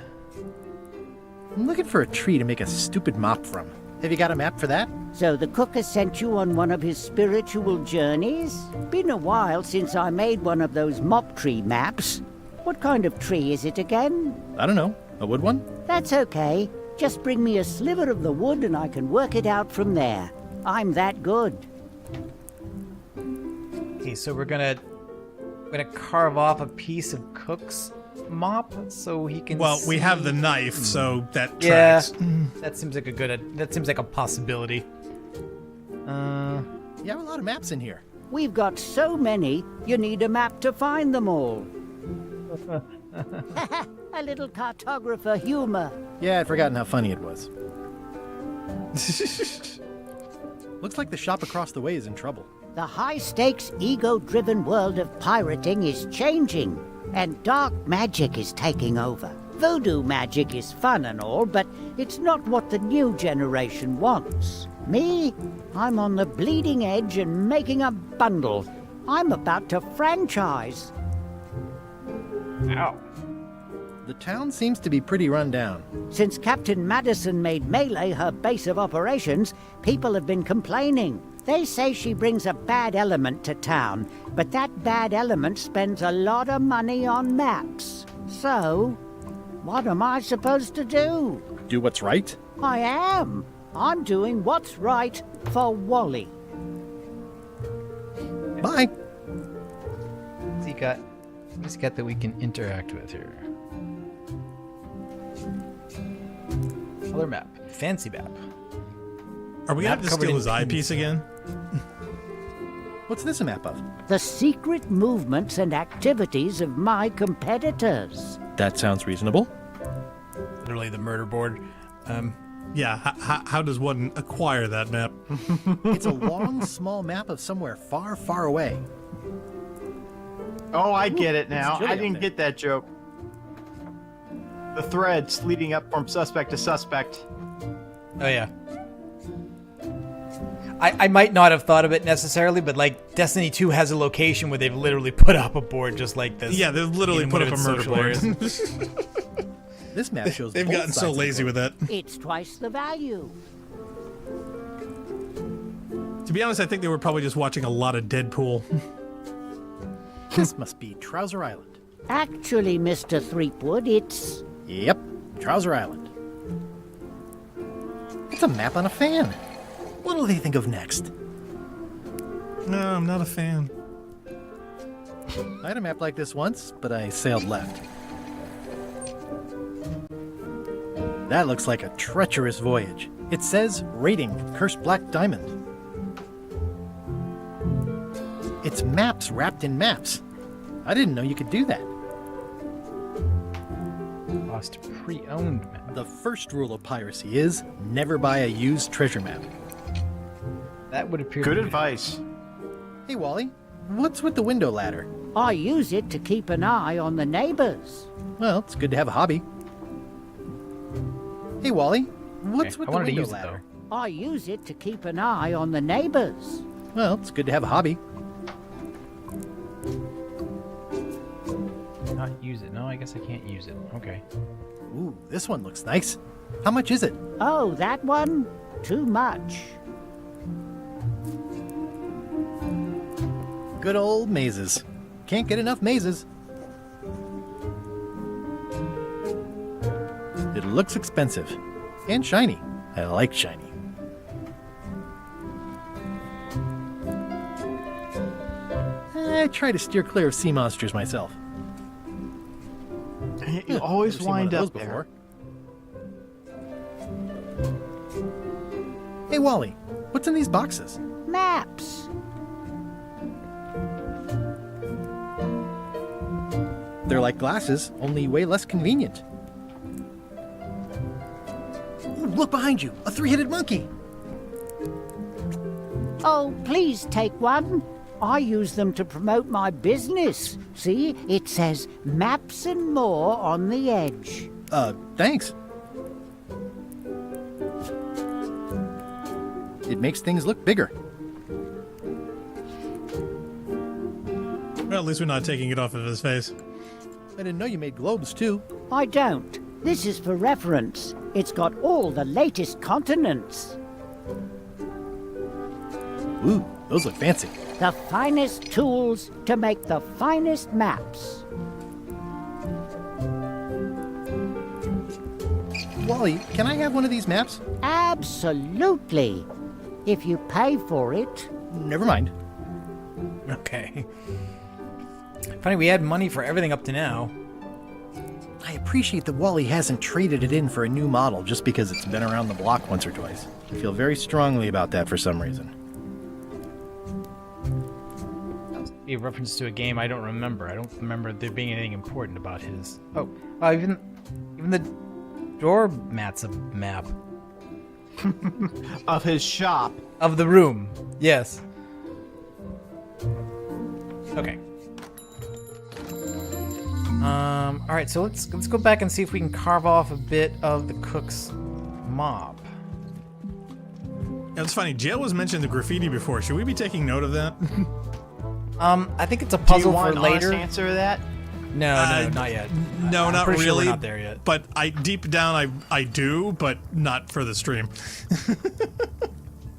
I'm looking for a tree to make a stupid mop from. Have you got a map for that? So the cook has sent you on one of his spiritual journeys? Been a while since I made one of those mop tree maps. What kind of tree is it again? I don't know. A wood one? That's okay. Just bring me a sliver of the wood and I can work it out from there. I'm that good. Okay, so we're gonna carve off a piece of Cook's mop so he can. Well, we have the knife, so that yeah, tracks. that seems like that seems like a possibility. You have a lot of maps in here. We've got so many, you need a map to find them all. A little cartographer humor. Yeah, I'd forgotten how funny it was. Looks like the shop across the way is in trouble. The high-stakes, ego-driven world of pirating is changing, and dark magic is taking over. Voodoo magic is fun and all, but it's not what the new generation wants. Me? I'm on the bleeding edge and making a bundle. I'm about to franchise. Ow. The town seems to be pretty run down. Since Captain Madison made Melee her base of operations, people have been complaining. They say she brings a bad element to town, but that bad element spends a lot of money on maps. So, what am I supposed to do? Do what's right? I am. I'm doing what's right for Wally. Bye. What's he got that we can interact with here? Color map. Fancy map. Are we going to steal his eyepiece again? What's this a map of? The secret movements and activities of my competitors. That sounds reasonable. Literally the murder board. Yeah, how does one acquire that map? It's a long, small map of somewhere far, far away. Oh, I get it now. I didn't get that joke. The threads leading up from suspect to suspect. Oh, yeah. I might not have thought of it necessarily, but like Destiny 2 has a location where they've literally put up a board just like this. Yeah, they've literally put up a murder board. This map shows They've gotten so lazy with that. It's twice the value. To be honest, I think they were probably just watching a lot of Deadpool. This must be Trouser Island. Actually, Mr. Threepwood, it's... Yep, Trouser Island. It's a map on a fan. What'll they think of next? No, I'm not a fan. I had a map like this once, but I sailed left. That looks like a treacherous voyage. It says, rating, Cursed Black Diamond. It's maps wrapped in maps. I didn't know you could do that. Lost pre-owned map. The first rule of piracy is never buy a used treasure map. That would appear Good to be advice. Hey, Wally, what's with the window ladder? I use it to keep an eye on the neighbors. Well, it's good to have a hobby. Hey, Wally, what's Okay, with I the wanted to window use it, ladder? I use it to keep an eye on the neighbors. Well, it's good to have a hobby. Not use it. No, I guess I can't use it. Okay. Ooh, this one looks nice. How much is it? Oh, that one? Too much. Good old mazes. Can't get enough mazes. It looks expensive. And shiny. I like shiny. I try to steer clear of sea monsters myself. You always Never seen one wind of those up there. before. Hey, Wally, what's in these boxes? Maps. They're like glasses, only way less convenient. Ooh, look behind you, a three-headed monkey. Oh, please take one. I use them to promote my business. See, it says maps and more on the edge. Thanks. It makes things look bigger. Well, at least we're not taking it off of his face. I didn't know you made globes, too. I don't. This is for reference. It's got all the latest continents. Ooh, those look fancy. The finest tools to make the finest maps. Wally, can I have one of these maps? Absolutely. If you pay for it. Never mind. Okay. Funny, we had money for everything up to now. I appreciate that Wally hasn't traded it in for a new model just because it's been around the block once or twice. I feel very strongly about that for some reason. Be a reference to a game I don't remember. I don't remember there being anything important about his. Oh, even the door mat's a map Of his shop. of the room. Yes. Okay. All right. So let's go back and see if we can carve off a bit of the cook's mop. Yeah, it's funny. Jail was mentioned the graffiti before. Should we be taking note of that? I think it's a Do you puzzle want for an honest later. answer to that? No, not yet. No, I'm not pretty really. Sure we're not there yet. But deep down, I do, but not for the stream.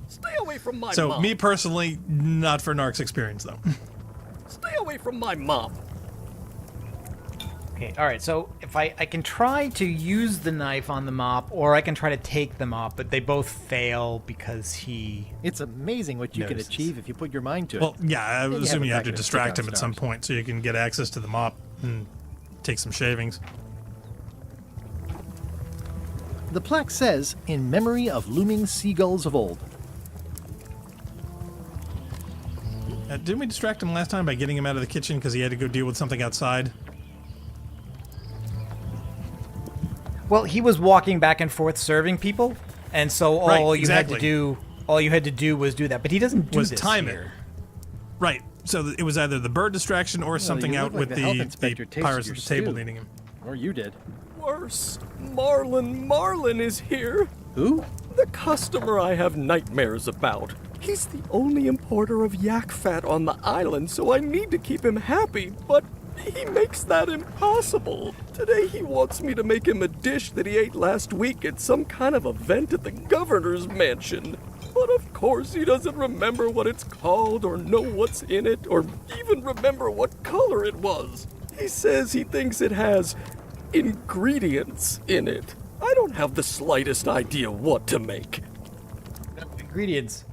Stay away from my So mop. me personally, not for Narc's experience though. Stay away from my mop. Okay, all right. So if I can try to use the knife on the mop, or I can try to take the mop, but they both fail because he. It's amazing what you can Notices. achieve if you put your mind to it. Well, yeah, I Then assume a you have to packet of distract stick-on him at some stars. point so you can get access to the mop and take some shavings. The plaque says, in memory of looming seagulls of old. Didn't we distract him last time by getting him out of the kitchen because he had to go deal with something outside? Well, he was walking back and forth serving people, and so all Right, you had to exactly. do was do that. But he doesn't do Was this time it. here. Right. So it was either the bird distraction or something you out look like with the health the inspector tasted pirates your at the table stew. needing him. Or you did. Worse, Marlin is here. Who? The customer I have nightmares about. He's the only importer of yak fat on the island, so I need to keep him happy, but he makes that impossible. Today he wants me to make him a dish that he ate last week at some kind of event at the governor's mansion. But of course he doesn't remember what it's called or know what's in it or even remember what color it was. He says he thinks it has ingredients in it. I don't have the slightest idea what to make. Ingredients.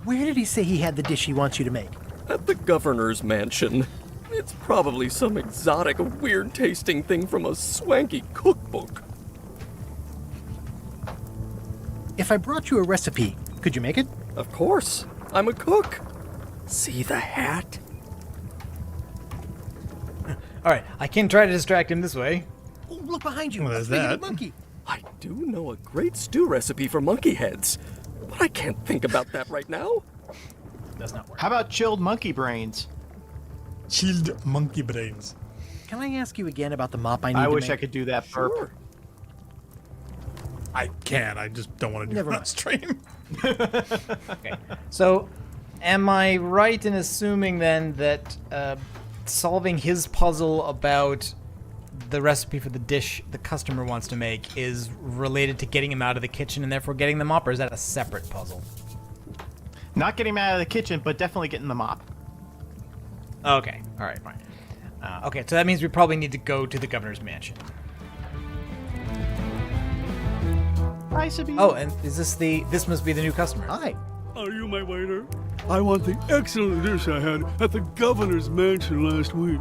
Where did he say he had the dish he wants you to make? At the governor's mansion. It's probably some exotic, weird-tasting thing from a swanky cookbook. If I brought you a recipe, could you make it? Of course. I'm a cook. See the hat? All right, I can try to distract him this way. Oh, look behind you. Well, a there's three-headed that. monkey. I do know a great stew recipe for monkey heads, but I can't think about that right now. Does not work. How about chilled monkey brains? Chilled monkey brains. Can I ask you again about the mop I need I to wish make? I could do that burp. I can. I just don't want to do Never it on mind. stream. Okay. So, am I right in assuming then that solving his puzzle about the recipe for the dish the customer wants to make is related to getting him out of the kitchen and therefore getting them up, or is that a separate puzzle? Not getting him out of the kitchen, but definitely getting the mop. Okay. All right. Fine. Okay. So that means we probably need to go to the governor's mansion. Hi, Sabine. Oh, and is this the? This must be the new customer. Hi. Are you my waiter? I want the excellent dish I had at the governor's mansion last week.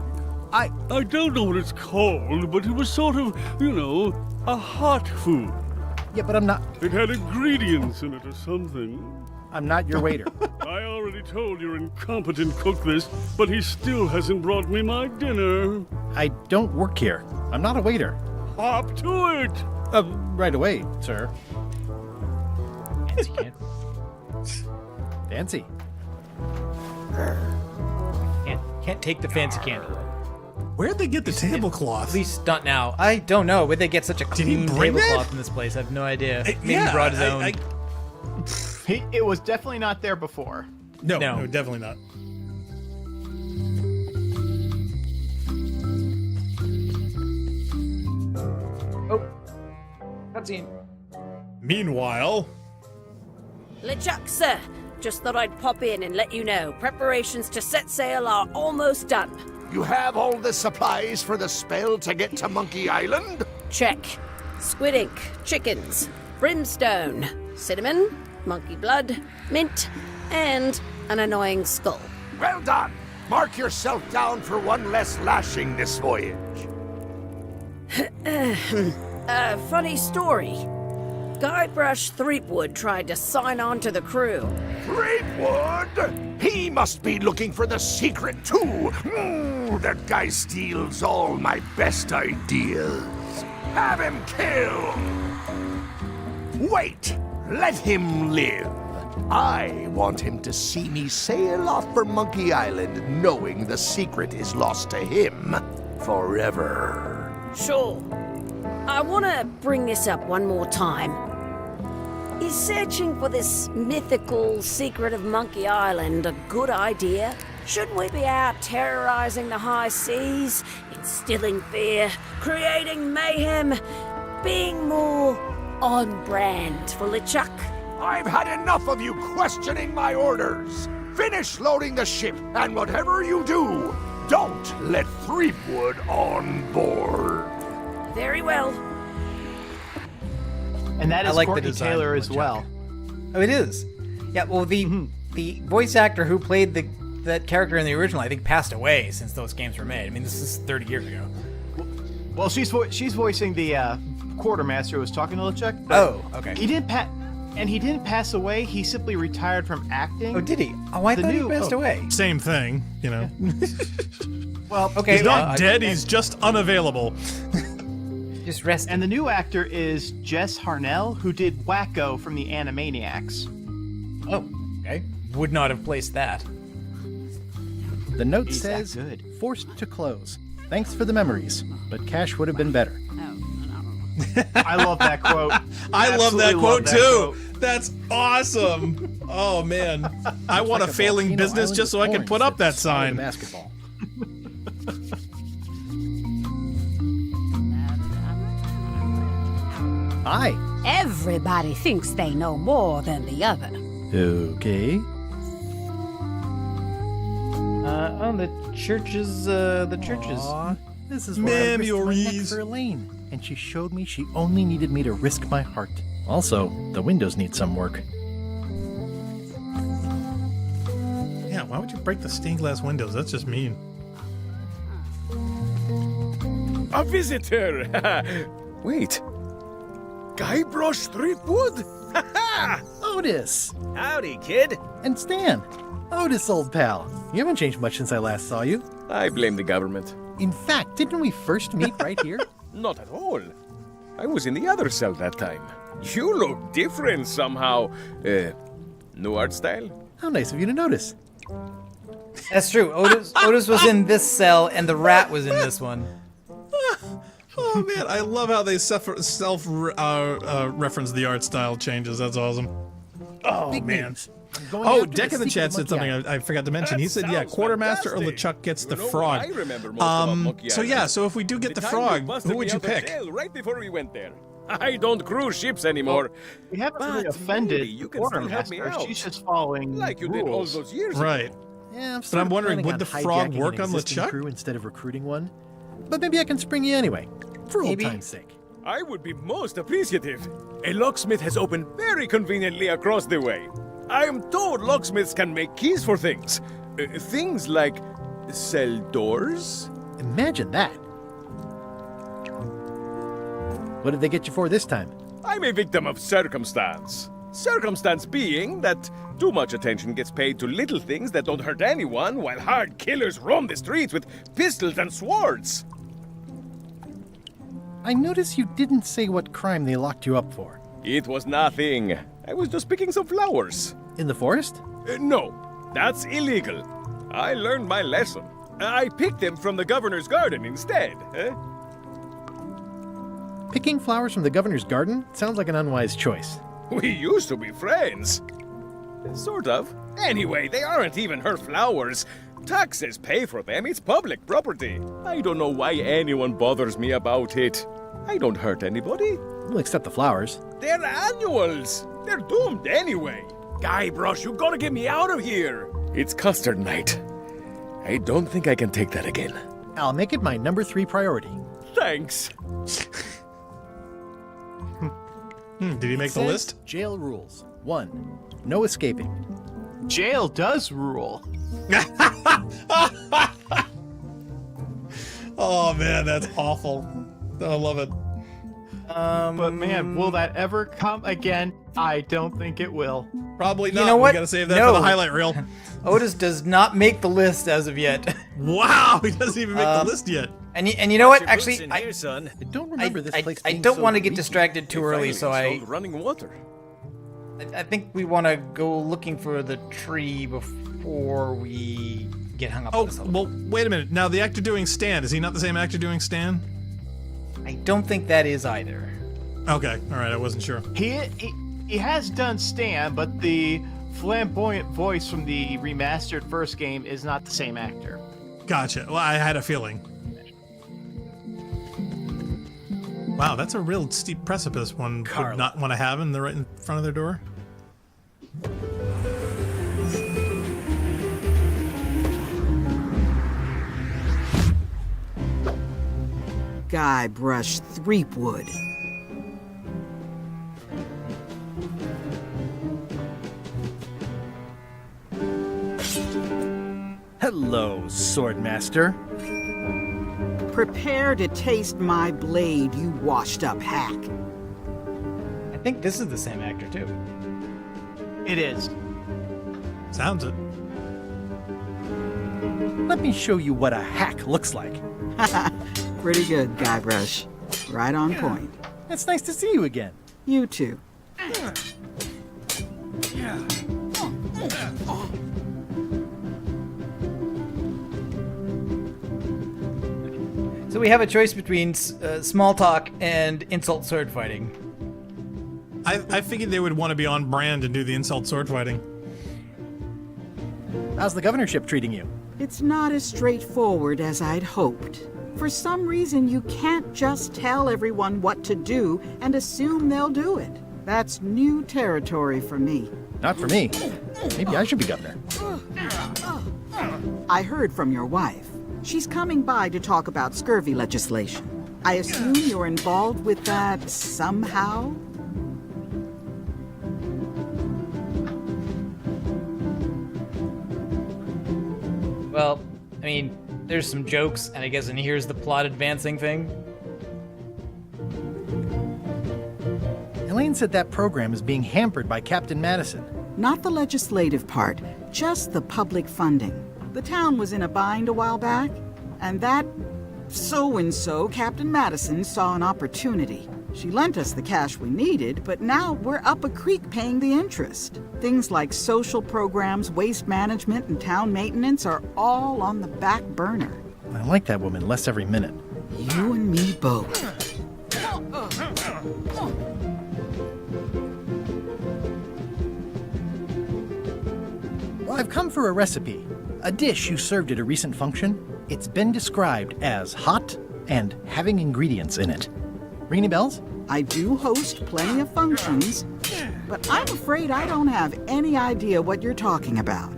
I don't know what it's called, but it was sort of, a hot food. Yeah, but I'm not. It had ingredients in it or something. I'm not your waiter. I already told your incompetent cook this, but he still hasn't brought me my dinner. I don't work here. I'm not a waiter. Hop to it! Right away, sir. Fancy can't. Fancy. Can't take the fancy candy. Where'd they get the tablecloth? At least not now. I don't know. Where'd they get such a clean bring that? tablecloth in this place? I have no idea. Maybe yeah, he brought his own. It was definitely not there before. No, No. definitely not. Oh, cutscene. Meanwhile, LeChuck, sir. Just thought I'd pop in and let you know. Preparations to set sail are almost done. You have all the supplies for the spell to get to Monkey Island? Check. Squid ink, chickens, brimstone, cinnamon, monkey blood, mint, and an annoying skull. Well done! Mark yourself down for one less lashing this voyage. Funny story. Guybrush Threepwood tried to sign on to the crew. Threepwood? He must be looking for the secret too. That guy steals all my best ideas. Have him killed! Wait! Let him live! I want him to see me sail off for Monkey Island knowing the secret is lost to him forever. Sure. I want to bring this up one more time. Is searching for this mythical secret of Monkey Island a good idea? Shouldn't we be out terrorizing the high seas, instilling fear, creating mayhem, being more on brand for LeChuck? I've had enough of you questioning my orders. Finish loading the ship, and whatever you do, don't let Threepwood on board. Very well. And that I is like the Courtney design Taylor of as LeChuck. well. Oh, it is. Yeah. Well, the voice actor who played that character in the original, I think, passed away since those games were made. I mean, this is 30 years ago. Well, she's voicing the quartermaster who was talking to LeChuck. Oh, okay. He didn't pass away. He simply retired from acting. Oh, did he? Oh, I thought he passed away. Same thing, Well, Okay, he's not well, dead, he's just unavailable. Just rest. And the new actor is Jess Harnell, who did Wacko from the Animaniacs. Oh, okay. Would not have placed that. The note He's that says, good. forced to close. Thanks for the memories, but cash would have been better. I love that quote. I love that Absolutely quote love that too. quote. That's awesome. Oh man, I want like a a failing volcano business island just so of I can orange put up that that's swallowed a sign. Basketball. Hi. Everybody thinks they know more than the other. Okay. Oh, the churches. Aw, this is where I risked my neck Memories. for Elaine, and she showed me she only needed me to risk my heart. Also, the windows need some work. Yeah, why would you break the stained glass windows? That's just mean. A visitor! Wait. Guybrush Threepwood? Oh Otis! Howdy, kid. And Stan. Otis, old pal. You haven't changed much since I last saw you. I blame the government. In fact, didn't we first meet right here? Not at all. I was in the other cell that time. You look different somehow. New art style? How nice of you to notice. That's true. Otis was in this cell, and the rat was in this one. Oh man, I love how they self-reference the art style changes. That's awesome. Oh Big man. names. I'm going Oh, after Deck the in the secret chat said monkey something island. I forgot to mention. He said, yeah, sounds Quartermaster or fantastic. LeChuck gets the You know, frog. I remember most about Monkey So yeah, Island. so if we do get the time frog, busted who would me you out of pick? jail right before we went there. I don't cruise ships anymore. We haven't really But offended maybe you can still help me Quartermaster. out. She's just following Like you did all rules. those years ago. Right. Yeah, I'm But sort I'm of wondering, planning would on the frog hijacking work an on existing LeChuck? crew instead of recruiting one. But maybe I can spring you anyway, for old Maybe. time's sake. I would be most appreciative. A locksmith has opened very conveniently across the way. I am told locksmiths can make keys for things. Things like cell doors? Imagine that. What did they get you for this time? I'm a victim of circumstance. Circumstance being that too much attention gets paid to little things that don't hurt anyone, while hard killers roam the streets with pistols and swords. I notice you didn't say what crime they locked you up for. It was nothing. I was just picking some flowers. In the forest? No, that's illegal. I learned my lesson. I picked them from the governor's garden instead. Picking flowers from the governor's garden sounds like an unwise choice. We used to be friends. Sort of. Anyway, they aren't even her flowers. Taxes pay for them. It's public property. I don't know why anyone bothers me about it. I don't hurt anybody. We'll accept the flowers. They're annuals. They're doomed anyway. Guybrush, you gotta get me out of here. It's custard night. I don't think I can take that again. I'll make it my number 3 priority. Thanks. Did he make the Says list? Jail rules. 1. No escaping. Jail does rule. Oh man, that's awful. I love it. But man, will that ever come again? I don't think it will. Probably not. You know what? We gotta save that No. for the highlight reel. Otis does not make the list as of yet. Wow, he doesn't even make the list yet. And you know what? Actually, Here, son. I don't remember this place I being don't so want to get leaky. distracted too early, so I running water. think we want to go looking for the tree before we get hung up on Oh, this. well, wait a minute. Now, the actor doing Stan, is he not the same actor doing Stan? I don't think that is either. Okay, all right, I wasn't sure. He has done Stan, but the flamboyant voice from the remastered first game is not the same actor. Gotcha. Well, I had a feeling. Wow, that's a real steep precipice one would not want to have right in front of their door. Guybrush Threepwood. Hello, Swordmaster. Prepare to taste my blade, you washed-up hack. I think this is the same actor too. It is. Sounds it. Let me show you what a hack looks like. Pretty good, Guybrush. Right on point. It's nice to see you again. You too. So we have a choice between small talk and insult sword fighting. I figured they would want to be on brand and do the insult sword fighting. How's the governorship treating you? It's not as straightforward as I'd hoped. For some reason, you can't just tell everyone what to do and assume they'll do it. That's new territory for me. Not for me. Maybe I should be governor. I heard from your wife. She's coming by to talk about scurvy legislation. I assume you're involved with that somehow? Well, I mean, there's some jokes, and I guess, and here's the plot advancing thing. Elaine said that program is being hampered by Captain Madison. Not the legislative part, just the public funding. The town was in a bind a while back, and that so-and-so, Captain Madison, saw an opportunity. She lent us the cash we needed, but now we're up a creek paying the interest. Things like social programs, waste management, and town maintenance are all on the back burner. I like that woman less every minute. You and me both. Well, I've come for a recipe. A dish you served at a recent function. It's been described as hot and having ingredients in it. Ring any bells? I do host plenty of functions, but I'm afraid I don't have any idea what you're talking about.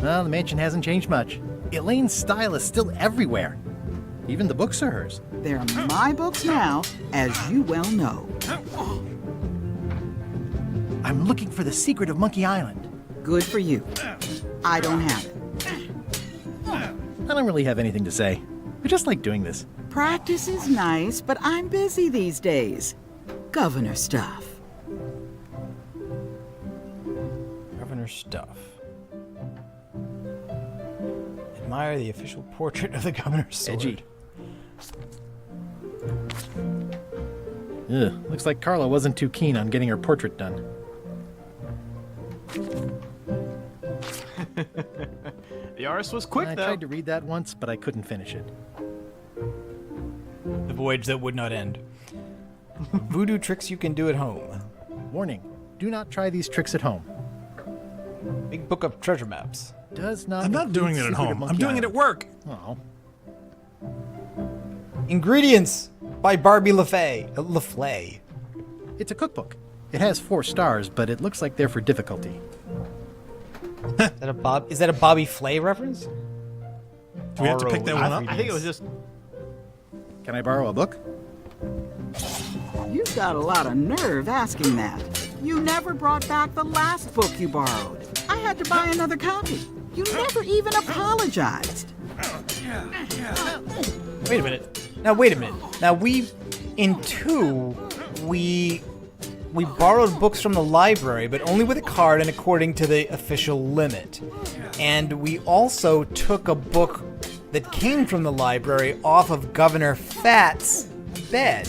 Well, the mansion hasn't changed much. Elaine's style is still everywhere. Even the books are hers. They're my books now, as you well know. I'm looking for the secret of Monkey Island. Good for you. I don't have it. I don't really have anything to say. I just like doing this. Practice is nice, but I'm busy these days. Governor stuff. Governor stuff. Admire the official portrait of the governor's sword. Edgy. Ugh, looks like Carla wasn't too keen on getting her portrait done. The artist was quick, I though. tried to read that once, but I couldn't finish it. The voyage that would not end. Voodoo tricks you can do at home. Warning, do not try these tricks at home. Big book of treasure maps. Does not. I'm not doing it at home. I'm doing it at work. Oh. Ingredients by Barbie LaFlay. It's a cookbook. It has 4 stars, but it looks like they're for difficulty. Is that a Bobby Flay reference? Do we have to pick that one up? I think it was just... Can I borrow a book? You've got a lot of nerve asking that. You never brought back the last book you borrowed. I had to buy another copy. You never even apologized. Wait a minute. Now, wait a minute. Now, we borrowed books from the library, but only with a card and according to the official limit. And we also took a book that came from the library off of Governor Fat's bed.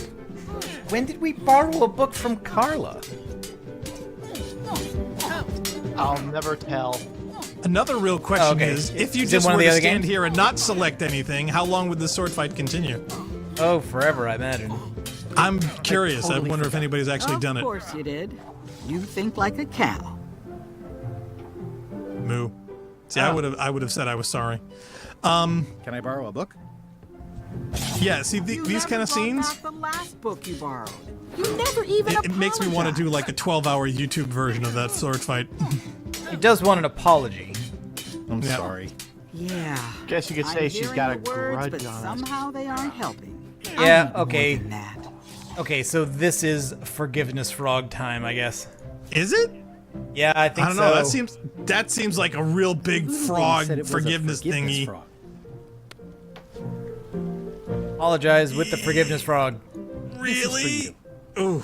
When did we borrow a book from Carla? I'll never tell. Another real question is, if you just were to stand games? here and not select anything, how long would the sword fight continue? Oh, forever, I imagine. I'm curious. I wonder if anybody's actually done it. Of course you did. You think like a cow. Moo. See, I would have said I was sorry. Can I borrow a book? Yeah, see, these kind of scenes, Back the last book you borrowed. You never even it makes me want to do like a 12-hour YouTube version of that sword fight. He does want an apology. I'm sorry. Yeah. Guess you could say I'm she's hearing got a the words, grudge but on it. somehow they aren't helping. Yeah, I need okay. more than that. Okay, so this is forgiveness frog time, I guess. Is it? Yeah, I think I don't so. know. That seems like a real big frog said it was a forgiveness thingy. frog. Apologize with the forgiveness frog. Really? Ooh.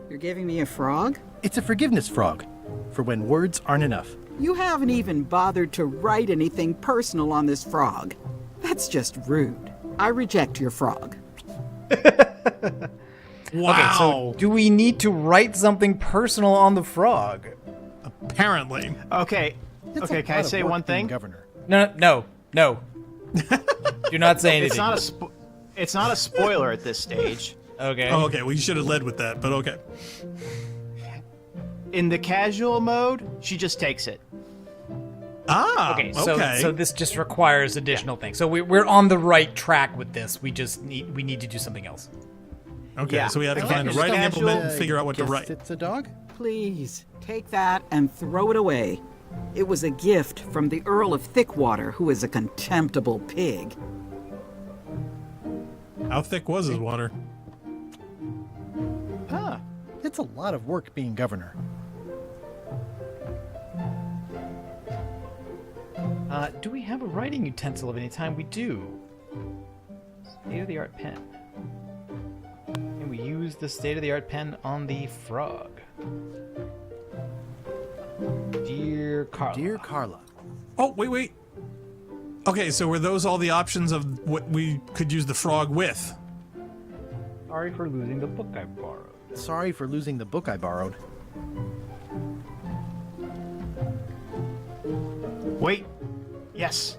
You're giving me a frog? It's a forgiveness frog, for when words aren't enough. You haven't even bothered to write anything personal on this frog. That's just rude. I reject your frog. Wow. Okay, so do we need to write something personal on the frog? Apparently. Okay. It's Okay, a can I lot of say work one being thing? Governor. No. Do not say anything. It's not a spoiler at this stage. Okay. Oh, okay. Well, you should have led with that, but okay. In the casual mode, she just takes it. Ah. Okay. Okay. So this just requires additional things. So we're on the right track with this. We need to do something else. Okay. Yeah. So we have to Okay, find a just writing casual, implement and figure out what to Guess write. It's a dog? Please, take that and throw it away. It was a gift from the Earl of Thickwater, who is a contemptible pig. How thick was his water? Huh. It's a lot of work being governor. Do we have a writing utensil of any time? We do. State-of-the-art pen. Who's the state-of-the-art pen on the frog? Dear Carla. Dear Carla. Oh, wait. Okay, so were those all the options of what we could use the frog with? Sorry for losing the book I borrowed. Sorry for losing the book I borrowed. Wait. Yes.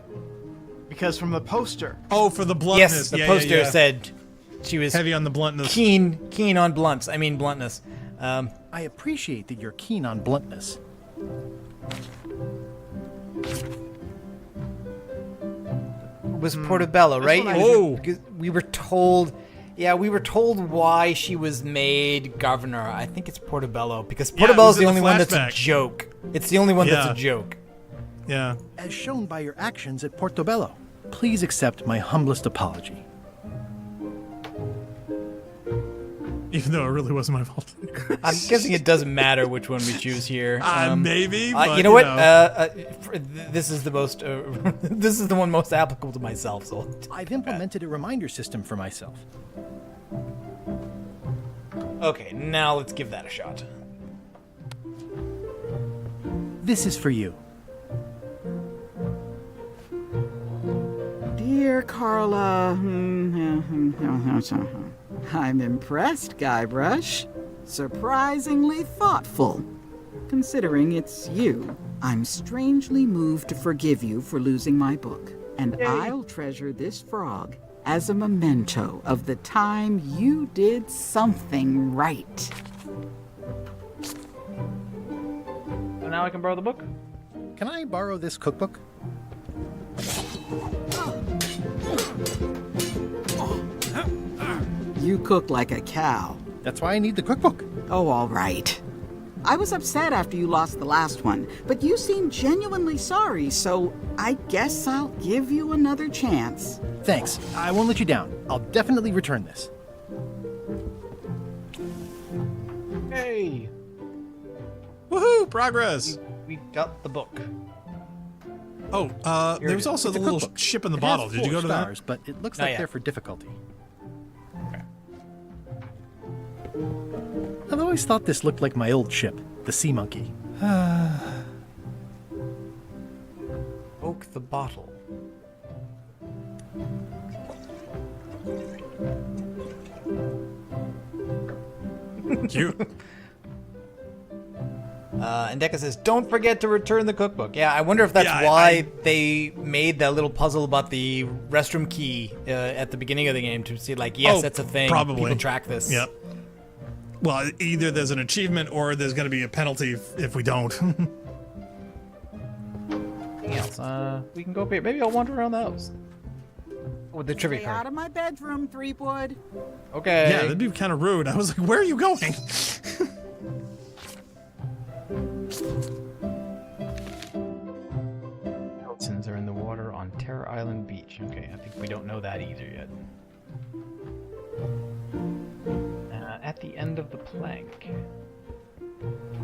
Because from the poster. Oh, for the bluntness. Yes, the Yeah, poster yeah. said she was heavy on the bluntness. Keen on bluntness. I mean bluntness. I appreciate that you're keen on bluntness. It was Portobello, right? Because we were told. Yeah, we were told why she was made governor. I think it's Portobello because Portobello's the only one that's a joke. It's the only one that's a joke. Yeah. As shown by your actions at Portobello, please accept my humblest apology. Even though it really wasn't my fault. I'm guessing it doesn't matter which one we choose here. Maybe, but, you know what? This is the most. This is the one most applicable to myself. So I've implemented a reminder system for myself. Okay, now let's give that a shot. This is for you. Dear Carla, I'm impressed, Guybrush. Surprisingly thoughtful. Considering it's you, I'm strangely moved to forgive you for losing my book. And I'll treasure this frog as a memento of the time you did something right. So now I can borrow the book? Can I borrow this cookbook? You cook like a cow. That's why I need the cookbook. Oh, all right. I was upset after you lost the last one, but you seemed genuinely sorry, so I guess I'll give you another chance. Thanks. I won't let you down. I'll definitely return this. Hey! Woohoo! Progress! We got the book. Oh, there was also the little ship in the It bottle. has Did you 4 go to stars, that? but it looks Not like yet. they're for difficulty. I've always thought this looked like my old ship, the Sea Monkey. Oak the bottle. Cute. And Deca says, "Don't forget to return the cookbook." Yeah, I wonder if that's Yeah, why they made that little puzzle about the restroom key at the beginning of the game to see, like, yes, that's a thing. Probably. People track this. Yep. Well, either there's an achievement or there's going to be a penalty if we don't. Anything else? We can go up here. Maybe I'll wander around the house. With the trivia Stay card. out of my bedroom, Threepwood. Okay. Yeah, that'd be kind of rude. I was like, where are you going? Skeletons are in the water on Terror Island Beach. Okay, I think we don't know that either yet. At the end of the plank.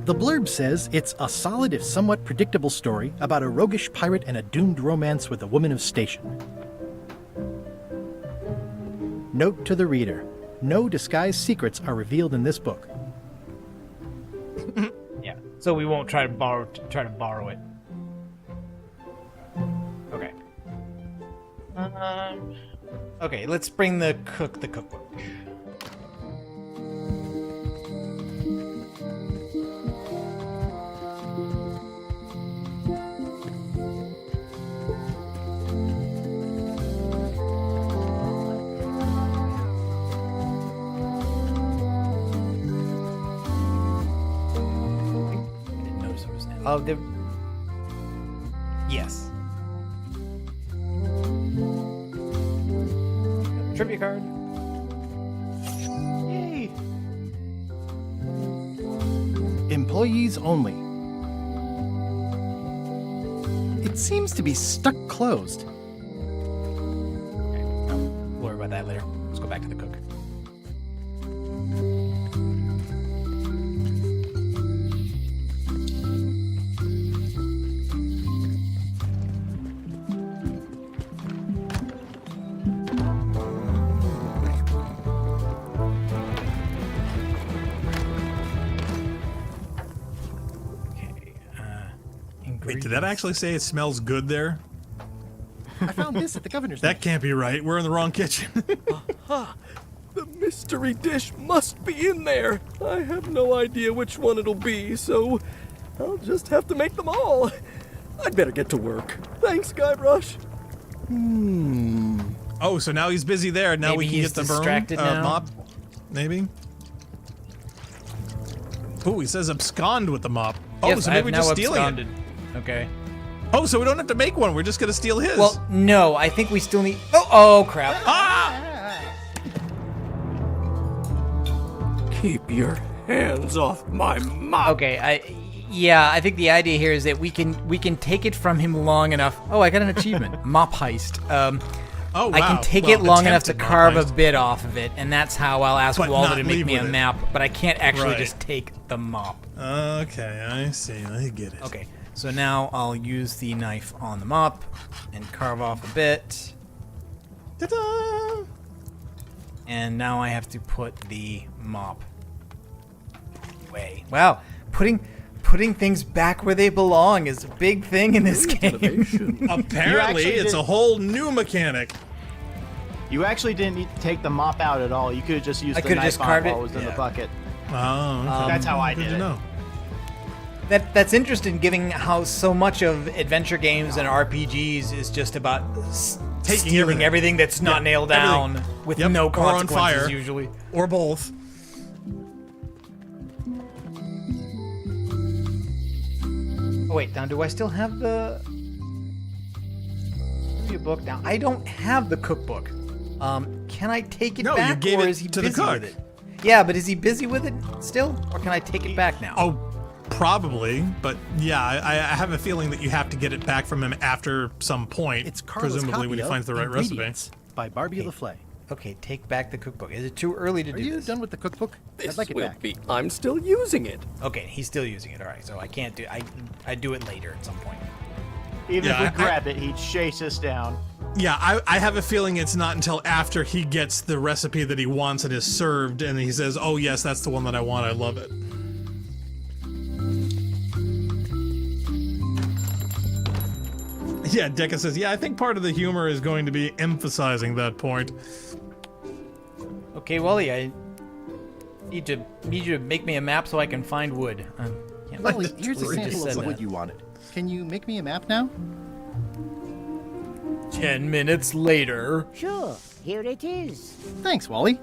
The blurb says it's a solid if somewhat predictable story about a roguish pirate and a doomed romance with a woman of station. Note to the reader: no disguised secrets are revealed in this book. Yeah. So we won't try to borrow it. Okay. Okay, let's bring the cookbook. Oh, yes. Trivia card. Yay! Employees only. It seems to be stuck closed. We'll worry about that later. Let's go back to the cook. Wait, did that actually say it smells good there? I found this at the governor's. That can't be right. We're in the wrong kitchen. The mystery dish must be in there. I have no idea which one it'll be, so I'll just have to make them all. I'd better get to work. Thanks, Guybrush. Oh, so now he's busy there. Now Maybe we can he's get the distracted now? mop. Maybe. Oh, he says abscond with the mop. Oh, Yes, so I maybe have we're now just stealing absconded. it. Okay. Oh, so we don't have to make one. We're just gonna steal his. Well, no, I think we still need. Oh crap! Keep your hands off my mop. Okay, I think the idea here is that we can take it from him long enough. Oh, I got an achievement, mop heist. Oh, wow. I can take Well, it long enough to attempted mop carve a heist. bit off of it, and that's how I'll ask But Waldo not to make leave me a with it. map. But I can't actually Right. just take the mop. Okay, I see. I get it. Okay, so now I'll use the knife on the mop and carve off a bit. Ta-da! And now I have to put the mop away. Wow, putting things back where they belong is a big thing in this game. Apparently, it's a whole new mechanic. You actually didn't need to take the mop out at all. You could have just used I the could have knife just on carved while it? it was in the Yeah. bucket. Oh, okay. That's how I Good did to it. know. That's interesting, given how so much of adventure games and RPGs is just about Taking stealing everything that's not nailed down everything. with Yep, no or on consequences fire. usually. Or both. Oh wait, now do I still have the review book? Now I don't have the cookbook. Can I take it No, back, you gave or it is he to the busy cook. with it? Yeah, but is he busy with it still, or can I take it back now? Oh, probably. But yeah, I have a feeling that you have to get it back from him after some point. It's Carla's presumably when he copy finds the of right recipe. Ingredients by Barbie Okay. LaFleur. Okay, take back the cookbook. Is it too early to Are do you this? done with the cookbook? This I'd like it will back. be. I'm still using it. Okay, he's still using it. All right, so I can't do. I do it later at some point. Even Yeah, if we grab it, he'd chase us down. Yeah, I have a feeling it's not until after he gets the recipe that he wants and is served, and he says, "Oh yes, that's the one that I want. I love it." Yeah, Decca says, "Yeah, I think part of the humor is going to be emphasizing that point." Okay, Wally, I need you to make me a map so I can find wood. Can't Well, believe here's a we just sample of said the wood that. you wanted. Can you make me a map now? 10 minutes later. Sure, here it is. Thanks, Wally.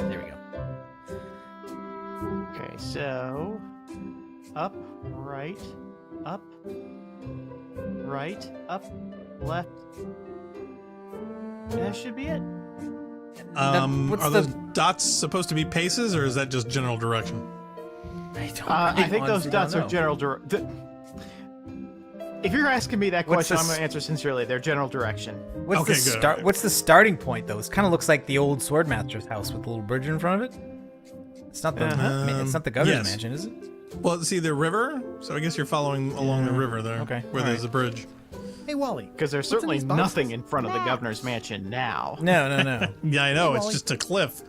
There we go. Okay, so up, right, up, left. That should be it. what's Are the- those dots supposed to be paces, or is that just general direction? I think those dots are general If you're asking me that What's question, the I'm going to answer sincerely. They're general direction. What's Okay, the good, start? alright. What's the starting point though? It kind of looks like the old Swordmaster's house with the little bridge in front of it. It's not the it's not the governor's yes. mansion, is it? Well, see the river, so I guess you're following along the river there, Okay, where there's a bridge. Hey, Wally. Because there's what's in certainly these boxes? nothing in front of the governor's mansion now. No. Yeah, I know. Hey, It's Wally. just a cliff.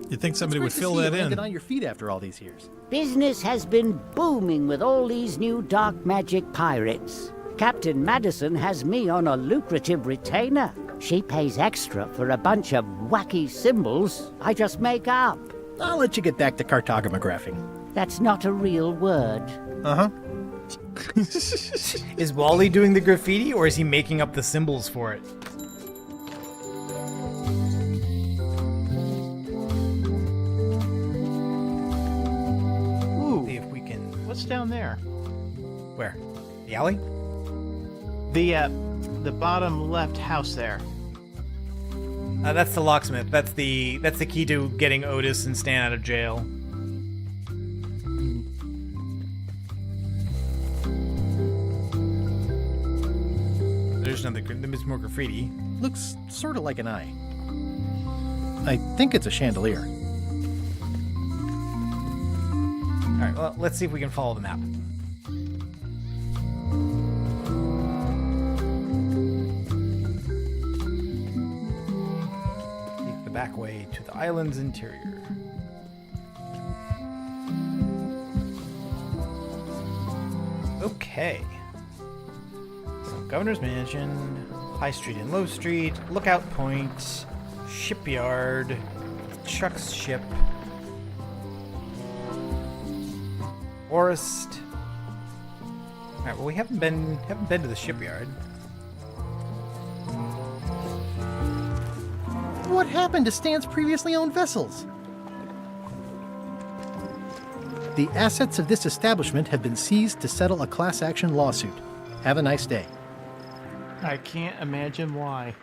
You'd think somebody would It's great fill to see that you in. landed on your feet after all these years. Business has been booming with all these new dark magic pirates. Captain Madison has me on a lucrative retainer. She pays extra for a bunch of wacky symbols I just make up. I'll let you get back to cartographing. That's not a real word. Uh-huh. Is Wally doing the graffiti or is he making up the symbols for it? Ooh, See if we can. what's down there? Where? The alley? The bottom left house there. That's the locksmith. That's the key to getting Otis and Stan out of jail. There's there's more graffiti. Looks sort of like an eye. I think it's a chandelier. All right, well, let's see if we can follow the map. back way to the island's interior. Okay. So, Governor's Mansion, High Street and Low Street, Lookout Point, Shipyard, Chuck's ship, Forest. All right. Well, we haven't been to the shipyard. What happened to Stan's previously owned vessels? The assets of this establishment have been seized to settle a class action lawsuit. Have a nice day. I can't imagine why.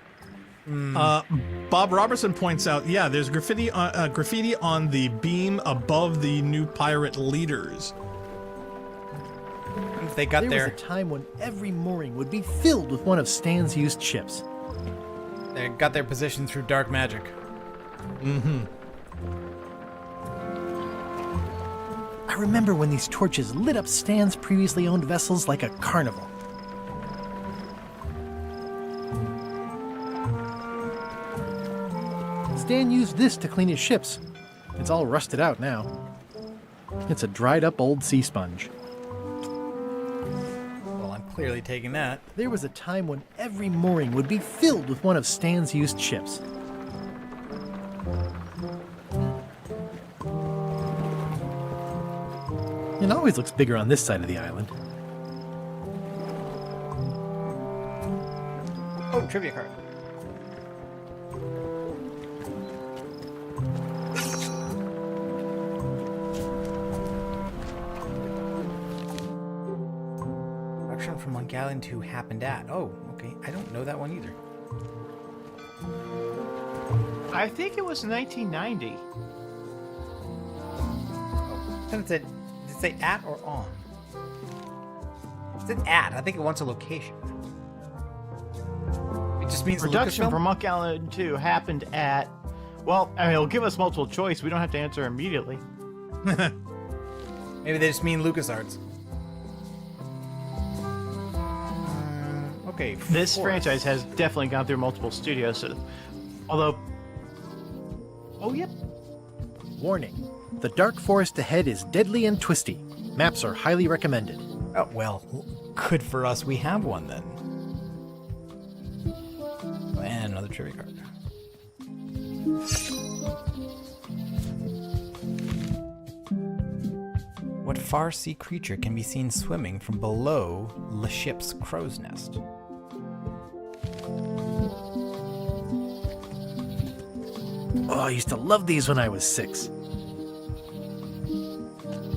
Bob Robertson points out, yeah, there's graffiti on the beam above the new pirate leaders. They got there was a time when every mooring would be filled with one of Stan's used ships. They got their position through dark magic. Mm-hmm. I remember when these torches lit up Stan's previously owned vessels like a carnival. Stan used this to clean his ships. It's all rusted out now. It's a dried up old sea sponge. Well, I'm clearly taking that. There was a time when every mooring would be filled with one of Stan's used ships. It always looks bigger on this side of the island. Oh, trivia card. Production from Monkey Island 2 happened at. Oh, okay. I don't know that one either. I think it was 1990. Did it say at or on? It said at. I think it wants a location. It just means Production Lucasfilm? for Monkey Island 2 happened at... Well, I mean, it'll give us multiple choice. We don't have to answer immediately. Maybe they just mean LucasArts. Okay. This Forest. franchise has definitely gone through multiple studios. So, although... Oh, yep. Warning. The dark forest ahead is deadly and twisty. Maps are highly recommended. Oh, well, good for us. We have one then. And another trivia card. What far sea creature can be seen swimming from below the ship's crow's nest? Oh, I used to love these when I was 6.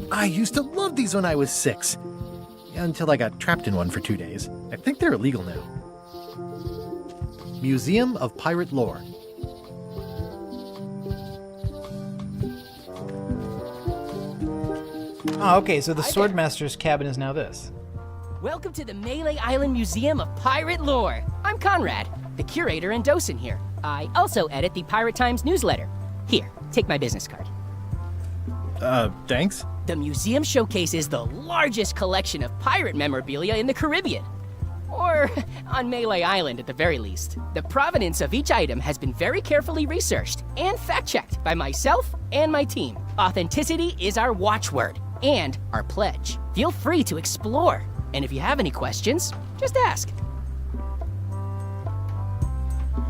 I used to love these when I was 6. Until I got trapped in one for 2 days. I think they're illegal now. Museum of Pirate Lore. Oh, okay, so the Swordmaster's cabin is now this. Welcome to the Melee Island Museum of Pirate Lore. I'm Conrad, the curator and docent here. I also edit the Pirate Times newsletter. Here, take my business card. Thanks? The museum showcases the largest collection of pirate memorabilia in the Caribbean. Or on Melee Island at the very least. The provenance of each item has been very carefully researched and fact-checked by myself and my team. Authenticity is our watchword and our pledge. Feel free to explore. And if you have any questions, just ask.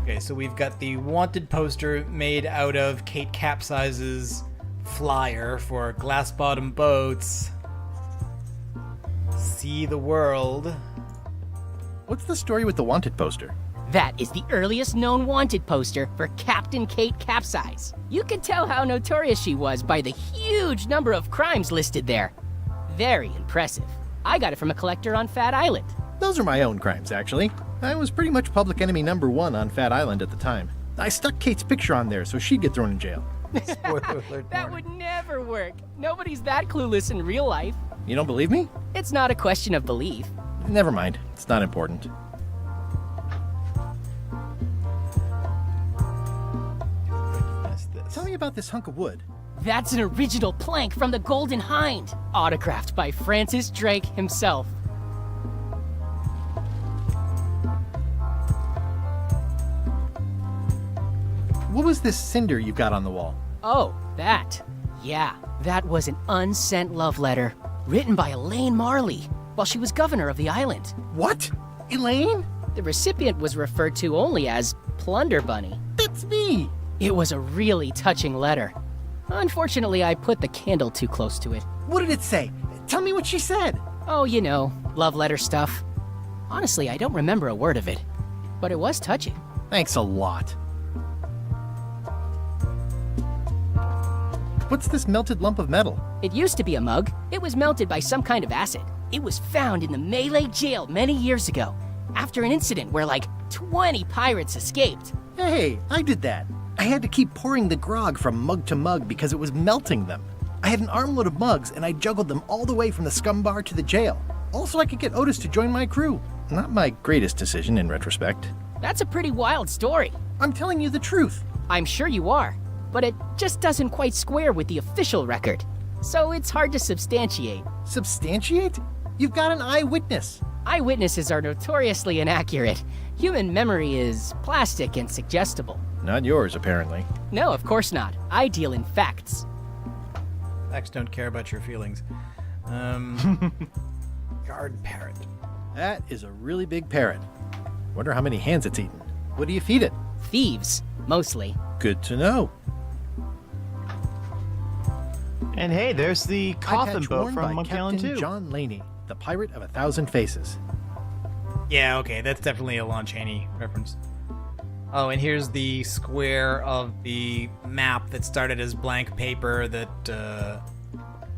Okay, so we've got the wanted poster made out of Kate Capsize's flyer for Glass Bottom Boats. See the world. What's the story with the wanted poster? That is the earliest known wanted poster for Captain Kate Capsize. You can tell how notorious she was by the huge number of crimes listed there. Very impressive. I got it from a collector on Fat Island. Those are my own crimes, actually. I was pretty much public enemy number 1 on Fat Island at the time. I stuck Kate's picture on there so she'd get thrown in jail. That would never work. Nobody's that clueless in real life. You don't believe me? It's not a question of belief. Never mind. It's not important. Tell me about this hunk of wood. That's an original plank from the Golden Hind, autographed by Francis Drake himself. What was this cinder you've got on the wall? Oh, that. Yeah, that was an unsent love letter written by Elaine Marley while she was governor of the island. What? Elaine? The recipient was referred to only as Plunder Bunny. That's me! It was a really touching letter. Unfortunately, I put the candle too close to it. What did it say? Tell me what she said. Oh, you know, love letter stuff. Honestly, I don't remember a word of it, but it was touching. Thanks a lot. What's this melted lump of metal? It used to be a mug. It was melted by some kind of acid. It was found in the Malay jail many years ago, after an incident where like 20 pirates escaped. Hey, I did that. I had to keep pouring the grog from mug to mug because it was melting them. I had an armload of mugs and I juggled them all the way from the scum bar to the jail. Also, I could get Otis to join my crew. Not my greatest decision in retrospect. That's a pretty wild story. I'm telling you the truth. I'm sure you are, but it just doesn't quite square with the official record. So it's hard to substantiate. Substantiate? You've got an eyewitness. Eyewitnesses are notoriously inaccurate. Human memory is plastic and suggestible. Not yours, apparently. No, of course not. I deal in facts. Facts don't care about your feelings. Guard parrot. That is a really big parrot. Wonder how many hands it's eaten. What do you feed it? Thieves, mostly. Good to know. And hey, there's the coffin Eyecatch boat worn from by Monkey Island Captain 2. John Laney, the pirate of 1,000 faces. Yeah, okay, that's definitely a Lon Chaney reference. Oh, and here's the square of the map that started as blank paper that,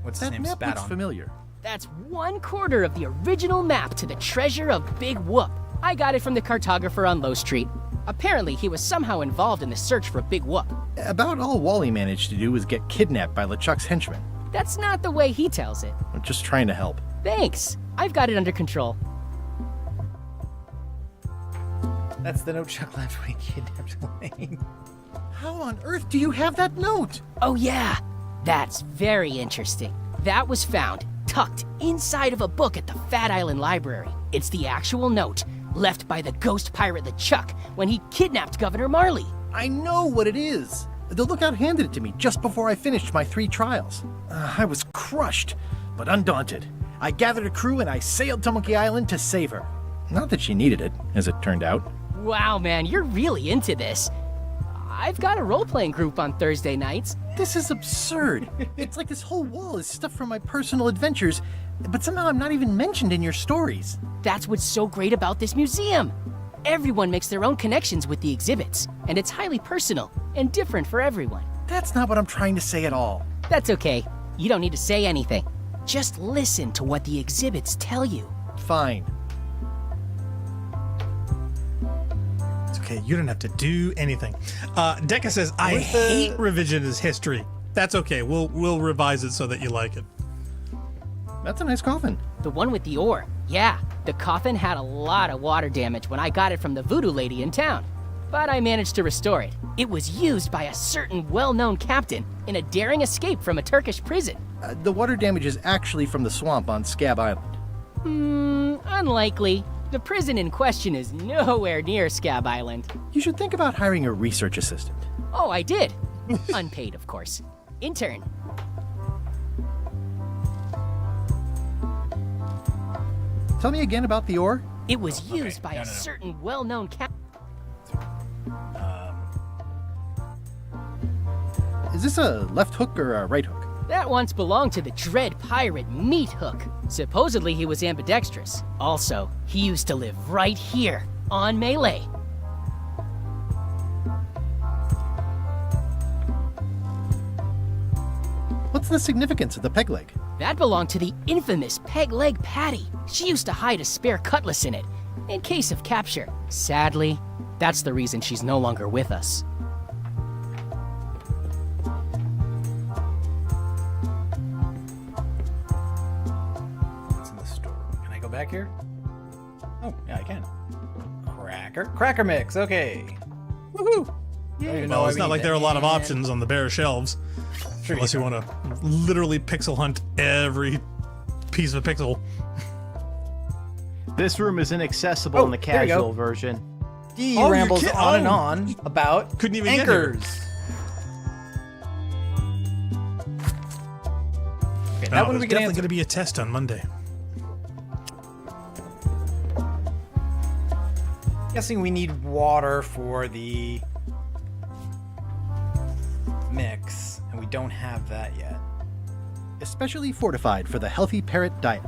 what's his That name, map spat looks on. familiar. That's 1/4 of the original map to the treasure of Big Whoop. I got it from the cartographer on Low Street. Apparently, he was somehow involved in the search for Big Whoop. About all Wally managed to do was get kidnapped by LeChuck's henchmen. That's not the way he tells it. I'm just trying to help. Thanks. I've got it under control. That's the note Chuck left when he kidnapped Elaine. How on earth do you have that note? Oh yeah, that's very interesting. That was found tucked inside of a book at the Fat Island Library. It's the actual note left by the ghost pirate LeChuck when he kidnapped Governor Marley. I know what it is. The lookout handed it to me just before I finished my 3 trials. I was crushed, but undaunted. I gathered a crew and I sailed to Monkey Island to save her. Not that she needed it, as it turned out. Wow, man, you're really into this. I've got a role-playing group on Thursday nights. This is absurd. It's like this whole wall is stuff from my personal adventures, but somehow I'm not even mentioned in your stories. That's what's so great about this museum. Everyone makes their own connections with the exhibits, and it's highly personal and different for everyone. That's not what I'm trying to say at all. That's okay. You don't need to say anything. Just listen to what the exhibits tell you. Fine. It's okay. You don't have to do anything. Decca says, I hate revisionist history. That's okay. We'll revise it so that you like it. That's a nice coffin. The one with the ore. Yeah, the coffin had a lot of water damage when I got it from the voodoo lady in town. But I managed to restore it. It was used by a certain well-known captain in a daring escape from a Turkish prison. The water damage is actually from the swamp on Scab Island. Unlikely. The prison in question is nowhere near Scab Island. You should think about hiring a research assistant. Oh, I did. Unpaid, of course. Intern. Tell me again about the ore. It was used by a certain well-known captain. Is this a left hook or a right hook? That once belonged to the dread pirate Meat Hook. Supposedly he was ambidextrous. Also, he used to live right here, on Malay. What's the significance of the peg leg? That belonged to the infamous Peg Leg Patty. She used to hide a spare cutlass in it, in case of capture. Sadly, that's the reason she's no longer with us. It's in the store. Can I go back here? Oh, yeah, I can. Cracker mix, okay. Woohoo! Well, it's not like there are a lot of options on the bare shelves. Unless you want to literally pixel hunt every piece of pixel. This room is inaccessible in the casual version. he Oh, you rambles can't- on and oh, on about couldn't even get here. anchors. Okay, that one there's we can definitely answer. going to be a test on Monday. Guessing we need water for the mix, and we don't have that yet. Especially fortified for the healthy parrot diet.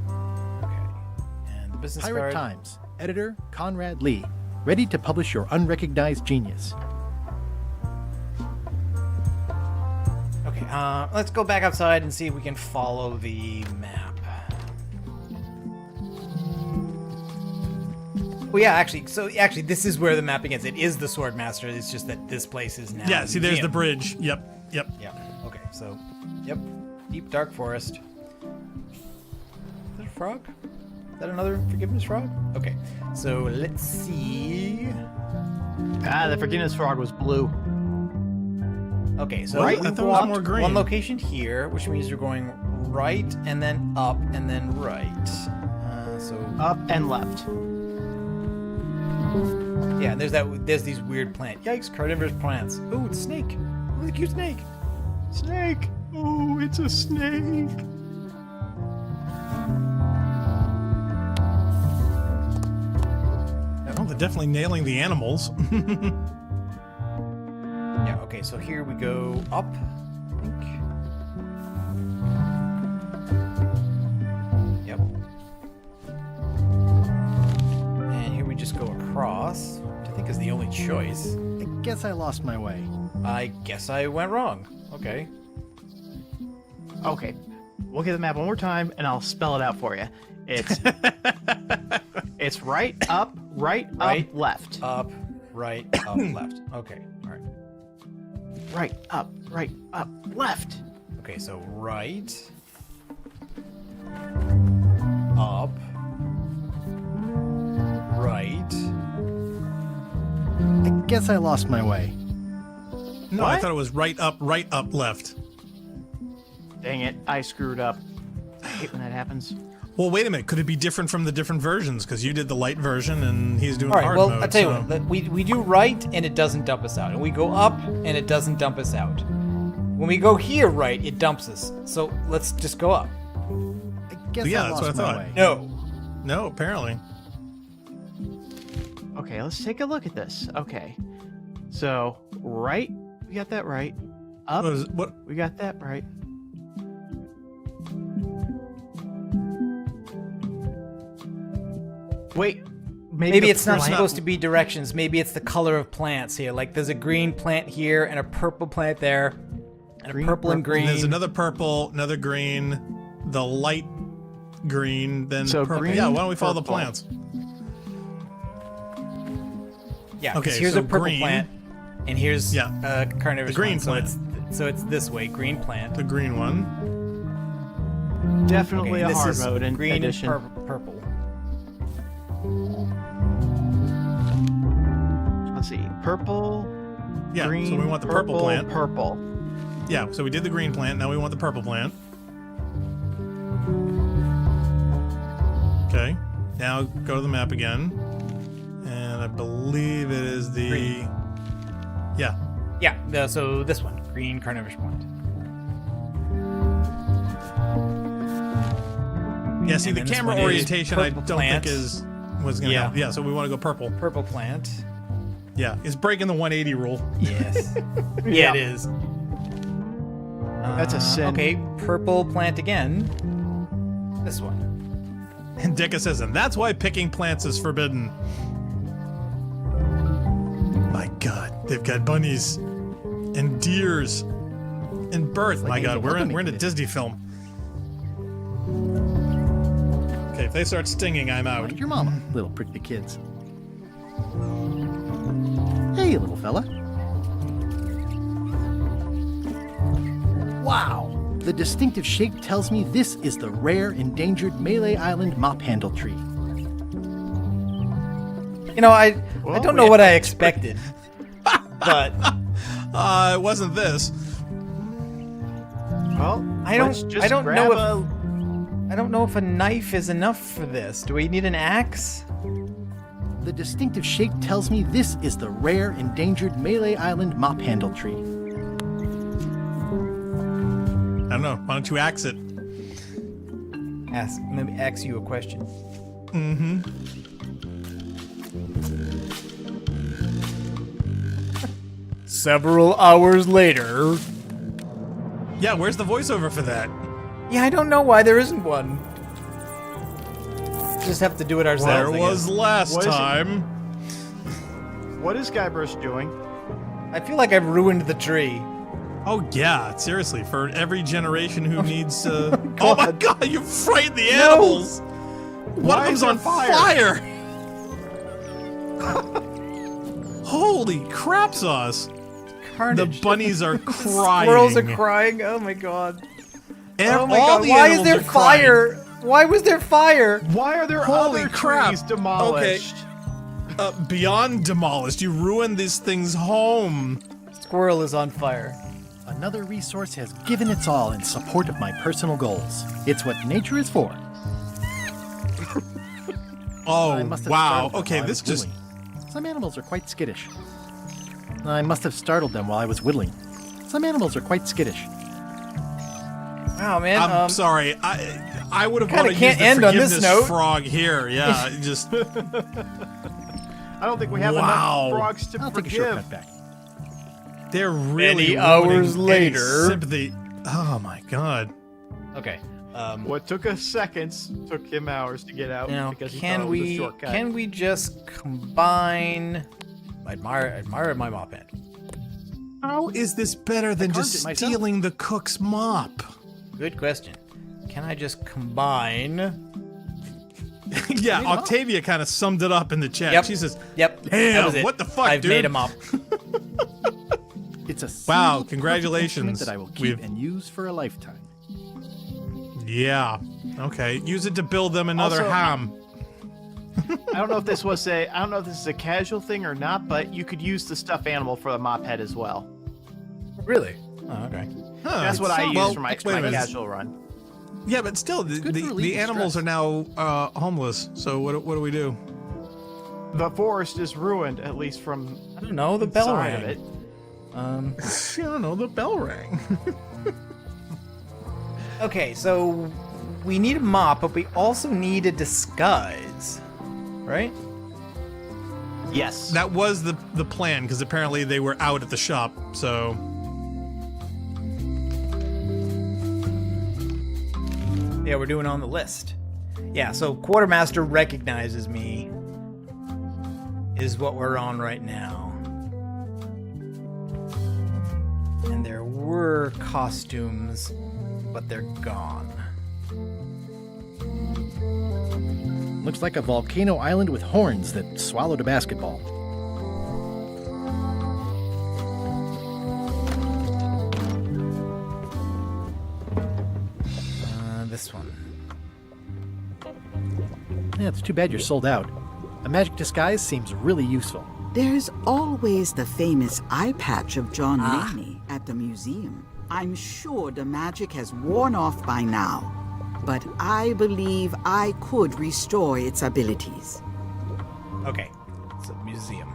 And the business Pirate card. Times, editor Conrad Lee, ready to publish your unrecognized genius. Okay, let's go back outside and see if we can follow the map. Well, yeah, actually, this is where the map begins. It is the Swordmaster. It's just that this place is now. Yeah, a see, there's the museum. bridge. Yep. Yep. Okay, so, yep, deep dark forest. Is that a frog? Is that another forgiveness frog? Okay, so let's see. The forgiveness frog was blue. Okay, so Right? we I thought it was walked more green. one location here, which means you're going right and then up and then right. So up and left. Yeah, there's these weird plants. Yikes, carnivorous plants. Ooh, it's a snake. Look at the cute snake. Snake. Oh, it's a snake. Oh, they're definitely nailing the animals. Yeah, okay, so here we go up, I think. Yep. And here we just go across, which I think is the only choice. I guess I lost my way. I guess I went wrong. Okay. Okay. Look at the map one more time, and I'll spell it out for you. It's it's right, up, left. Up, right, up, left. Okay, all right. Right, up, left. Okay, so right, up, right. I guess I lost my way. No, I thought it was right, up, left. Dang it, I screwed up. I hate when that happens. Well, wait a minute. Could it be different from the different versions? Because you did the light version and he's doing All right, hard well, mode. I'll tell you so- what, we do right and it doesn't dump us out. And we go up and it doesn't dump us out. When we go here right, it dumps us. So let's just go up. I guess Yeah, I that's lost what I my thought. way. No. No, apparently. Okay, let's take a look at this. Okay. So, right, we got that right. Up, What? we got that right. Wait, Maybe it's not plant- supposed to be directions. Maybe it's the color of plants here. Like there's a green plant here and a purple plant there. And Green, a purple and green. And there's another purple, another green, the light green, then So purple. green, Yeah, why don't we follow the purple. plants? Yeah, 'cause Okay, here's so a purple green. plant. And here's Yeah. carnivorous The green plant. plant. So it's this way, green plant. The green one. Definitely Okay, a this hard is mode in green addition. and purple. Let's see, purple. Yeah, green, so we want the purple plant. Purple. Yeah, so we did the green plant. Now we want the purple plant. Okay. Now go to the map again. And I believe it is the... Green. Yeah. Yeah, so this one, green carnivorous plant. Yeah, see, And the then this camera one is orientation I purple don't plant. think was going to Yeah. help. Yeah, so we want to go purple. Purple plant. Yeah, it's breaking the 180 rule. Yes. Yeah. Yeah, it is. That's a sin. Okay, purple plant again. This one. And Dicka says, and that's why picking plants is forbidden. My God, they've got bunnies and deers and birds. My God, we're in a Disney film. Okay, if they start stinging, I'm out. Like your mama, little prickly kids. Hey, little fella. Wow. The distinctive shape tells me this is the rare endangered Malay Island mop handle tree. You know, I don't know what I expected. But it wasn't this. Well, I let's don't just know grab if I don't know if a knife is enough for this. Do we need an axe? The distinctive shape tells me this is the rare, endangered Malay Island mop handle tree. I don't know. Why don't you axe it? Let me ask you a question. Mm-hmm. Several hours later. Yeah, where's the voiceover for that? Yeah, I don't know why there isn't one. Just have to do it ourselves. There was last time. What is Guybrush doing? I feel like I've ruined the tree. Oh yeah, seriously, for every generation who needs oh my god, you frightened the animals! One of them's on fire! Holy crap sauce! Carnage. The bunnies are crying. Squirrels are crying. Oh my god. Oh my all god. the Why is animals there are crying. fire? Why was there fire? Why are there Holy other crap. trees demolished? Okay. Beyond demolished, you ruined this thing's home. Squirrel is on fire. Another resource has given its all in support of my personal goals. It's what nature is for. Oh, must have wow. startled them Okay, while I this was just... whittling. Some animals are quite skittish. I must have startled them while I was whittling. Some animals are quite skittish. Wow, man. I'm sorry. I would have kinda wanted to can't use the end on this forgiveness note. frog here. Yeah, just... I don't think we have Wow. enough frogs to I'll take a forgive. shortcut back. They're really Many hours ruining any later. sympathy. Oh my god. Okay. What took us seconds took him hours to get out Now, because he thought it was a shortcut. can we just combine? I admire my mop hand. How is this better than carved just it myself. stealing the cook's mop? Good question. Can I just combine? Yeah, Octavia kind of summed it up in the chat. Yep. She says, Yep. that "Damn, was it. what the fuck, I've dude?" made a mop. It's a Wow, single congratulations. perfect instrument that I will keep We've- and use for a lifetime. Yeah. Okay. Use it to build them another Also- ham. I don't know if this is a casual thing or not, but you could use the stuffed animal for the mop head as well. Really? Oh, okay. Huh, That's what I use well, for my wait a minute. casual run. Yeah, but still, good for the relieving animals stress. are now homeless. So what do we do? The forest is ruined, at least from I don't know. The bell inside rang. of it. I don't know. The bell rang. Okay, so we need a mop, but we also need a disguise, right? Yes. That was the plan because apparently they were out at the shop. So Yeah, we're doing it on the list. Yeah, so Quartermaster recognizes me is what we're on right now. And there were costumes, but they're gone. Looks like a volcano island with horns that swallowed a basketball. This one. Yeah, it's too bad you're sold out. A magic disguise seems really useful. There's always the famous eye patch of John Laney at the museum. I'm sure the magic has worn off by now, but I believe I could restore its abilities. Okay, it's a museum.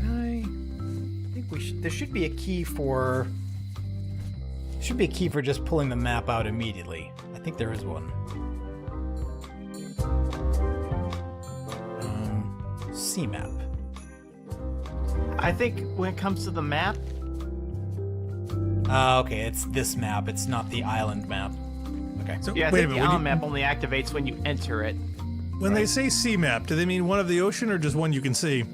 I think we should. There should be a key for. Should be a key for just pulling the map out immediately. I think there is one. C map. I think when it comes to the map, Okay, it's this map. It's not the island map. Okay. So yeah, I wait a think the minute. island map only activates when you enter it. When they say sea map, do they mean one of the ocean or just one you can see?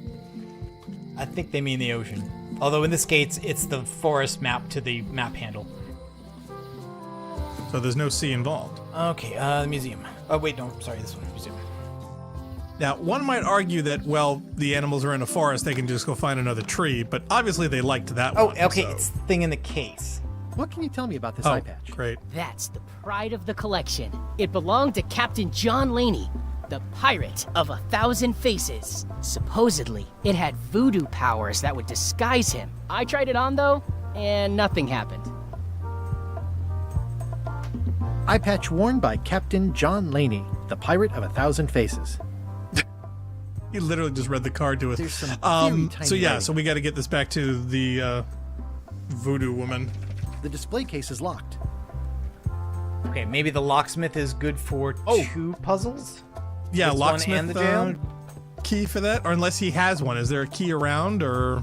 I think they mean the ocean. Although in this case, it's the forest map to the map handle. So there's no sea involved. Okay, museum. Oh, wait, no, sorry, this one, museum. Now, one might argue that, well, the animals are in a forest, they can just go find another tree, but obviously they liked that Oh, one. okay, so- it's the thing in the case. What can you tell me about this Oh, eye patch? great. That's the pride of the collection. It belonged to Captain John Laney, the pirate of 1,000 faces. Supposedly, it had voodoo powers that would disguise him. I tried it on, though, and nothing happened. Eye patch worn by Captain John Laney, the pirate of 1,000 faces. He literally just read the card to us. There's some very tiny So yeah, writing. so we got to get this back to the voodoo woman. The display case is locked. Okay, maybe the locksmith is good for 2 puzzles? Yeah, This one locksmith and the jail? key for that, or unless he has one. Is there a key around, or?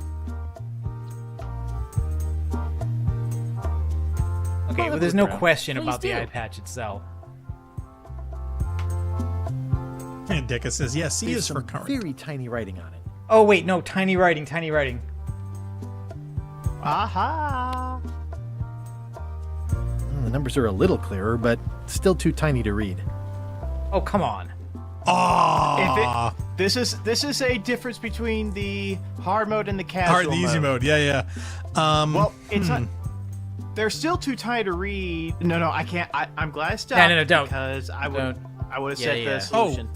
Okay, well, there's no question about the eye patch itself. And Dicka says, yes, C There's is for some current. very tiny writing on it. Oh, wait, no, tiny writing, tiny writing. Aha! The numbers are a little clearer, but still too tiny to read. Oh, come on. This is a difference between the hard mode and the casual The easy mode. Yeah. Well, it's not. They're still too tiny to read. No, I can't. I'm glad I stopped. No, don't. Because I would have said Yeah. the solution.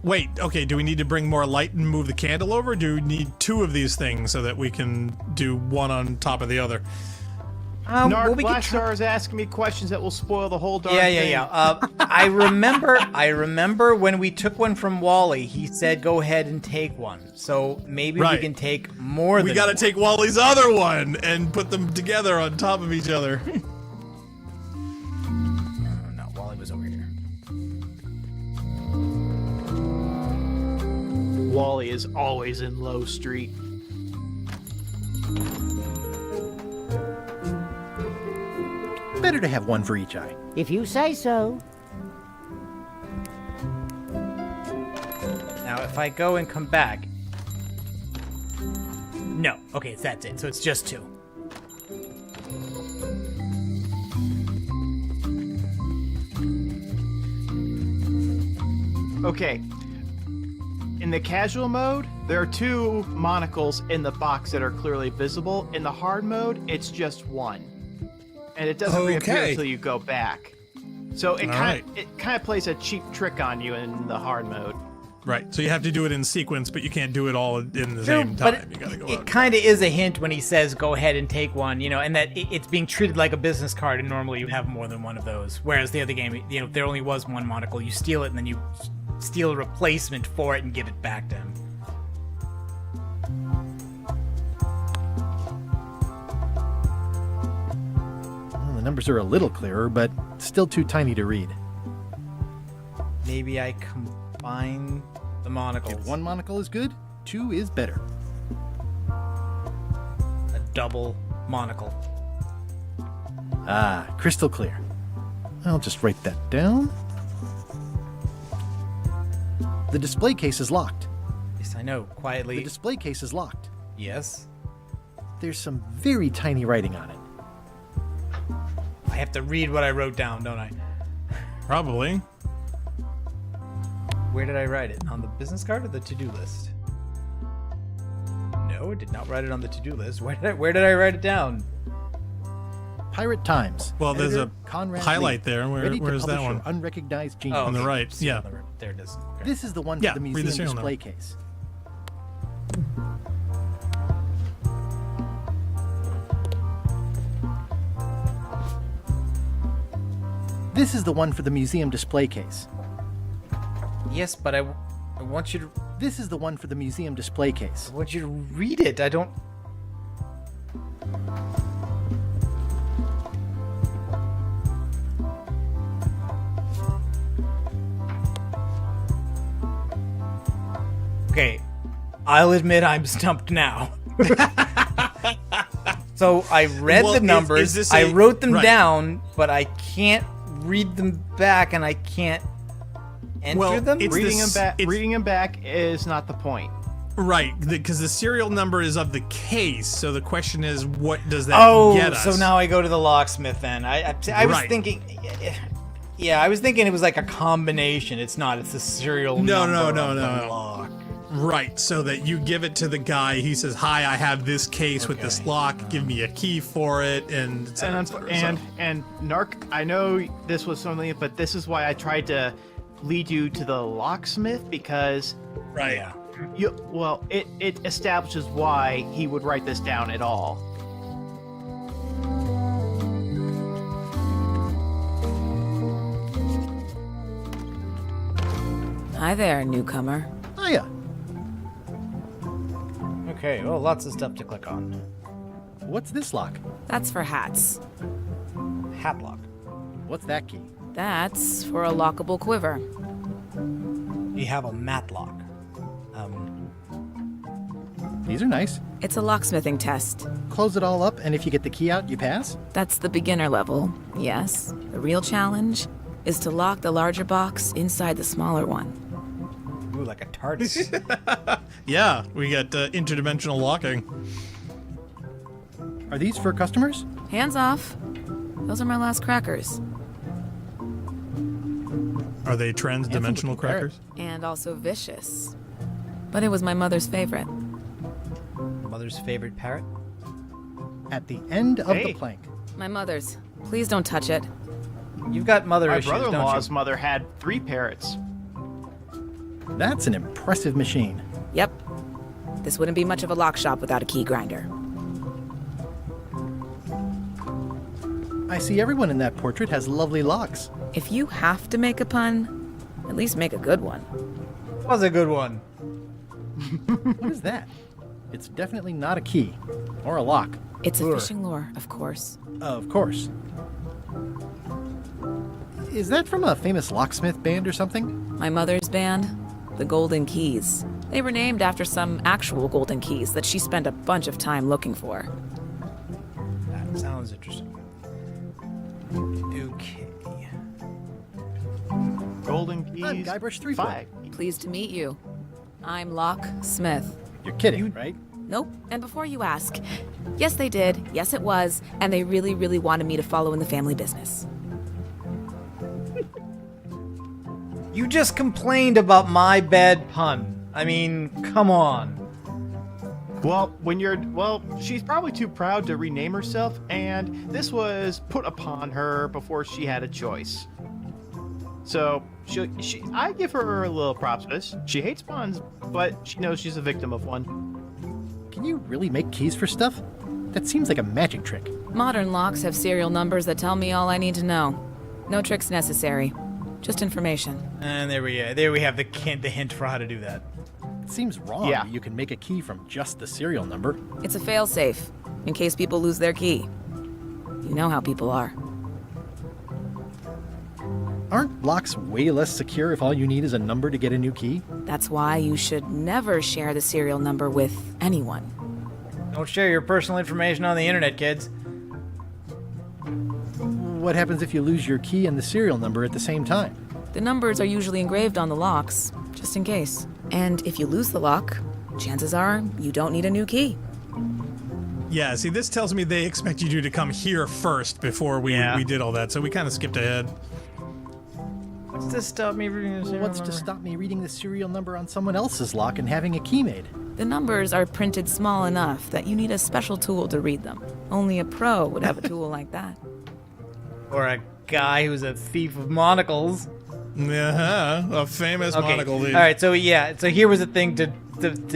Wait, okay, do we need to bring more light and move the candle over? Or do we need 2 of these things so that we can do one on top of the other? Narc Black Star is asking me questions that will spoil the whole darn thing. I remember when we took one from Wally, he said go ahead and take one. So maybe we can take more than We gotta one. take Wally's other one and put them together on top of each other. No, Wally was over here. Wally is always in Low Street. Better to have one for each eye. If you say so. Now, if I go and come back... No. Okay, that's it. So it's just 2. Okay. In the casual mode, there are 2 monocles in the box that are clearly visible. In the hard mode, it's just 1. And it doesn't reappear Okay. until you go back. So it All kind of plays a cheap trick on you in the hard mode. Right, so you have to do it in sequence, but you can't do it all in the same But time. You gotta go it out. kind of is a hint when he says go ahead and take one, and that it's being treated like a business card, and normally you have more than one of those. Whereas the other game, if there only was one monocle, you steal it and then you steal a replacement for it and give it back to him. Well, the numbers are a little clearer, but still too tiny to read. Maybe I combine the monocles. If 1 monocle is good, 2 is better. A double monocle. Ah, crystal clear. I'll just write that down. The display case is locked. Yes, I know. Quietly. The display case is locked. Yes. There's some very tiny writing on it. I have to read what I wrote down, don't I? Probably. Where did I write it? On the business card or the to-do list? No, I did not write it on the to-do list. Where did I write it down? Pirate Times. Well, there's Editor a Conrad highlight Lee. there. Ready to Where's that publish one? your Unrecognized genius. On the right. Yeah. There it is. Okay. This is the one for Yeah, the read the museum serial display number. case. This is the one for the museum display case. Yes, but I want you to... This is the one for the museum display case. I want you to read it. I don't... Okay, I'll admit I'm stumped now. So I read Well, the is numbers, this I a- wrote them right. down, but I can't read them back, and I can't enter Well, them. it's Reading this- them back. it's- Reading them back is not the point. Right, because the serial number is of the case, so the question is, what does that get us? So now I go to the locksmith then. I was Right. thinking... Yeah, I was thinking it was like a combination. It's not. It's the serial No, number no, of no, the no. lock. Right, so that you give it to the guy. He says, "Hi, I have this case with this lock. Give me a key for it." And et cetera, et cetera. And Narc, I know this was something, but this is why I tried to lead you to the locksmith because right. It establishes why he would write this down at all. Hi there, newcomer. Hiya. Okay, well, lots of stuff to click on. What's this lock? That's for hats. Hat lock. What's that key? That's for a lockable quiver. You have a matlock. These are nice. It's a locksmithing test. Close it all up, and if you get the key out, you pass? That's the beginner level, yes. The real challenge is to lock the larger box inside the smaller one. Ooh, like a TARDIS. Yeah, we got interdimensional locking. Are these for customers? Hands off. Those are my last crackers. Are they trans-dimensional crackers? And also vicious. But it was my mother's favorite. Mother's favorite parrot? At the end of the plank. My mother's. Please don't touch it. You've got mother My issues, don't brother-in-law's you? mother had 3 parrots. That's an impressive machine. Yep. This wouldn't be much of a lock shop without a key grinder. I see everyone in that portrait has lovely locks. If you have to make a pun, at least make a good one. Was a good one. What is that? It's definitely not a key. Or a lock. It's a fishing lure, of course. Of course. Is that from a famous locksmith band or something? My mother's band, the Golden Keys. They were named after some actual golden keys that she spent a bunch of time looking for. That sounds interesting. Okay. Golden keys. I'm Guybrush Threepwood. Pleased to meet you. I'm Lock Smith. You're kidding, right? Nope. And before you ask, yes, they did. Yes, it was. And they really, really wanted me to follow in the family business. You just complained about my bad pun. I mean, come on. Well, she's probably too proud to rename herself, and this was put upon her before she had a choice. So, I give her a little props for this. She hates puns, but she knows she's a victim of one. Can you really make keys for stuff? That seems like a magic trick. Modern locks have serial numbers that tell me all I need to know. No tricks necessary. Just information. And there we have the hint for how to do that. It seems wrong that you can make a key from just the serial number. It's a failsafe, in case people lose their key. You know how people are. Aren't locks way less secure if all you need is a number to get a new key? That's why you should never share the serial number with anyone. Don't share your personal information on the internet, kids. What happens if you lose your key and the serial number at the same time? The numbers are usually engraved on the locks, just in case. And if you lose the lock, chances are you don't need a new key. Yeah, see, this tells me they expected you to come here first before we did all that, so we kind of skipped ahead. What's to stop me reading the serial What's number? to stop me reading the serial number on someone else's lock and having a key made? The numbers are printed small enough that you need a special tool to read them. Only a pro would have a tool like that. Or a guy who's a thief of monocles. A famous monocle thief. All right, so here was the thing to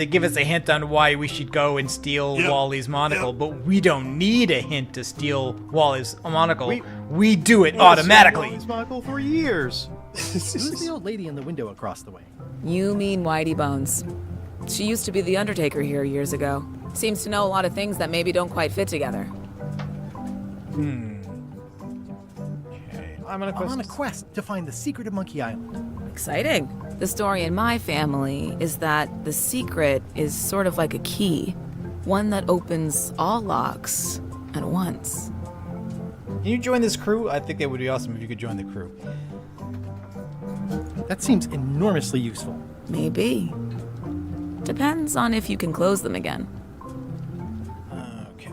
give us a hint on why we should go and steal Wally's monocle, but we don't need a hint to steal Wally's monocle. We do it automatically. Wally's monocle for years. Who's the old lady in the window across the way? You mean Whitey Bones. She used to be the Undertaker here years ago. Seems to know a lot of things that maybe don't quite fit together. I'm on a quest to find the secret of Monkey Island. Exciting. The story in my family is that the secret is sort of like a key. One that opens all locks at once. Can you join this crew? I think it would be awesome if you could join the crew. That seems enormously useful. Maybe. Depends on if you can close them again. Okay.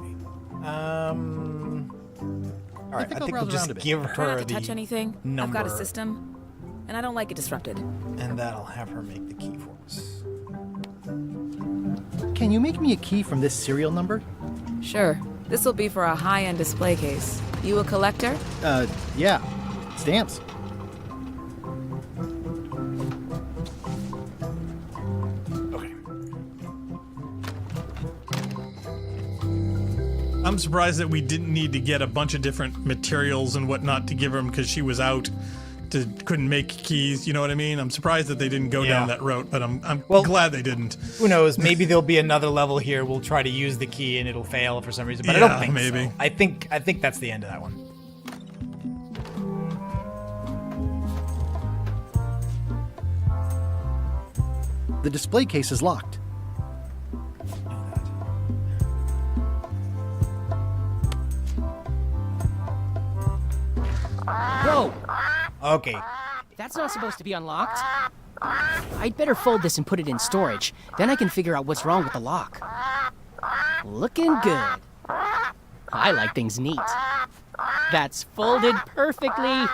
All right, I think we'll just give Try her not to touch the anything. number. I've got a system, and I don't like it disrupted. And that'll have her make the key for us. Can you make me a key from this serial number? Sure. This will be for a high-end display case. You a collector? Yeah. Stamps. I'm surprised that we didn't need to get a bunch of different materials and whatnot to give her because she was out couldn't make keys. You know what I mean? I'm surprised that they didn't go down that route, but I'm glad they didn't. Who knows? Maybe there'll be another level here. We'll try to use the key and it'll fail for some reason, but I don't think maybe. so. I think that's the end of that one. The display case is locked. Whoa! Okay. That's not supposed to be unlocked. I'd better fold this and put it in storage. Then I can figure out what's wrong with the lock. Looking good. I like things neat. That's folded perfectly.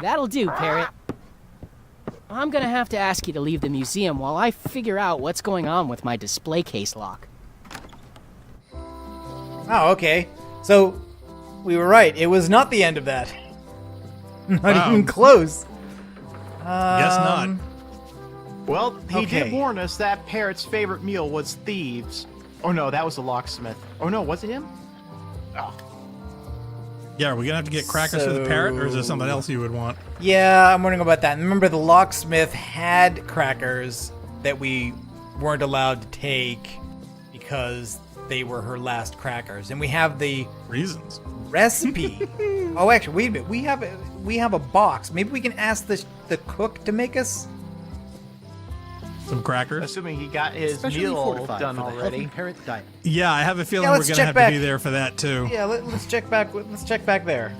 That'll do, Parrot. I'm gonna have to ask you to leave the museum while I figure out what's going on with my display case lock. Oh, okay. So, we were right. It was not the end of that. Not even close. Guess not. Well, he Okay. did warn us that Parrot's favorite meal was thieves. Oh no, that was the locksmith. Oh no, was it him? Oh. Yeah, are we gonna have to get crackers for the parrot, or is there something else you would want? Yeah, I'm wondering about that. And remember, the locksmith had crackers that we weren't allowed to take because they were her last crackers. And we have the reasons recipe. Oh, actually, wait a minute. We have a box. Maybe we can ask the cook to make us some crackers. Assuming he got his Especially meal fortified done for the already. healthy parrot diet. Yeah, I have a feeling Yeah, we're let's gonna check have back. to be there for that too. Yeah, let's check back. Let's check back there.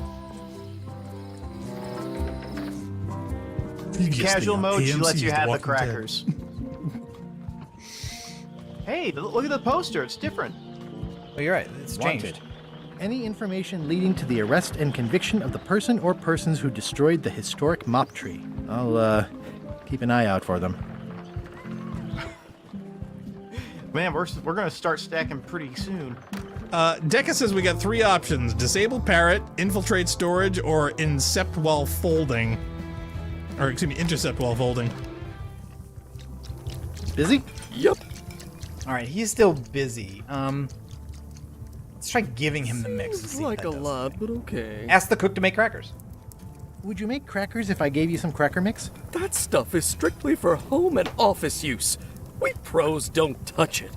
In casual mode, she lets you AMC's have the Walking Dead. crackers. Hey, look at the poster. It's different. Oh, you're right. It's changed. Wanted. Any information leading to the arrest and conviction of the person or persons who destroyed the historic mop tree. I'll keep an eye out for them. Man, we're gonna start stacking pretty soon. Deca says we got 3 options: disable parrot, infiltrate storage, or incept while folding. Or excuse me, intercept while folding. Busy? Yep. All right, he's still busy. Let's try giving him the mix. And see Like if a that does lot, something. but okay. Ask the cook to make crackers. Would you make crackers if I gave you some cracker mix? That stuff is strictly for home and office use. We pros don't touch it.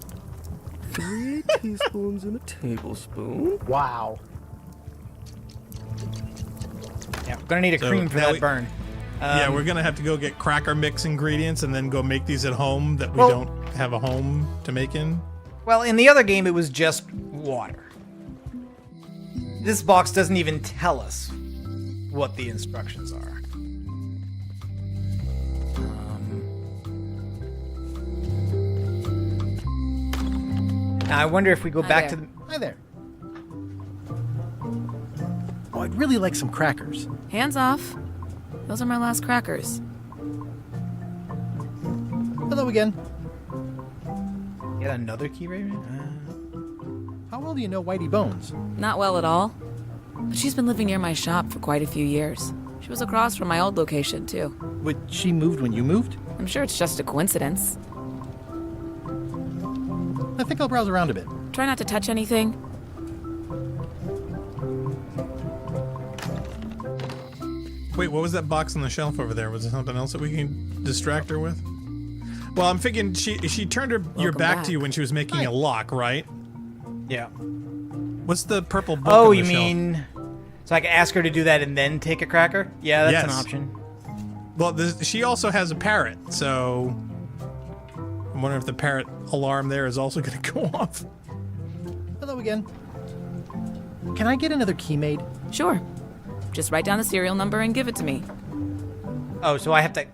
3 teaspoons and a tablespoon. Wow. Yeah, we're gonna need a So cream for now that burn. Yeah, we're gonna have to go get cracker mix ingredients and then go make these at home that we Well- don't have a home to make in. Well, in the other game, it was just water. This box doesn't even tell us what the instructions are. Now, I wonder if we go back to the... Hi there. Oh, I'd really like some crackers. Hands off. Those are my last crackers. Hello again. Get another key, Raven? How well do you know Whitey Bones? Not well at all. But she's been living near my shop for quite a few years. She was across from my old location, too. But she moved when you moved? I'm sure it's just a coincidence. I think I'll browse around a bit. Try not to touch anything. Wait, what was that box on the shelf over there? Was there something else that we can distract her with? Well, I'm thinking she turned your back back. to you when she was making a lock, right? Yeah. What's the purple book Oh, on the you shelf? mean... So I can ask her to do that and then take a cracker? Yeah, that's an Yes. option. Well, she also has a parrot, so I'm wondering if the parrot alarm there is also going to go off. Hello again. Can I get another key made? Sure. Just write down the serial number and give it to me. Oh, so I have to...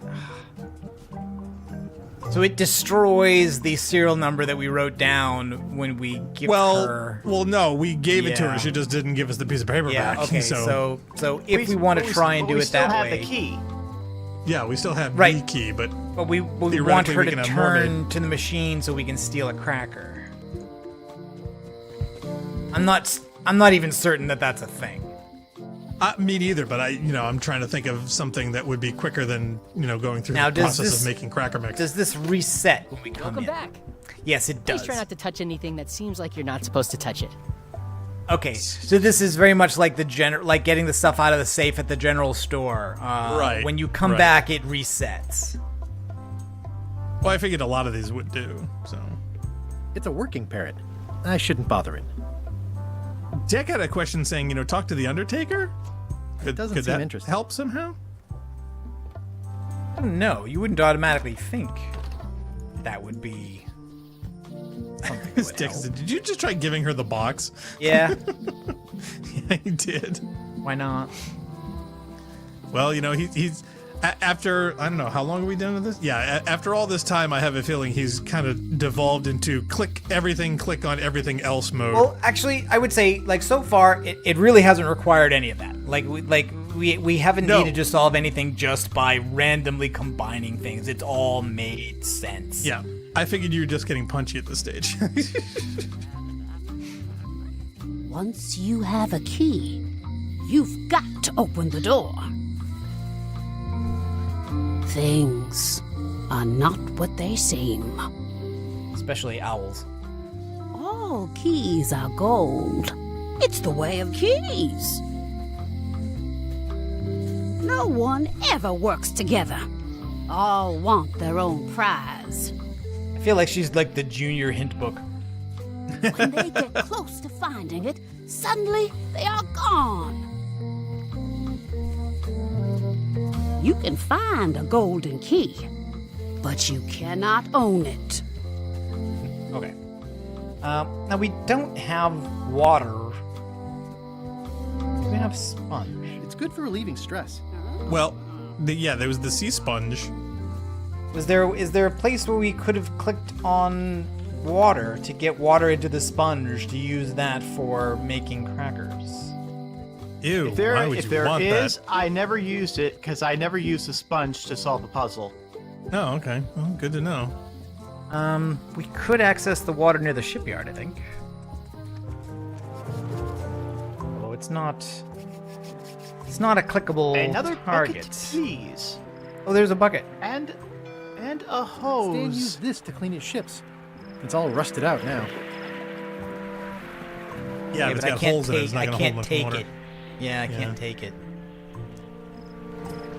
So it destroys the serial number that we wrote down when we give her... Well, no, we gave it to Yeah. her. She just didn't give us the piece of paper Yeah, back. okay, so if we want to try and do it that way... the key. Yeah, we still have Right. the key, but we want theoretically her we to can have mermaid. turn to the machine so we can steal a cracker. I'm not even certain that that's a thing. Me neither, but I'm trying to think of something that would be quicker than, going through Now, the does process this- of making cracker mix. Does this reset when we come Welcome in? back. Yes, it does. Please try not to touch anything that seems like you're not supposed to touch it. Okay, so this is very much like like getting the stuff out of the safe at the general store. Right. When you come right. back, it resets. Well, I figured a lot of these would do, so. It's a working parrot. I shouldn't bother it. Jack had a question saying, talk to the Undertaker? It doesn't could seem that interesting. help somehow? I don't know. You wouldn't automatically think that would be something that would Dick help. said, did you just try giving her the box? Yeah. Yeah, he did. Why not? Well, he's after, I don't know, how long have we done with this? Yeah, after all this time, I have a feeling he's kind of devolved into click on everything else mode. Well, actually, I would say, like, so far, it really hasn't required any of that. We haven't needed to solve anything just by randomly combining things. It's all made sense. Yeah, I figured you were just getting punchy at this stage. Once you have a key, you've got to open the door. Things are not what they seem. Especially owls. All keys are gold. It's the way of keys. No one ever works together. All want their own prize. I feel like she's like the junior hint book. When they get close to finding it, suddenly they are gone. You can find a golden key, but you cannot own it. Okay. Now we don't have water. We have sponge. It's good for relieving stress. Well, there was the sea sponge. Is there a place where we could have clicked on water to get water into the sponge to use that for making crackers? Ew, If why would you there want is, that? I never used it because I never used the sponge to solve the puzzle. Oh, okay. Well, good to know. We could access the water near the shipyard, I think. Although it's not a clickable Another target. bucket, please. Oh, there's a bucket. And a hose. Stan used this to clean his ships. It's all rusted out now. Yeah, but it's got holes in it. It's not gonna hold much water. It. Yeah, I can't take it.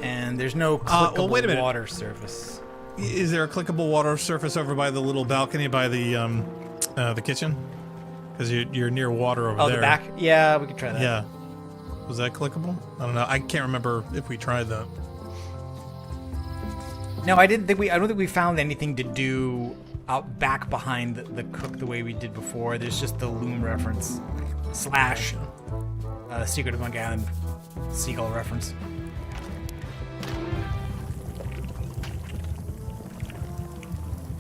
And there's no clickable wait a minute. water surface. Is there a clickable water surface over by the little balcony by the kitchen? Because you're near water over there. Oh, the back? Yeah, we could try that. Yeah. Was that clickable? I don't know. I can't remember if we tried that. No, I don't think we found anything to do out back behind the cook the way we did before. There's just the loom reference / Secret of Monkey Island seagull reference.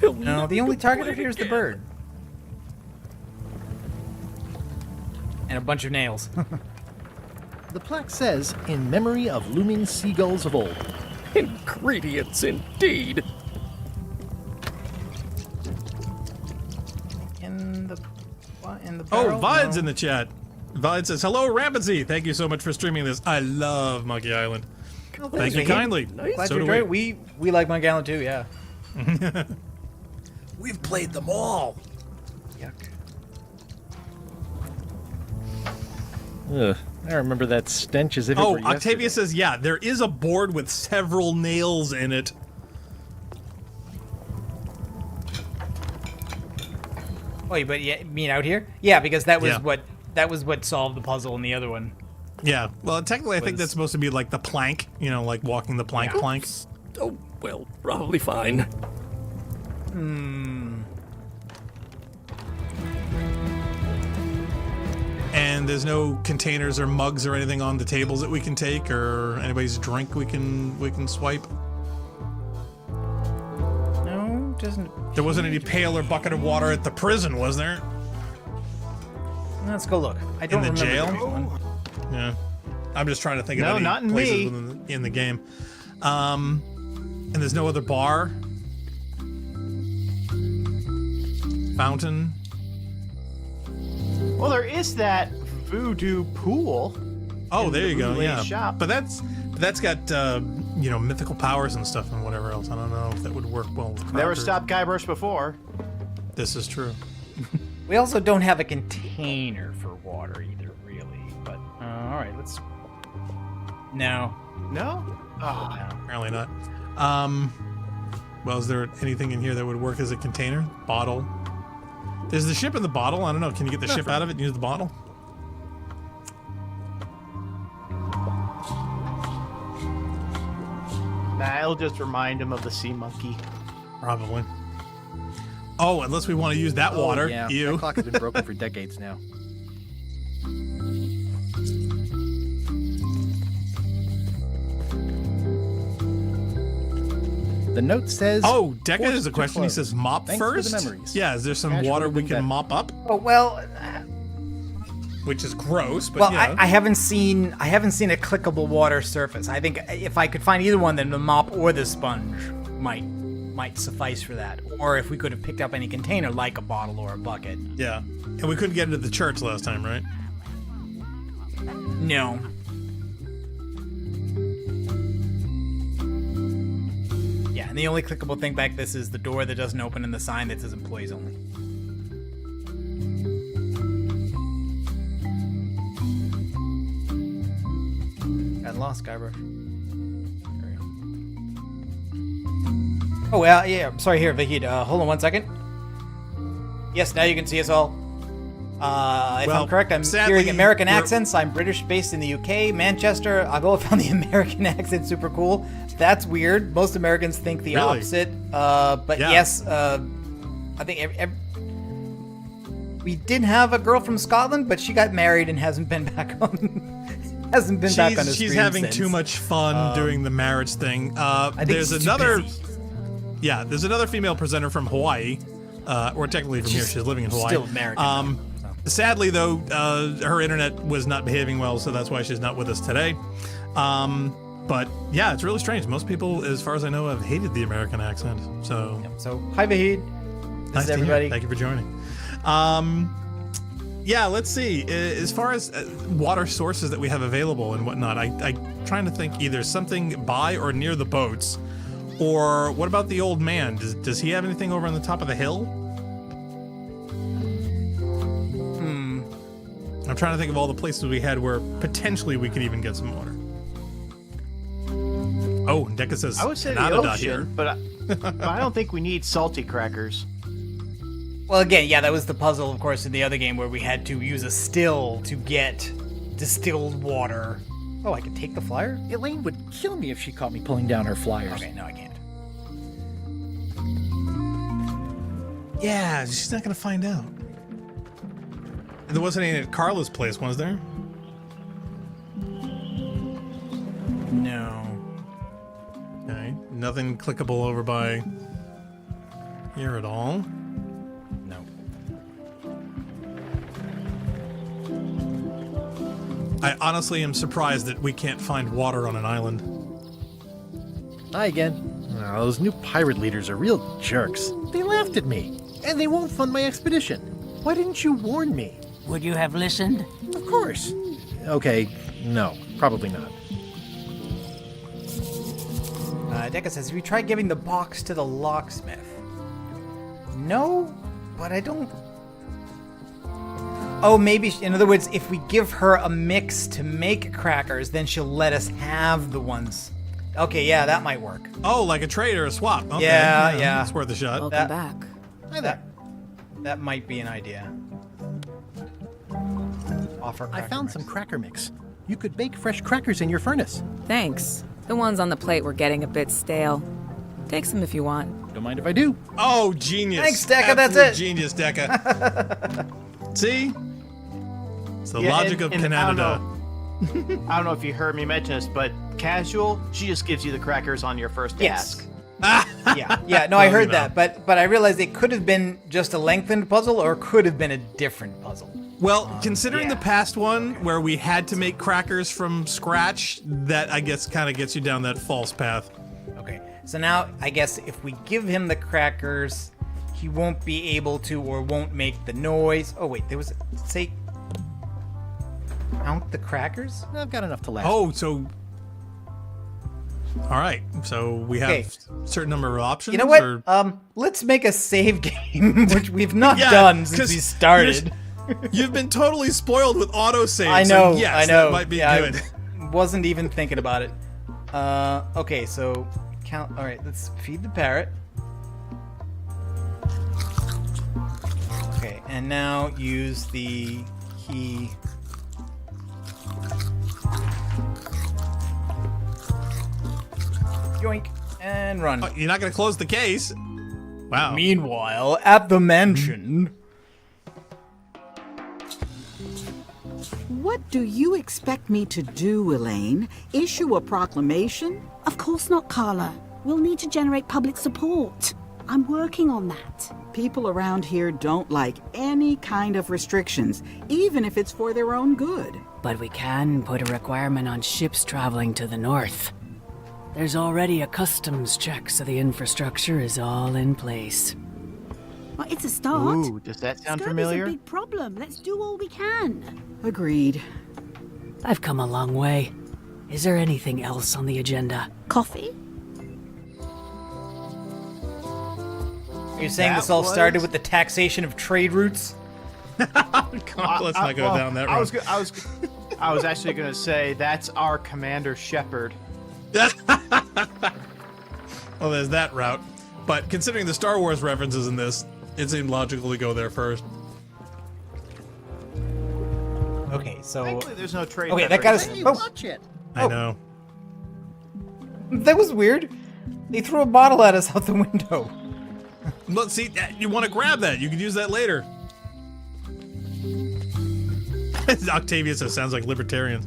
No, the only target here is the bird. And a bunch of nails. The plaque says, in memory of looming seagulls of old. Ingredients indeed. In the Oh, barrel? Vide's No. in the chat. Vide says, hello, Rampancy. Thank you so much for streaming this. I love Monkey Island. Oh, Thank you kindly. Glad So you do enjoyed it. We like Monkey Island too, yeah. We've played them all. Yuck. Ugh, I remember that stench as if it were yesterday. Octavia says, yeah, there is a board with several nails in it. Oh, but yeah, mean out here? Yeah, because that was Yeah. what solved the puzzle in the other one. Yeah, well, technically, I think that's supposed to be like the plank, like walking the plank plank. Oh, well, probably fine. And there's no containers or mugs or anything on the tables that we can take, or anybody's drink we can swipe. No, doesn't. There wasn't any pail or bucket of water at the prison, was there? Let's go look. I don't in the remember jail. there was one. Yeah, I'm just trying to think No, of any not in places me. in the game. And there's no other bar, fountain. Well, there is that voodoo pool. Oh, there you go. Voodoo Yeah, shop. but that's got mythical powers and stuff and whatever else. I don't know if that would work well with Never Crocker. stopped Guybrush before. This is true. We also don't have a container for water either, really. But all right, let's. No. No? Oh, no. Apparently not. Well, is there anything in here that would work as a container? Bottle. Is the ship in the bottle? I don't know. Can you get the ship out of it and use the bottle? Nah, it'll just remind him of the sea monkey. Probably. Oh, unless we want to use that water. Yeah, Ew. that clock has been broken for decades now. The note says... Oh, Decca "Forced has a to question. He close. says, mop Thanks for the first? memories. Yeah, is there some Casually water we been can better." mop up? Oh well. Which is gross, but Well, yeah. I haven't seen a clickable water surface. I think if I could find either one, then the mop or the sponge might suffice for that. Or if we could have picked up any container like a bottle or a bucket. Yeah. And we couldn't get into the church last time, right? No. Yeah, and the only clickable thing back this is the door that doesn't open and the sign that says employees only. Got lost, Guybrush. Oh, well, yeah, sorry here, Vahid. Hold on 1 second. Yes, now you can see us all. If Well, I'm correct, I'm sadly, hearing American we're- accents. I'm British, based in the UK, Manchester. I've always found the American accent super cool. That's weird. Most Americans think the Really? opposite. But Yeah. yes, I think we did have a girl from Scotland, but she got married and hasn't been back on. Hasn't been back on the She's screen having since. too much fun doing the marriage thing. think There's she's too another. busy. Yeah, there's another female presenter from Hawaii, or technically from here. She's living in Hawaii. still American, Sadly, though, her internet was not behaving well, so that's why she's not with us today. But yeah, it's really strange. Most people, as far as I know, have hated the American accent. So, So, hi, Vahid. This nice is to hear. everybody. Thank you for joining. Yeah, let's see. As far as water sources that we have available and whatnot, I'm trying to think either something by or near the boats, or what about the old man? Does he have anything over on the top of the hill? I'm trying to think of all the places we had where potentially we could even get some water. Oh, Decca says I would say the Canada here. ocean, but I don't think we need salty crackers. Well, again, yeah, that was the puzzle, of course, in the other game where we had to use a still to get distilled water. Oh, I can take the flyer? Elaine would kill me if she caught me pulling down her flyers. Okay, no, I can't. Yeah, she's not gonna find out. There wasn't any at Carla's place, was there? No. Okay, nothing clickable over by here at all. No. I honestly am surprised that we can't find water on an island. Hi again. Oh, those new pirate leaders are real jerks. They laughed at me, and they won't fund my expedition. Why didn't you warn me? Would you have listened? Of course. Okay, no, probably not. Decca says, have you tried giving the box to the locksmith? No, but I don't... Oh, maybe, in other words, if we give her a mix to make crackers, then she'll let us have the ones. Okay, yeah, that might work. Oh, like a trade or a swap. Okay, Yeah. It's worth a shot. Welcome back. Hi there. That might be an idea. Offer I cracker found mix. some cracker mix. You could bake fresh crackers in your furnace. Thanks. The ones on the plate were getting a bit stale. Take some if you want. Don't mind if I do. Oh, genius. Thanks, Decca, that's Absolute it. Genius, Decca. See? It's the Yeah, logic of and Canada. I don't know if you heard me mention this, but casual, she just gives you the crackers on your first Yes. task. Yeah, no, I heard Well, you that, but I realized it could have been just a lengthened puzzle or could have been a different puzzle. Well, considering the past one where we had to make crackers from scratch, that I guess kind of gets you down that false path. Okay, so now I guess if we give him the crackers, he won't be able to or won't make the noise. Oh wait, there was say count the crackers? I've got enough to last. Oh, so All right, so we have Okay. a certain number of options. You know what? Or... Let's make a save game, which we've not Yeah, done since 'cause we started. You've been totally spoiled with autosave. I know. So yes, I know. that might be Yeah, good. I wasn't even thinking about it. Okay, so count. All right, let's feed the parrot. Okay, and now use the key. Yoink, and run. Oh, you're not going to close the case. Wow. Meanwhile, at the mansion. What do you expect me to do, Elaine? Issue a proclamation? Of course not, Carla. We'll need to generate public support. I'm working on that. People around here don't like any kind of restrictions, even if it's for their own good. But we can put a requirement on ships traveling to the north. There's already a customs check, so the infrastructure is all in place. Well, it's a start. Ooh, does that sound Scurvy's familiar? a big problem. Let's do all we can. Agreed. I've come a long way. Is there anything else on the agenda? Coffee? You're saying That this all was- started with the taxation of trade routes? Let's not go down that road. I was actually going to say that's our Commander Shepard. Well, there's that route. But considering the Star Wars references in this, it seemed logical to go there first. Okay, so Thankfully, there's no trade. okay, that got us. Hey, Oh, watch it. I know. that was weird. They threw a bottle at us out the window. Look, see, you want to grab that. You could use that later. Octavia says, sounds like libertarians.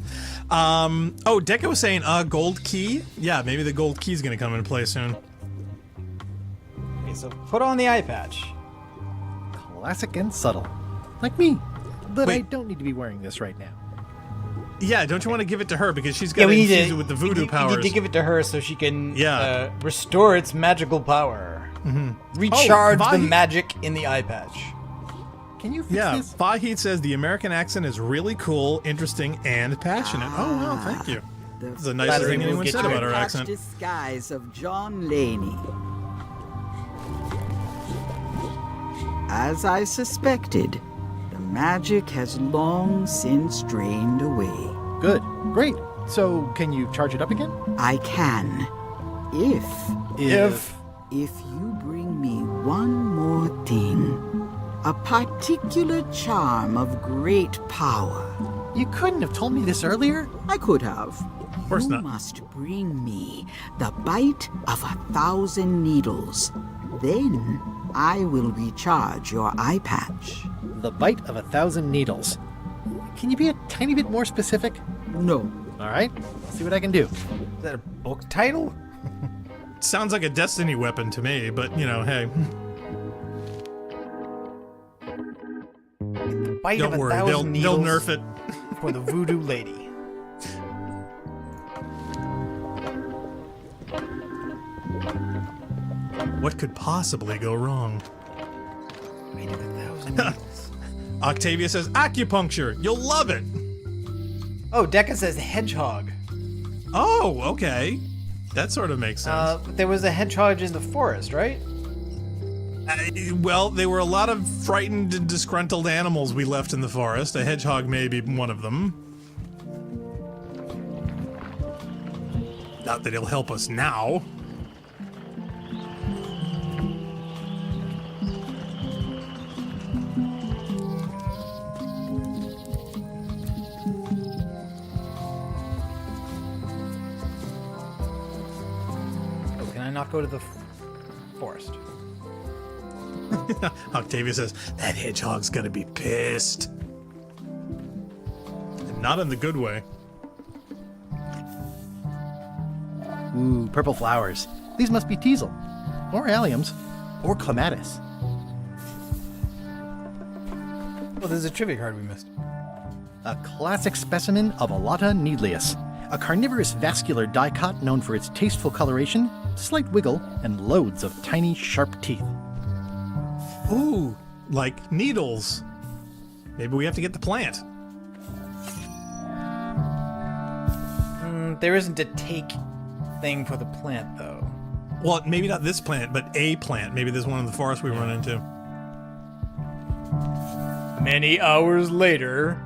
Oh, Deca was saying, gold key? Yeah, maybe the gold key's going to come into play soon. Okay, so put on the eye patch. Classic and subtle. Like me. But I Wait. don't need to be wearing this right now. Yeah, don't you want to give it to her because she's got Yeah, to we need infuse to it with the voodoo powers. We need to give it to her so she can Yeah. restore its magical power. Mhm. Recharge Oh, the Vahi- magic in the eye patch. Can you fix Yeah, this? Fahid says the American accent is really cool, interesting, and passionate. Oh, wow, thank you. This is the nicest thing anyone said about our accent. Disguise of John Laney. As I suspected, the magic has long since drained away. Good. Great. So, can you charge it up again? I can. If you bring me one more thing. A particular charm of great power. You couldn't have told me this earlier? I could have. Of course You not. must bring me the bite of 1,000 needles. Then I will recharge your eye patch. The bite of 1,000 needles. Can you be a tiny bit more specific? No. All right. I'll see what I can do. Is that a book title? Sounds like a Destiny weapon to me, but, you know, hey. Bite Don't of worry, 1,000 they'll needles nerf it. for the voodoo lady. What could possibly go wrong? Bite of 1,000 needles. Octavia says acupuncture. You'll love it. Oh, Deca says hedgehog. Oh, okay. That sort of makes sense. There was a hedgehog in the forest, right? Well, they were a lot of frightened and disgruntled animals we left in the forest. A hedgehog may be one of them. Not that he'll help us now. Oh, can I not go to the forest? Octavia says, that hedgehog's gonna be pissed. And not in the good way. Ooh, purple flowers. These must be teasel. Or alliums. Or clematis. Well, there's a trivia card we missed. A classic specimen of Alata needleus, a carnivorous vascular dicot known for its tasteful coloration, slight wiggle, and loads of tiny, sharp teeth. Ooh, like needles. Maybe we have to get the plant. There isn't a take thing for the plant, though. Well, maybe not this plant, but a plant. Maybe there's one in the forest we run into. Many hours later.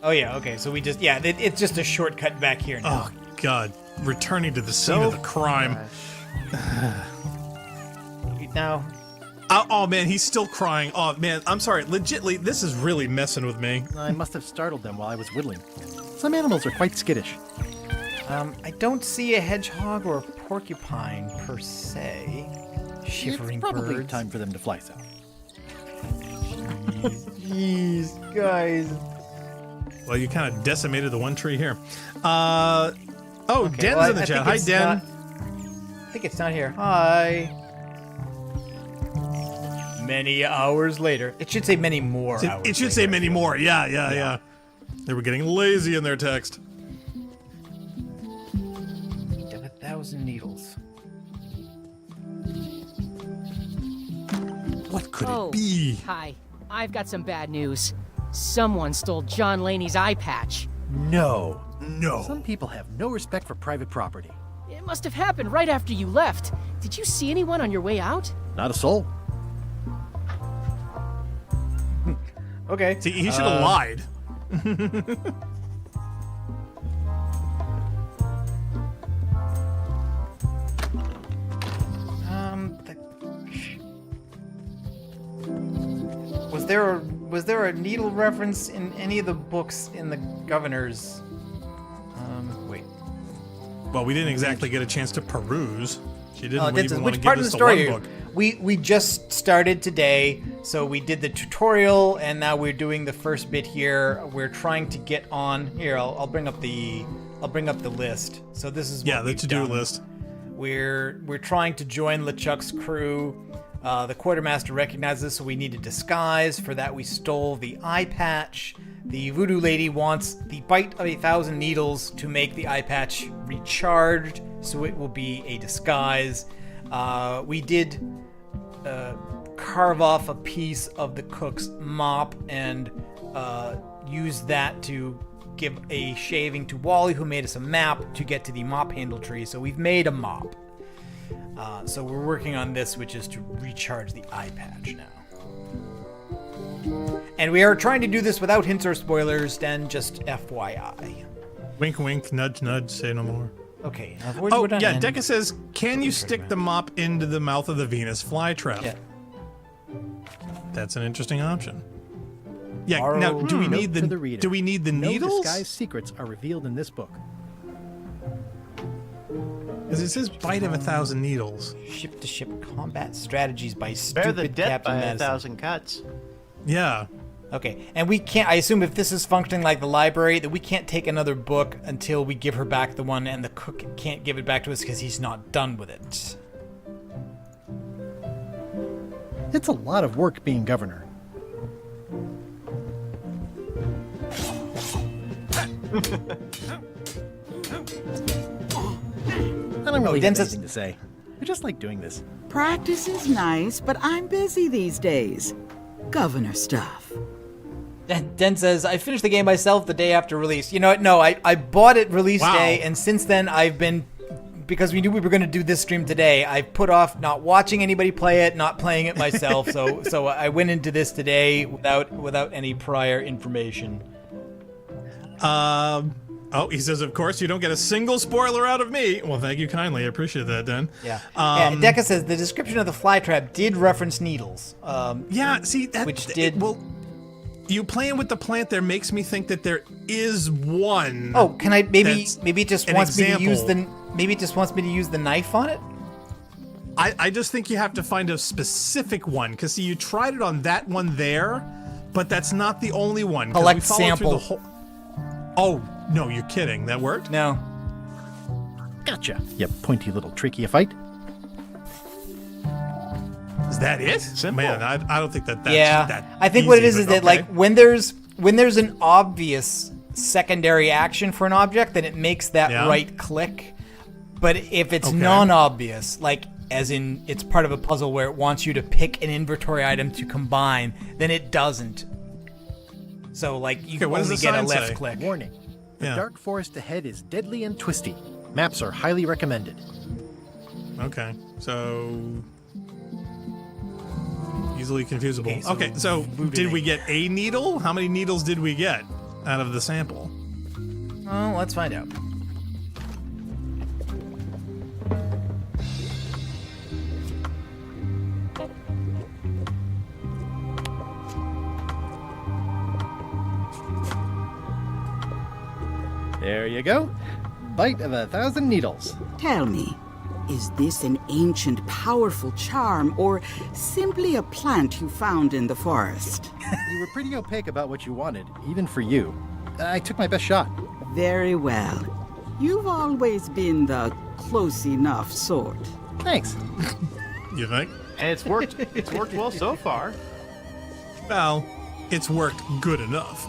Oh, yeah, okay, so we just, it's just a shortcut back here now. Oh, God. Returning to the scene of the crime. Now. Oh, man, he's still crying. Oh, man, I'm sorry. Legitly, this is really messing with me. I must have startled them while I was whittling. Some animals are quite skittish. I don't see a hedgehog or a porcupine, per se. Shivering It's probably birds. time for them to fly south. Jeez, guys. Well, you kind of decimated the one tree here. Den's in the chat. Hi, Den. I think it's not here. Hi. Many hours later. It should say many more hours. It should say many more. Yeah. They were getting lazy in their text. 1,000 needles. What could it be? Hi. I've got some bad news. Someone stole John Laney's eye patch. No. Some people have no respect for private property. It must have happened right after you left. Did you see anyone on your way out? Not a soul. Okay. See, he should have lied. Was there a needle reference in any of the books in the governor's? Wait. Well, we didn't exactly get a chance to peruse. She didn't even want to which part give of us the the story? one book. We just started today, so we did the tutorial, and now we're doing the first bit here. We're trying to get on here. I'll bring up the list. So this is what the to-do list. We're trying to join LeChuck's crew. The quartermaster recognizes us, so we need a disguise. For that, we stole the eye patch. The voodoo lady wants the bite of 1,000 needles to make the eye patch recharged, so it will be a disguise. We did carve off a piece of the cook's mop and use that to give a shaving to Wally, who made us a map to get to the mop handle tree. So we've made a mop. So we're working on this, which is to recharge the eye patch now. And we are trying to do this without hints or spoilers, then just FYI. Wink, wink, nudge, nudge, say no more. Okay. Deca says, can you stick the mop into the mouth of the Venus flytrap? Yeah. That's an interesting option. Yeah, Borrow now, do we note need to the reader. do we need the No needles? disguised secrets are revealed in this book. Because it says bite of 1,000 needles. Ship-to-ship combat strategies by Spare the stupid death Captain by Madison. 1,000 cuts. Yeah. Okay, and we can't, I assume if this is functioning like the library, that we can't take another book until we give her back the one, and the cook can't give it back to us because he's not done with it. It's a lot of work being governor. I don't really have anything to say. I just like doing this. Practice is nice, but I'm busy these days. Governor stuff. Den says, I finished the game myself the day after release. You know what? No, I bought it release day, and since then I've been, because we knew we were going to do this stream today, I put off not watching anybody play it, not playing it myself, so I went into this today without any prior information. Oh, he says, of course, you don't get a single spoiler out of me. Well, thank you kindly. I appreciate that, Den. Yeah. Deca says, the description of the flytrap did reference needles. Yeah, see, that, which did... Well, you playing with the plant there makes me think that there is one. Oh, can I maybe it just wants me to use the use the knife on it? I just think you have to find a specific one, because see, you tried it on that one there, but that's not the only one. Collect we followed through sample. the whole... Oh, no, you're kidding. That worked? No. Gotcha. You pointy little tricky fight. Is that it? Simple. Man, I don't think that's yeah. that I think easy, what it is but that okay. like when there's an obvious secondary action for an object, then it makes that right click. But if it's non-obvious, like as in it's part of a puzzle where it wants you to pick an inventory item to combine, then it doesn't. So like you can only get a left click. Warning. The Yeah. dark forest ahead is deadly and twisty. Maps are highly recommended. Okay, so easily confusable. Okay, so did we get a needle? How many needles did we get out of the sample? Oh, let's find out. There you go. Bite of 1,000 needles. Tell me, is this an ancient, powerful charm, or simply a plant you found in the forest? You were pretty opaque about what you wanted, even for you. I took my best shot. Very well. You've always been the close enough sort. Thanks. You think? And it's worked. It's worked well so far. Well, it's worked good enough.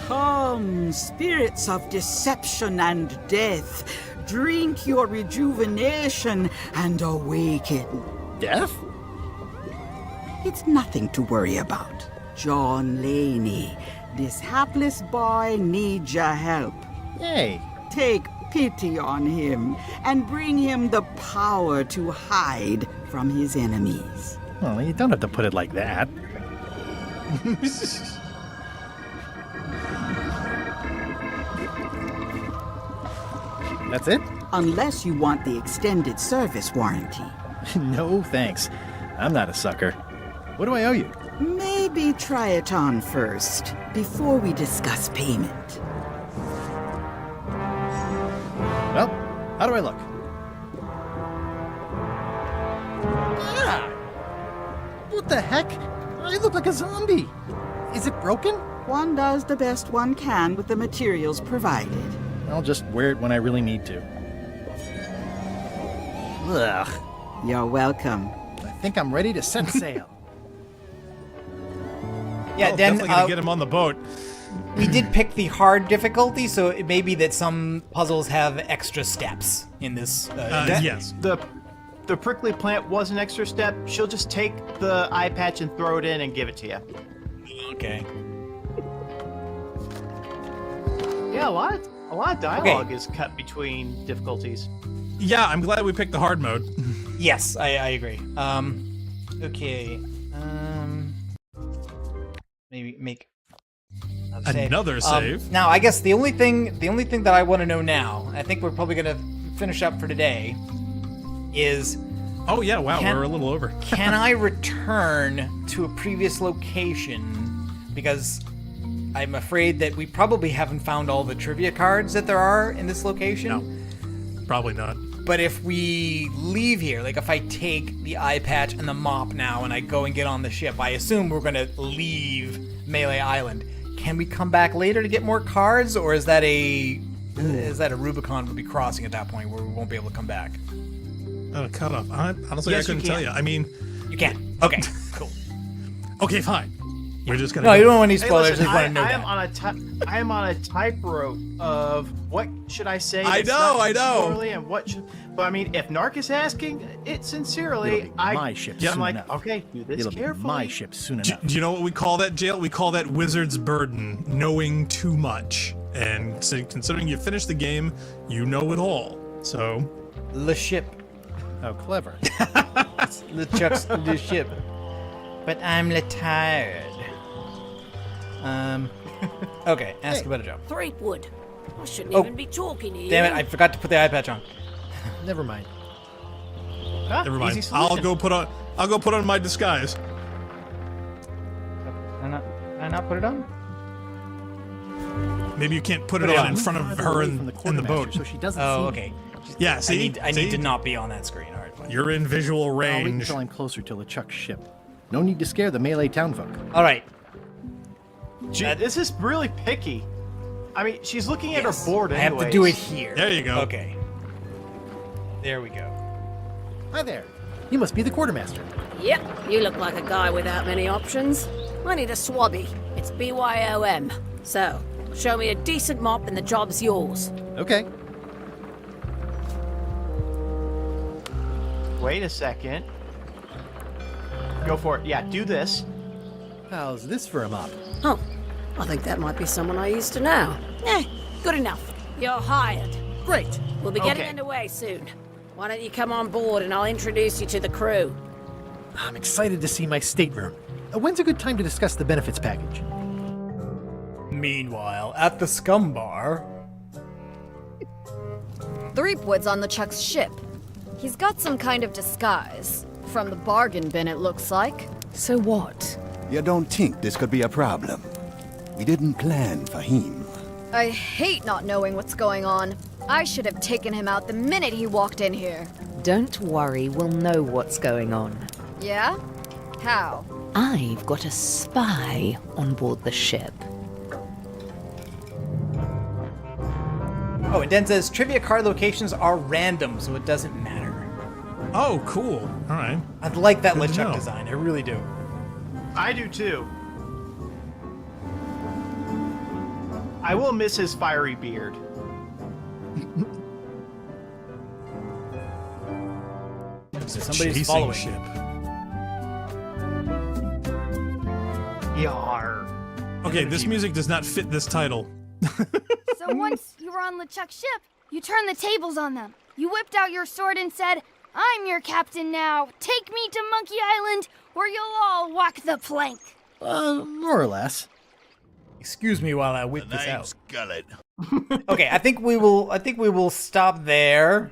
Come, spirits of deception and death, drink your rejuvenation and awaken. Death? It's nothing to worry about. John Laney, this hapless boy needs your help. Hey. Take pity on him and bring him the power to hide from his enemies. Well, you don't have to put it like that. That's it? Unless you want the extended service warranty. No, thanks. I'm not a sucker. What do I owe you? Maybe try it on first, before we discuss payment. Well, how do I look? Ah! What the heck? I look like a zombie. Is it broken? One does the best one can with the materials provided. I'll just wear it when I really need to. Ugh. You're welcome. I think I'm ready to set sail. Yeah, Oh, Dan, definitely gonna get him on the boat. we did pick the hard difficulty, so it may be that some puzzles have extra steps in this. Yes. The prickly plant was an extra step. She'll just take the eye patch and throw it in and give it to you. Okay. Yeah, a lot of dialogue is cut between difficulties. Yeah, I'm glad we picked the hard mode. Yes, I agree. Okay. Maybe make Another save. Now, I guess the only thing that I want to know now, I think we're probably gonna finish up for today, is. Oh yeah! Wow, we're a little over. Can I return to a previous location? Because I'm afraid that we probably haven't found all the trivia cards that there are in this location. No, probably not. But if we leave here, like if I take the eye patch and the mop now and I go and get on the ship, I assume we're going to leave Melee Island. Can we come back later to get more cards, or is that a Rubicon we'll be crossing at that point where we won't be able to come back? Oh, cut off. Honestly, Yes, I couldn't you tell can. you. I mean, you can. Okay, cool. Okay, fine. We're just gonna. No, you don't want any Hey, spoilers. listen, I just want to know that. I am on a tightrope of what should I say. I that's know, not I know. squirrely and what should. But I mean, if Narc is asking it sincerely, my ship I'm soon like, enough. okay, do this It'll be carefully. my ship soon Do, enough. do you know what we call that, Jail? We call that wizard's burden, knowing too much. And so considering you finished the game, you know it all. So, Le ship. How clever. Le Chuck's le ship. But I'm le tired. Okay, ask about a job. Threepwood. I shouldn't Oh, even be talking to you. Damn it, I forgot to put the eye patch on. Never mind. never mind. I'll go put on my disguise. Can I not put it on? Maybe you can't put it Put it on on. in front of her in the boat. So she doesn't Oh, see okay. me. Yeah, see? I need to See? not be on that screen. All right, fine. You're in visual I'll wait range. until I'm closer to LeChuck's ship. No need to scare the melee townfolk. All right. This is really picky. I mean, she's looking at her Yes, board I anyways. have to do it here. There you go. Okay. There we go. Hi there. You must be the quartermaster. Yep, you look like a guy without many options. I need a swabby. It's BYOM. So, show me a decent mop and the job's yours. Okay. Wait a second. Go for it. Yeah, do this. How's this for a mop? Oh, I think that might be someone I used to know. Good enough. You're hired. Great. We'll be getting Okay. underway soon. Why don't you come on board and I'll introduce you to the crew? I'm excited to see my stateroom. When's a good time to discuss the benefits package? Meanwhile, at the Scum Bar. Threepwood's on the Chuck's ship. He's got some kind of disguise. From the bargain bin, it looks like. So what? You don't think this could be a problem? We didn't plan for him. I hate not knowing what's going on. I should have taken him out the minute he walked in here. Don't worry, we'll know what's going on. Yeah? How? I've got a spy on board the ship. Oh, and Den says trivia card locations are random, so it doesn't matter. Oh, cool. All right. I like that Good to LeChuck know. design. I really do. I do too. I will miss his fiery beard. So somebody's Chasing following. ship. Yar. Okay, this music does not fit this title. So once you were on LeChuck's ship, you turned the tables on them. You whipped out your sword and said, "I'm your captain now. Take me to Monkey Island, or you'll all walk the plank." More or less. Excuse me while I whip this out. Gullet. Okay, I think we will stop there.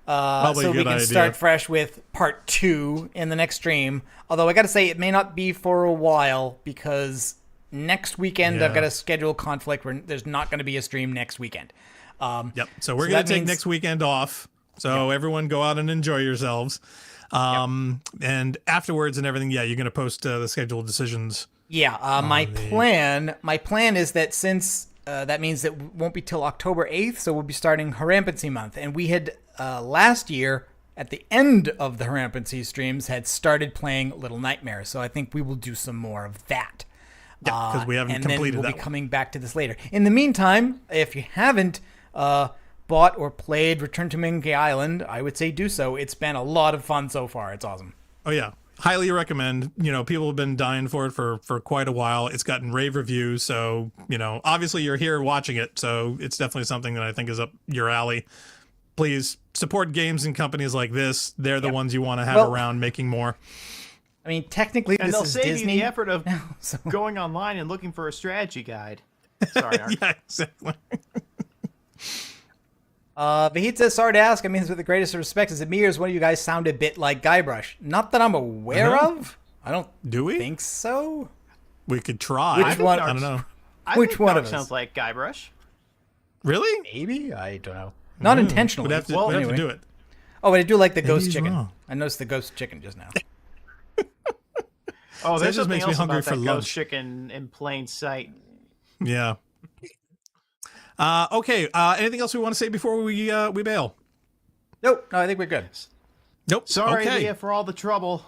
Probably So a we good can idea. start fresh with part 2 in the next stream. Although I got to say, it may not be for a while because next weekend I've Yeah. got a schedule conflict where there's not going to be a stream next weekend. Yep. So we're going that to take means- next weekend off. So everyone go out and enjoy yourselves. And afterwards and everything, yeah, you're going to post the scheduled decisions. Yeah, my plan is that since that means that it won't be till October 8th, so we'll be starting Rampancy month. And we had last year, at the end of the Rampancy streams, had started playing Little Nightmares. So I think we will do some more of that. Yeah, because we haven't and completed then we'll that be one. coming back to this later. In the meantime, if you haven't bought or played Return to Monkey Island, I would say do so. It's been a lot of fun so far. It's awesome. Oh, yeah. Highly recommend. You know, people have been dying for it for quite a while. It's gotten rave reviews. So, you know, obviously you're here watching it. So it's definitely something that I think is up your alley. Please support games and companies like this. They're the ones you want to have around making more. I mean, technically, And this they'll is save Disney. you the effort of going online and looking for a strategy guide. Sorry, Art. Yeah, exactly. Vahid says, sorry to ask. I mean this with the greatest respect. Is it me or is one of you guys sound a bit like Guybrush? Not that I'm aware of. I don't think so. We could try. Which one? I don't know. Which one of Dark us? sounds like Guybrush. Really? Maybe? I don't know. Not intentionally. We'd have to, Well, we'd have to anyway. do it. Oh, but I do like the Maybe ghost he's chicken. wrong. I noticed the ghost chicken just now. Oh, So that there's just something makes me else hungry about for that lunch. ghost chicken in plain sight. Yeah. Okay. Anything else we want to say before we bail? Nope. No, I think we're good. Nope. Sorry, okay. Leah, for all the trouble.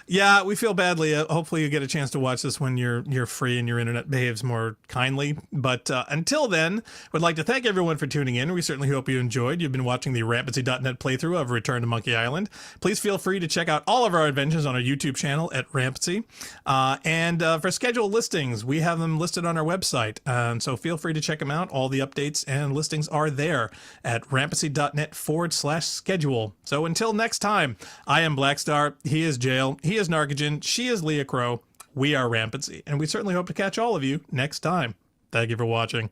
Yeah, we feel badly. Hopefully, you get a chance to watch this when you're free and your internet behaves more kindly. But until then, would like to thank everyone for tuning in. We certainly hope you enjoyed. You've been watching the Rampancy.net playthrough of Return to Monkey Island. Please feel free to check out all of our adventures on our YouTube channel at Rampancy. And for schedule listings, we have them listed on our website. So feel free to check them out. All the updates and listings are there at Rampancy.net/schedule. So until next time, I am Blackstar. He is Jail. He is Narcogen. She is Leah Crow. We are Rampancy. And we certainly hope to catch all of you next time. Thank you for watching.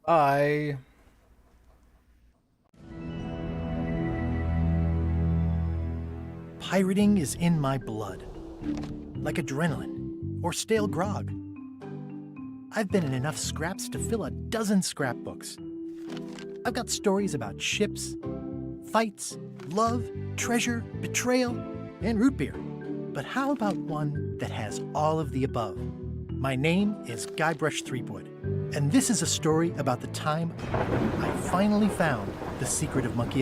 Bye. Pirating is in my blood, like adrenaline or stale grog. I've been in enough scraps to fill a dozen scrapbooks. I've got stories about ships, fights, love, treasure, betrayal, and root beer. But how about one that has all of the above? My name is Guybrush Threepwood, and this is a story about the time I finally found the secret of Monkey